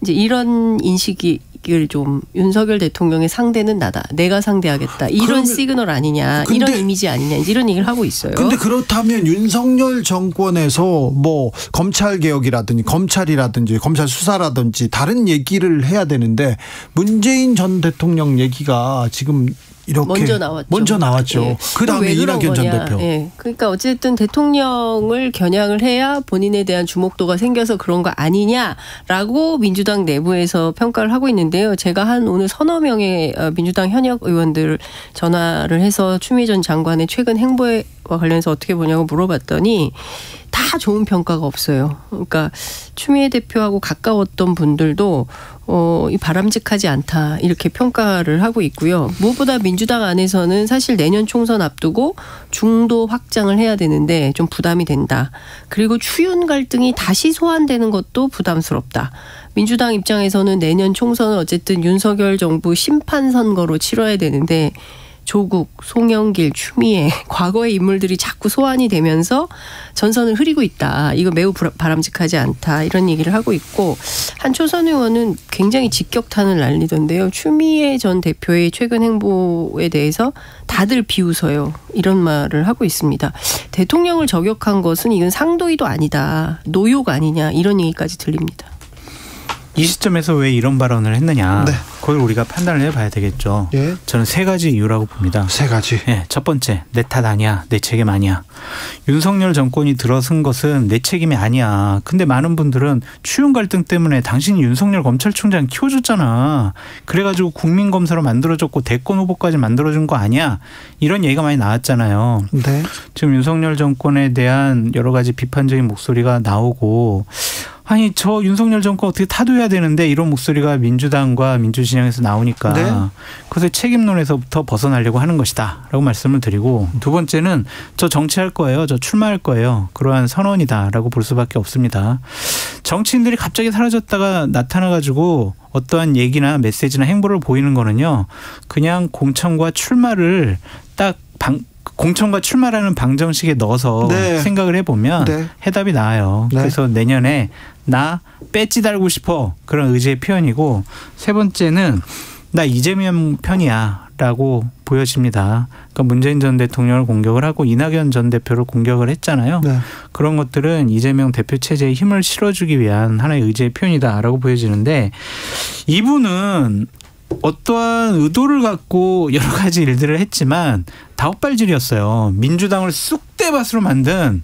이제 이런 인식을 좀 윤석열 대통령의 상대는 나다. 내가 상대하겠다. 이런 시그널 아니냐. 이런 이미지 아니냐. 이런 얘기를 하고 있어요. 근데 그렇다면 윤석열 정권에서 뭐 검찰 개혁이라든지 검찰이라든지 검찰 수사라든지 다른 얘기를 해야 되는데 문재인 전 대통령 얘기가 지금 이렇게 먼저 나왔죠. 예. 그 다음에 이낙연 전 대표. 예. 그러니까 어쨌든 대통령을 겨냥을 해야 본인에 대한 주목도가 생겨서 그런 거 아니냐라고 민주당 내부에서 평가를 하고 있는데요. 제가 한 오늘 서너 명의 민주당 현역 의원들 전화를 해서 추미애 전 장관의 최근 행보와 관련해서 어떻게 보냐고 물어봤더니 다 좋은 평가가 없어요. 그러니까 추미애 대표하고 가까웠던 분들도 이 바람직하지 않다 이렇게 평가를 하고 있고요. 무엇보다 민주당 안에서는 사실 내년 총선 앞두고 중도 확장을 해야 되는데 좀 부담이 된다. 그리고 추윤 갈등이 다시 소환되는 것도 부담스럽다. 민주당 입장에서는 내년 총선은 어쨌든 윤석열 정부 심판 선거로 치러야 되는데 조국, 송영길, 추미애 과거의 인물들이 자꾸 소환이 되면서 전선을 흐리고 있다. 이거 매우 바람직하지 않다. 이런 얘기를 하고 있고 한 초선 의원은 굉장히 직격탄을 날리던데요. 추미애 전 대표의 최근 행보에 대해서 다들 비웃어요. 이런 말을 하고 있습니다. 대통령을 저격한 것은 이건 상도의도 아니다. 노욕 아니냐. 이런 얘기까지 들립니다. 이 시점에서 왜 이런 발언을 했느냐. 그걸 우리가 판단을 해봐야 되겠죠. 예. 저는 세 가지 이유라고 봅니다. 세 가지. 예, 첫 번째, 내 탓 아니야. 내 책임 아니야. 윤석열 정권이 들어선 것은 내 책임이 아니야. 근데 많은 분들은 추윤 갈등 때문에 당신이 윤석열 검찰총장 키워줬잖아. 그래가지고 국민검사로 만들어줬고 대권 후보까지 만들어준 거 아니야. 이런 얘기가 많이 나왔잖아요. 네. 지금 윤석열 정권에 대한 여러 가지 비판적인 목소리가 나오고 아니 저 윤석열 정권 어떻게 타도해야 되는데 이런 목소리가 민주당과 민주진영에서 나오니까 그것의 책임론에서부터 벗어나려고 하는 것이다 라고 말씀을 드리고 두 번째는 저 정치할 거예요. 저 출마할 거예요. 그러한 선언이다 라고 볼 수밖에 없습니다. 정치인들이 갑자기 사라졌다가 나타나가지고 어떠한 얘기나 메시지나 행보를 보이는 거는요. 그냥 공천과 출마를 딱 공천과 출마라는 방정식에 넣어서 생각을 해보면 해답이 나와요. 그래서 내년에 나 배지 달고 싶어 그런 의지의 표현이고 세 번째는 나 이재명 편이야 라고 보여집니다. 그러니까 문재인 전 대통령을 공격을 하고 이낙연 전 대표를 공격을 했잖아요. 그런 것들은 이재명 대표 체제에 힘을 실어주기 위한 하나의 의지의 표현이다라고 보여지는데 이분은 어떠한 의도를 갖고 여러 가지 일들을 했지만 다 헛발질이었어요. 민주당을 쑥대밭으로 만든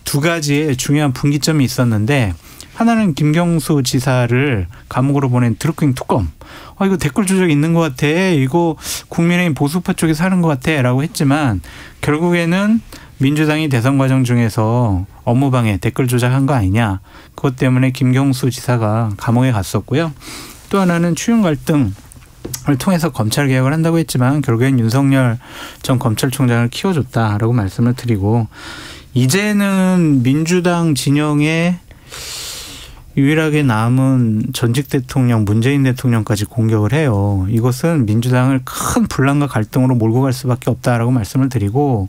두 가지의 중요한 분기점이 있었는데 하나는 김경수 지사를 감옥으로 보낸 드루킹 특검. 이거 댓글 조작 있는 것 같아. 이거 국민의힘 보수파 쪽에서 하는 것 같아. 라고 했지만 결국에는 민주당이 대선 과정 중에서 업무방해 댓글 조작한 거 아니냐. 그것 때문에 김경수 지사가 감옥에 갔었고요. 또 하나는 추윤 갈등을 통해서 검찰 개혁을 한다고 했지만 결국엔 윤석열 전 검찰총장을 키워줬다라고 말씀을 드리고 이제는 민주당 진영에 유일하게 남은 전직 대통령 문재인 대통령까지 공격을 해요. 이것은 민주당을 큰 분란과 갈등으로 몰고 갈 수밖에 없다라고 말씀을 드리고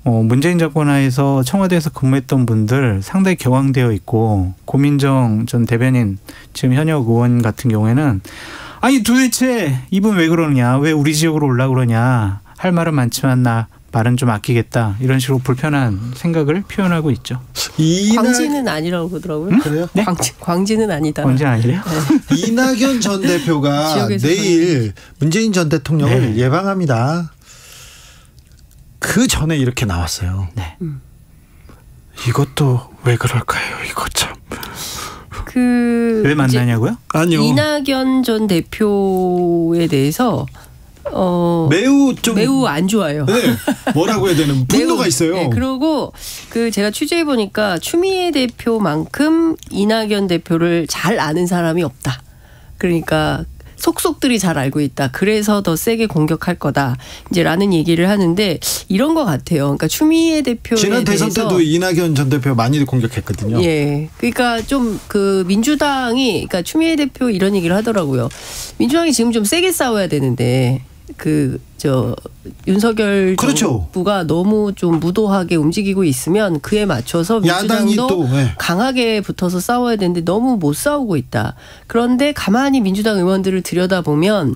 문재인 정권 하에서 청와대에서 근무했던 분들 상당히 격앙되어 있고 고민정 전 대변인 지금 현역 의원 같은 경우에는 아니 도대체 이분 왜 그러냐, 왜 우리 지역으로 올라 그러냐, 할 말은 많지만 나 말은 좀 아끼겠다, 이런 식으로 불편한 생각을 표현하고 있죠. 광진은 아니라고 그러더라고요. 그래요? 네? 광진은 아니다. 광진 아니래요? 네. 이낙연 전 대표가 내일 문재인 전 대통령을 예방합니다. 그 전에 이렇게 나왔어요. 네. 이것도 왜 그럴까요? 이거 참. 왜 만나냐고요? 아니요. 이낙연 전 대표에 대해서 매우 안 좋아요. 네. 뭐라고 해야 되는 분노가 있어요. 네. 그리고 제가 취재해 보니까 추미애 대표만큼 이낙연 대표를 잘 아는 사람이 없다. 그러니까 속속들이 잘 알고 있다. 그래서 더 세게 공격할 거다. 이제 라는 얘기를 하는데 이런 것 같아요. 그러니까 추미애 대표에 지난 대선 대해서 때도 이낙연 전 대표 많이 공격했거든요. 예. 그러니까 좀 민주당이, 그러니까 추미애 대표 이런 얘기를 하더라고요. 민주당이 지금 좀 세게 싸워야 되는데 윤석열 정부가 너무 좀 무도하게 움직이고 있으면 그에 맞춰서 민주당도 강하게 붙어서 싸워야 되는데 너무 못 싸우고 있다. 그런데 가만히 민주당 의원들을 들여다보면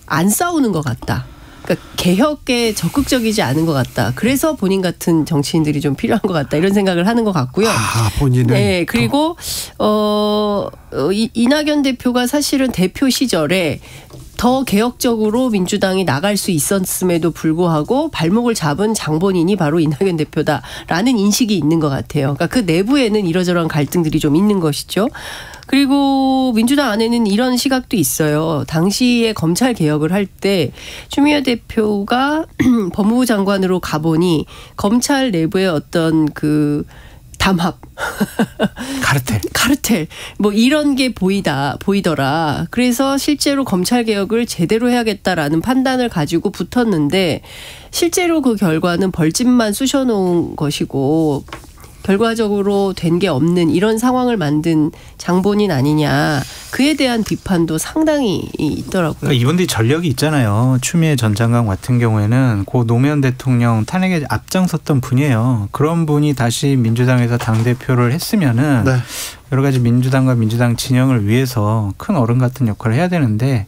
안 싸우는 것 같다. 그러니까 개혁에 적극적이지 않은 것 같다. 그래서 본인 같은 정치인들이 좀 필요한 것 같다. 이런 생각을 하는 것 같고요. 본인은. 네. 그리고 이낙연 대표가 사실은 대표 시절에 더 개혁적으로 민주당이 나갈 수 있었음에도 불구하고 발목을 잡은 장본인이 바로 이낙연 대표다라는 인식이 있는 것 같아요. 그러니까 그 내부에는 이러저러한 갈등들이 좀 있는 것이죠. 그리고 민주당 안에는 이런 시각도 있어요. 당시에 검찰 개혁을 할 때 추미애 대표가 법무부 장관으로 가보니 검찰 내부의 어떤 담합, 카르텔, 뭐 이런 게 보이더라. 그래서 실제로 검찰 개혁을 제대로 해야겠다라는 판단을 가지고 붙었는데 실제로 그 결과는 벌집만 쑤셔놓은 것이고 결과적으로 된 게 없는 이런 상황을 만든 장본인 아니냐. 그에 대한 비판도 상당히 있더라고요. 그러니까 이분들이 전력이 있잖아요. 추미애 전 장관 같은 경우에는 고 노무현 대통령 탄핵에 앞장섰던 분이에요. 그런 분이 다시 민주당에서 당대표를 했으면은 여러 가지 민주당과 민주당 진영을 위해서 큰 어른 같은 역할을 해야 되는데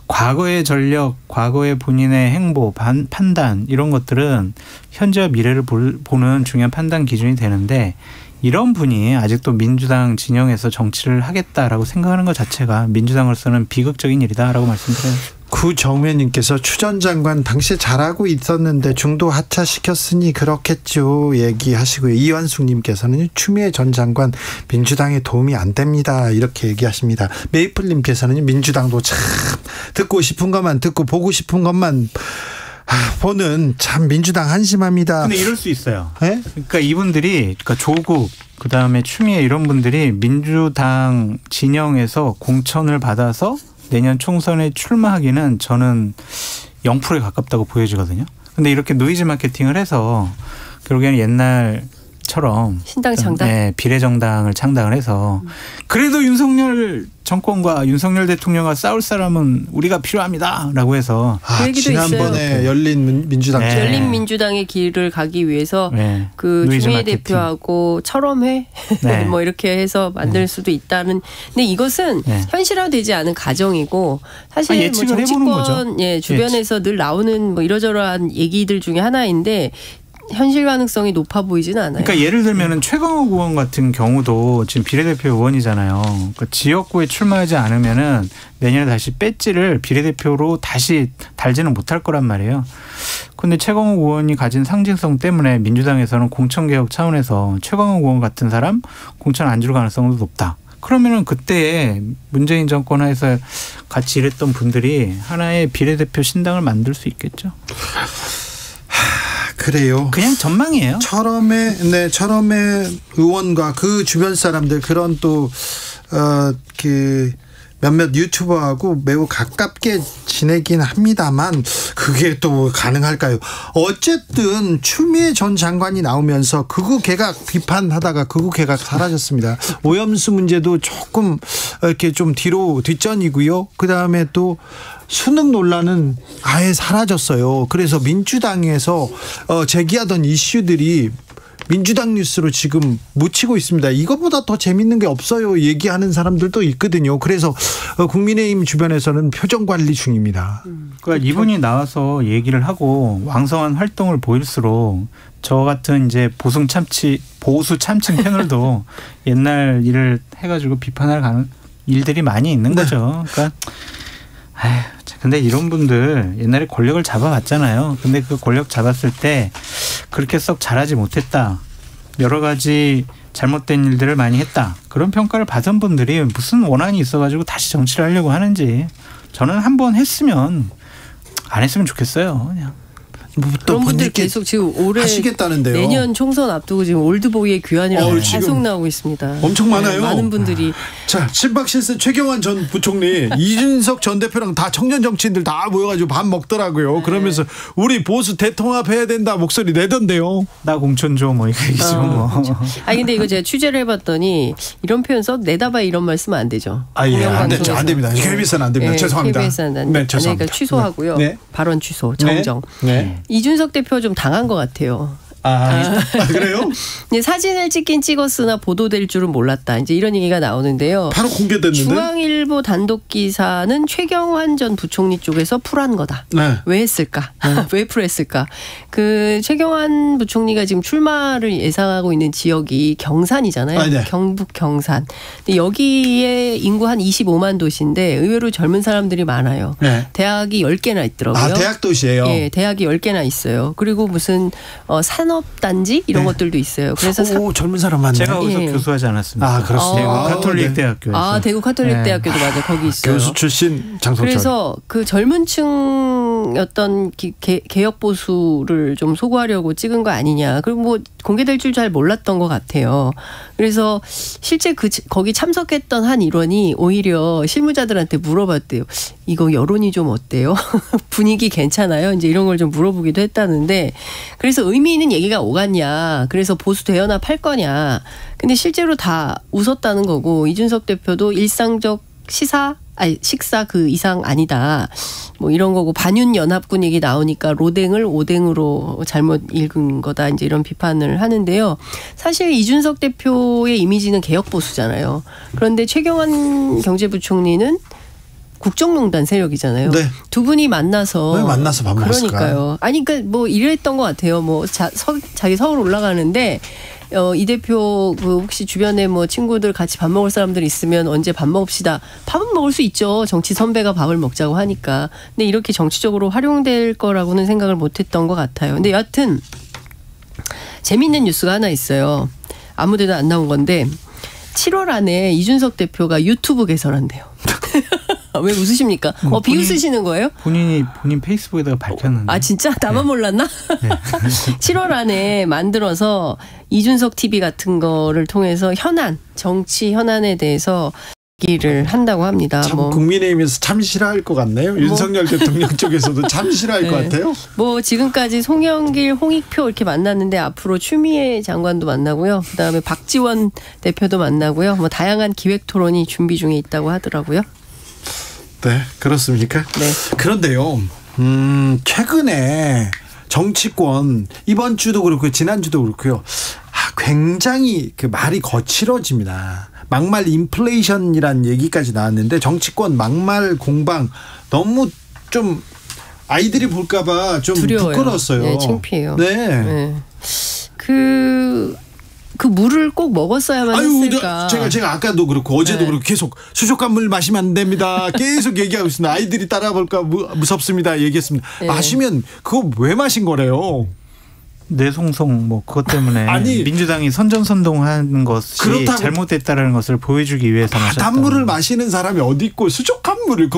과거의 전력, 과거의 본인의 행보, 판단 이런 것들은 현재와 미래를 보는 중요한 판단 기준이 되는데 이런 분이 아직도 민주당 진영에서 정치를 하겠다라고 생각하는 것 자체가 민주당으로서는 비극적인 일이다라고 말씀드려요. 구정매님께서 추 전 장관 당시 잘하고 있었는데 중도 하차시켰으니 그렇겠죠 얘기하시고요. 이완숙님께서는 추미애 전 장관 민주당에 도움이 안 됩니다 이렇게 얘기하십니다. 메이플님께서는 민주당도 참 듣고 싶은 것만 듣고 보고 싶은 것만 보는 참 민주당 한심합니다. 근데 이럴 수 있어요. 네? 그러니까 이분들이 조국 그다음에 추미애 이런 분들이 민주당 진영에서 공천을 받아서 내년 총선에 출마하기는 저는 0%에 가깝다고 보여지거든요. 근데 이렇게 노이즈 마케팅을 해서 결국에는 옛날처럼 신당 창당? 비례정당을 창당을 해서 그래도 윤석열 정권과 윤석열 대통령과 싸울 사람은 우리가 필요합니다라고 해서 지난번에 열린 민주당 열린 민주당의 길을 가기 위해서 추미애 대표하고 철험회 뭐 이렇게 해서 만들 수도 있다는. 근데 이것은 현실화되지 않은 가정이고 사실 예측을 해보는 거죠. 주변에서 늘 나오는 뭐 이러저러한 얘기들 중에 하나인데. 현실 가능성이 높아 보이지는 않아요. 그러니까 예를 들면은 최강욱 의원 같은 경우도 지금 비례대표 의원이잖아요. 그러니까 지역구에 출마하지 않으면은 내년에 다시 배지를 비례대표로 다시 달지는 못할 거란 말이에요. 그런데 최강욱 의원이 가진 상징성 때문에 민주당에서는 공천개혁 차원에서 최강욱 의원 같은 사람 공천 안 줄 가능성도 높다. 그러면은 그때 문재인 정권 하에서 같이 일했던 분들이 하나의 비례대표 신당을 만들 수 있겠죠. 그래요. 그냥 전망이에요. 철험의 의원과 그 주변 사람들 그런 또 몇몇 유튜버하고 매우 가깝게 지내긴 합니다만 그게 또 가능할까요? 어쨌든 추미애 전 장관이 나오면서 극우 개각 비판하다가 극우 개각 사라졌습니다. 오염수 문제도 조금 이렇게 좀 뒷전이고요. 그다음에 또 수능 논란은 아예 사라졌어요. 그래서 민주당에서 제기하던 이슈들이 민주당 뉴스로 지금 묻히고 있습니다. 이것보다 더 재밌는 게 없어요. 얘기하는 사람들도 있거든요. 그래서 국민의힘 주변에서는 표정 관리 중입니다. 그러니까 이분이 나와서 얘기를 하고 왕성한 활동을 보일수록 저 같은 이제 보수 참칭 패널도 옛날 일을 해가지고 비판할 가는 일들이 많이 있는 거죠. 그러니까 근데 이런 분들 옛날에 권력을 잡아왔잖아요. 근데 그 권력 잡았을 때 그렇게 썩 잘하지 못했다. 여러 가지 잘못된 일들을 많이 했다. 그런 평가를 받은 분들이 무슨 원한이 있어가지고 다시 정치를 하려고 하는지 저는 한번 했으면 안 했으면 좋겠어요. 그냥. 그런 분들 계속 지금 올해 하시겠다는데요. 내년 총선 앞두고 지금 올드보이의 귀환이라고 계속 나오고 있습니다. 엄청 많아요. 많은 분들이. 자, 친박실세 최경환 전 부총리, 이준석 전 대표랑 다 청년 정치인들 다 모여가지고 밥 먹더라고요. 그러면서 우리 보수 대통합해야 된다 목소리 내던데요. 나 공천조 뭐 이거 있죠. 뭐. 근데 이거 제가 취재를 해봤더니 이런 표현 써 내다봐 이런 말씀은 안 되죠. 안 되죠. 안 됩니다. KBS는 안 됩니다. 죄송합니다. KBS는 안 됩니다. 그러니까 취소하고요. 네. 발언 취소, 정정. 네. 이준석 대표 좀 당한 것 같아요. 그래요? 사진을 찍긴 찍었으나 보도될 줄은 몰랐다. 이제 이런 얘기가 나오는데요. 바로 공개됐는데. 중앙일보 단독 기사는 최경환 전 부총리 쪽에서 풀한 거다. 네. 왜 했을까? 왜 풀했을까? 그 최경환 부총리가 지금 출마를 예상하고 있는 지역이 경산이잖아요. 네. 경북 경산. 근데 여기에 인구 한 25만 도시인데 의외로 젊은 사람들이 많아요. 네. 대학이 10개나 있더라고요. 대학 도시예요. 예, 대학이 10개나 있어요. 그리고 무슨 산업단지 이런 것들도 있어요. 그래서 젊은 사람 많네. 제가 거기서 교수하지 않았습니까? 그렇습니다. 대구 카톨릭 대학교에서. 대구 카톨릭 대학교도 맞아요. 거기 있어요. 교수 출신 장성철. 그래서 그 젊은층 어떤 개혁 보수를 좀 소구하려고 찍은 거 아니냐. 그리고 뭐 공개될 줄 잘 몰랐던 것 같아요. 그래서 실제 거기 참석했던 한 일원이 오히려 실무자들한테 물어봤대요. 이거 여론이 좀 어때요? 분위기 괜찮아요? 이제 이런 걸 좀 물어보기도 했다는데 그래서 의미 있는 얘기가 오갔냐. 그래서 보수 대연합 할 거냐. 근데 실제로 다 웃었다는 거고 이준석 대표도 일상적 식사 그 이상 아니다. 뭐 이런 거고 반윤연합군 얘기 나오니까 로댕을 오뎅으로 잘못 읽은 거다. 이제 이런 비판을 하는데요. 사실 이준석 대표의 이미지는 개혁보수잖아요. 그런데 최경환 경제부총리는 국정농단 세력이잖아요. 네. 두 분이 만나서 왜 만나서 밥 먹었을까? 그러니까요. 그러니까 뭐 이랬던 것 같아요. 뭐 자기 서울 올라가는데 이 대표 그 혹시 주변에 뭐 친구들 같이 밥 먹을 사람들 있으면 언제 밥 먹읍시다. 밥은 먹을 수 있죠. 정치 선배가 밥을 먹자고 하니까. 근데 이렇게 정치적으로 활용될 거라고는 생각을 못했던 것 같아요. 근데 여하튼 재밌는 뉴스가 하나 있어요. 아무데도 안 나온 건데 7월 안에 이준석 대표가 유튜브 개설한대요. 왜 웃으십니까? 비웃으시는 거예요? 본인 페이스북에다가 밝혔는데. 진짜? 나만 몰랐나? 네. 7월 안에 만들어서 이준석 TV 같은 거를 통해서 정치 현안에 대해서 얘기를 한다고 합니다. 참 국민의힘에서 참 싫어할 것 같네요. 윤석열 대통령 쪽에서도 참 싫어할 것 같아요. 뭐 지금까지 송영길, 홍익표 이렇게 만났는데 앞으로 추미애 장관도 만나고요. 그다음에 박지원 대표도 만나고요. 뭐 다양한 기획 토론이 준비 중에 있다고 하더라고요. 네, 그렇습니까? 네. 그런데요, 최근에 정치권 이번 주도 그렇고 지난주도 그렇고요. 굉장히 그 말이 거칠어집니다. 막말 인플레이션이란 얘기까지 나왔는데 정치권 막말 공방 너무 좀 아이들이 볼까봐 좀 두려워요. 부끄러웠어요. 네, 창피해요. 네. 그 물을 꼭 먹었어야만 했을까. 제가 아까도 그렇고 어제도 그렇고 계속 수족관 물 마시면 안 됩니다. 계속 얘기하고 있습니다. 아이들이 따라볼까 무섭습니다. 얘기했습니다. 네. 마시면 그거 왜 마신 거래요? 뇌송송 뭐 그것 때문에 민주당이 선전선동하는 것이 잘못됐다라는 것을 보여주기 위해서 마셨다. 바닷물을 마시는 사람이 어디 있고 수족관 물을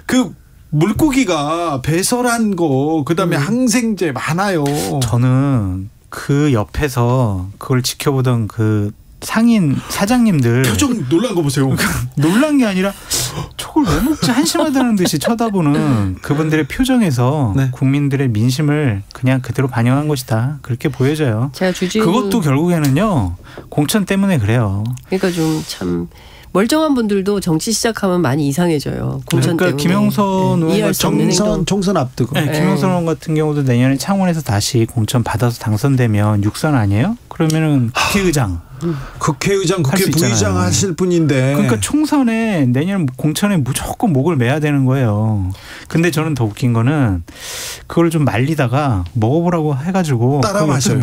그 물고기가 배설한 거 그다음에 항생제 많아요. 저는 그 옆에서 그걸 지켜보던 그 상인 사장님들 표정 놀란 거 보세요. 놀란 게 아니라 그걸 왜 먹지 한심하다는 듯이 쳐다보는 그분들의 표정에서 국민들의 민심을 그냥 그대로 반영한 것이다. 그렇게 보여져요. 제가 그것도 결국에는요. 공천 때문에 그래요. 그러니까 좀 참 멀쩡한 분들도 정치 시작하면 많이 이상해져요. 공천 그러니까 때문에. 김영선 의원 총선 앞두고. 김영선 의원 같은 경우도 내년에 창원에서 다시 공천 받아서 당선되면 6선 아니에요? 그러면은 국회의장. 국회의장, 국회 부의장 하실 분인데. 그러니까 총선에 내년 공천에 무조건 목을 매야 되는 거예요. 근데 저는 더 웃긴 거는 그걸 좀 말리다가 먹어보라고 해가지고 따라 마셔요.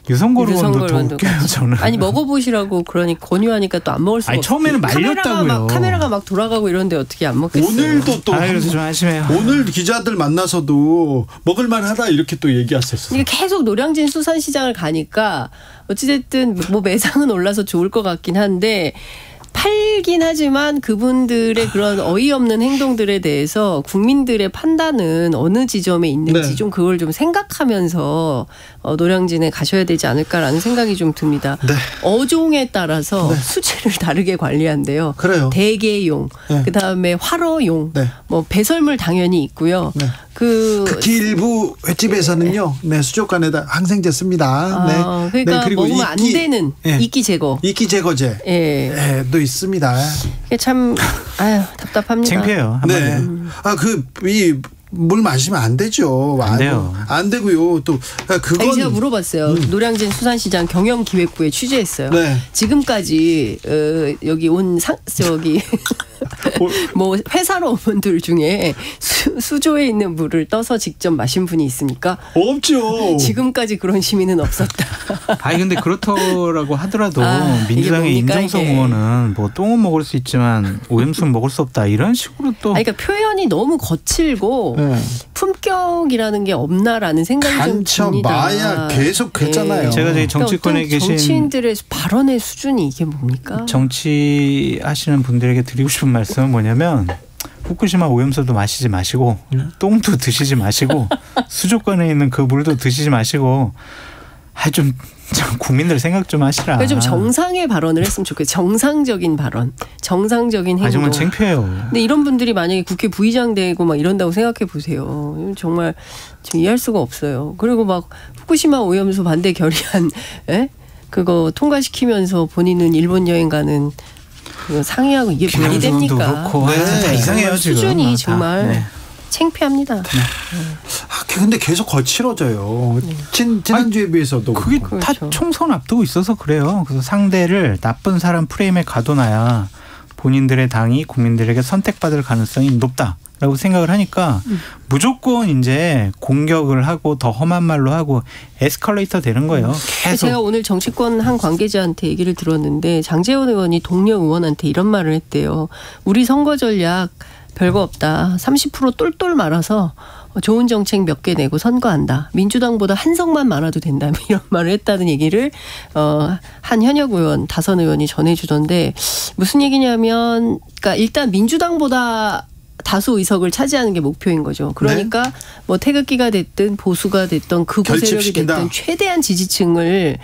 유성걸 의원도 더 웃겨요. 저는. 아니 먹어보시라고 그러니 권유하니까 또 안 먹을 수가 없어요. 처음에는 말렸다고요. 카메라가 막 돌아가고 이러는데 어떻게 안 먹겠어요. 오늘도 또 그래서 좀 한심해요. 오늘 기자들 만나서도 먹을만하다 이렇게 또 얘기하셨어요. 이게 계속 노량진 수산시장을 가니까 어찌됐든 뭐 매상은 올라서 좋을 것 같긴 한데 팔긴 하지만 그분들의 그런 어이없는 행동들에 대해서 국민들의 판단은 어느 지점에 있는지 좀 그걸 좀 생각하면서 노량진에 가셔야 되지 않을까라는 생각이 좀 듭니다. 어종에 따라서 수질을 다르게 관리한대요. 그래요. 대게용, 그다음에 활어용, 뭐 배설물 당연히 있고요. 특히 일부 횟집에서는요, 수족관에다 항생제 씁니다. 그러니까 그리고 먹으면 안 되는 이끼 제거, 이끼 제거제, 또 있습니다. 이게 참 답답합니다. 창피해요. 물 마시면 안 되죠. 안 돼요. 안 되고요. 또 그건 제가 물어봤어요. 노량진 수산시장 경영기획부에 취재했어요. 지금까지 여기 온 뭐 회사로 온 분들 중에 수조에 있는 물을 떠서 직접 마신 분이 있습니까? 없죠. 지금까지 그런 시민은 없었다. 아니 근데 그렇더라고 하더라도 민주당의 임정성 의원은 뭐 똥은 먹을 수 있지만 오염수는 먹을 수 없다 이런 식으로 또. 그러니까 표현이 너무 거칠고 품격이라는 게 없나라는 생각이 좀 듭니다. 마야 계속 했잖아요. 제가 저희 정치권에 계신 정치인들의 발언의 수준이 이게 뭡니까? 정치하시는 분들에게 드리고 싶은 말씀은 뭐냐면 후쿠시마 오염수도 마시지 마시고 똥도 드시지 마시고 수족관에 있는 그 물도 드시지 마시고 좀 국민들 생각 좀 하시라. 좀 정상의 발언을 했으면 좋겠어요. 정상적인 발언, 정상적인 행동. 정말 창피해요. 근데 이런 분들이 만약에 국회 부의장 되고 막 이런다고 생각해 보세요. 정말 지금 이해할 수가 없어요. 그리고 막 후쿠시마 오염수 반대 결의안 그거 통과시키면서 본인은 일본 여행 가는 상의하고 이게 말이 됩니까? 그렇고 다 이상해요 지금. 수준이 정말 창피합니다. 근데 계속 거칠어져요. 지난주에 비해서도. 그게 다 총선 앞두고 있어서 그래요. 그래서 상대를 나쁜 사람 프레임에 가둬놔야 본인들의 당이 국민들에게 선택받을 가능성이 높다라고 생각을 하니까 무조건 이제 공격을 하고 더 험한 말로 하고 에스컬레이터 되는 거예요. 계속. 제가 오늘 정치권 한 관계자한테 얘기를 들었는데 장제원 의원이 동료 의원한테 이런 말을 했대요. 우리 선거 전략 별거 없다. 30% 똘똘 말아서 좋은 정책 몇 개 내고 선거한다. 민주당보다 한 석만 많아도 된다. 이런 말을 했다는 얘기를 한 현역 의원, 다선 의원이 전해주던데 무슨 얘기냐면 그러니까 일단 민주당보다 다수 의석을 차지하는 게 목표인 거죠. 그러니까 뭐 태극기가 됐든 보수가 됐든 극우 세력이 됐든 최대한 지지층을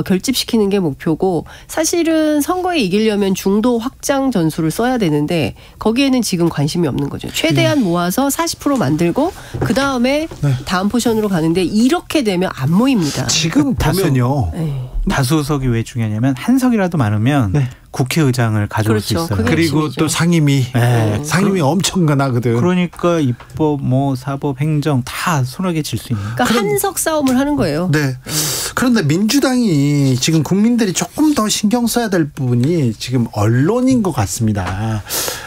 결집시키는 게 목표고 사실은 선거에 이기려면 중도 확장 전술을 써야 되는데 거기에는 지금 관심이 없는 거죠. 최대한 모아서 40% 만들고 그다음에 다음 포션으로 가는데 이렇게 되면 안 모입니다. 지금 보면요. 다수석이 왜 중요하냐면 한 석이라도 많으면 국회의장을 가져올 수 있어요. 그리고 또 상임위. 상임위 엄청 나거든. 그러니까 입법, 뭐 사법, 행정 다 손아귀에 질 수 있는. 그러니까 한석 싸움을 하는 거예요. 그런데 민주당이 지금 국민들이 조금 더 신경 써야 될 부분이 지금 언론인 것 같습니다.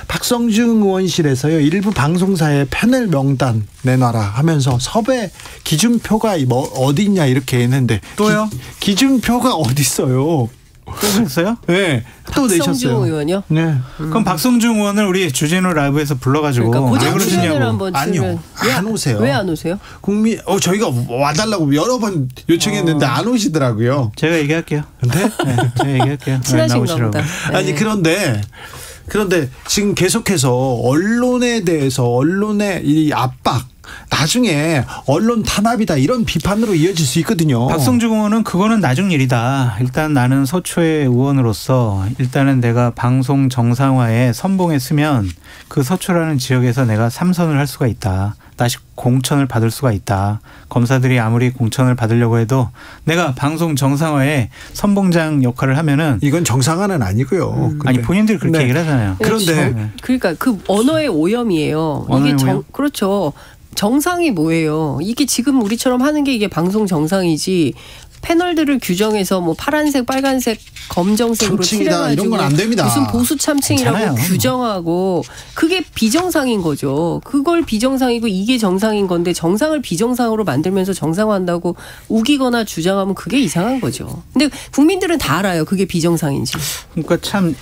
박성중 의원실에서요. 일부 방송사에 패널 명단 내놔라 하면서 섭외 기준표가 어디 있냐 이렇게 했는데 또요? 기준표가 어디 있어요? 또 냈어요? 네. 또 내셨어요. 박성중 의원이요? 네. 그럼 박성중 의원을 우리 주진우 라이브에서 불러가지고 그러니까 왜 그러시냐고. 아니요. 안 오세요. 왜 안 오세요? 저희가 와달라고 여러 번 요청했는데 안 오시더라고요. 제가 얘기할게요. 네? 제가 얘기할게요. 친하신가 보다. 아니 그런데 지금 계속해서 언론에 대해서 언론의 이 압박 나중에 언론 탄압이다 이런 비판으로 이어질 수 있거든요. 박성주 의원은 그거는 나중 일이다. 일단 나는 서초의 의원으로서 일단은 내가 방송 정상화에 선봉했으면 그 서초라는 지역에서 내가 3선을 할 수가 있다. 다시 공천을 받을 수가 있다. 검사들이 아무리 공천을 받으려고 해도 내가 방송 정상화에 선봉장 역할을 하면은 이건 정상화는 아니고요. 아니 본인들이 그렇게 얘기를 하잖아요. 그런데 그러니까 그 언어의 오염이에요. 언어의 이게 오염? 그렇죠. 정상이 뭐예요? 이게 지금 우리처럼 하는 게 이게 방송 정상이지. 패널들을 규정해서 뭐 파란색, 빨간색, 검정색으로 참칭이다 이런 칠해가지고 건 안 됩니다. 무슨 보수 참칭이라고 괜찮아요. 규정하고 그게 비정상인 거죠. 그걸 비정상이고 이게 정상인 건데 정상을 비정상으로 만들면서 정상화한다고 우기거나 주장하면 그게 이상한 거죠. 근데 국민들은 다 알아요. 그게 비정상인지. 그러니까 참.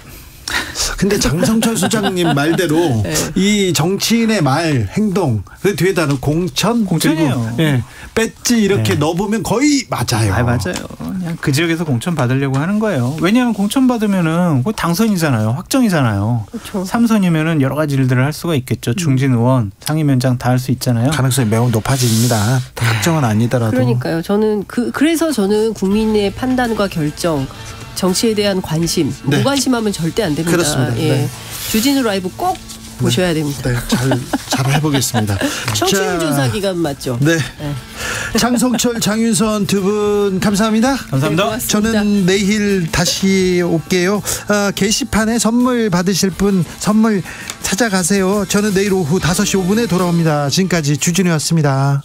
근데 장성철 수장님 말대로 네. 이 정치인의 말, 행동 그 뒤에다는 공천이에요. 네, 배지 이렇게 넣어보면 거의 맞아요. 맞아요. 그냥 그 지역에서 공천 받으려고 하는 거예요. 왜냐하면 공천 받으면은 그 당선이잖아요. 확정이잖아요. 그렇죠. 3선이면은 여러 가지 일들을 할 수가 있겠죠. 중진 의원, 상임위원장 다 할 수 있잖아요. 가능성이 매우 높아집니다. 확정은 아니더라도. 그러니까요. 저는 그래서 저는 국민의 판단과 결정. 정치에 대한 관심, 네. 무관심하면 절대 안 됩니다. 그렇습니다. 예. 네. 주진우 라이브 꼭 보셔야 됩니다. 네, 잘 해보겠습니다. 청취율 조사 기간 맞죠? 네. 장성철, 장윤선 두 분 감사합니다. 감사합니다. 네, 저는 내일 다시 올게요. 게시판에 선물 받으실 분 선물 찾아가세요. 저는 내일 오후 5시 5분에 돌아옵니다. 지금까지 주진우였습니다.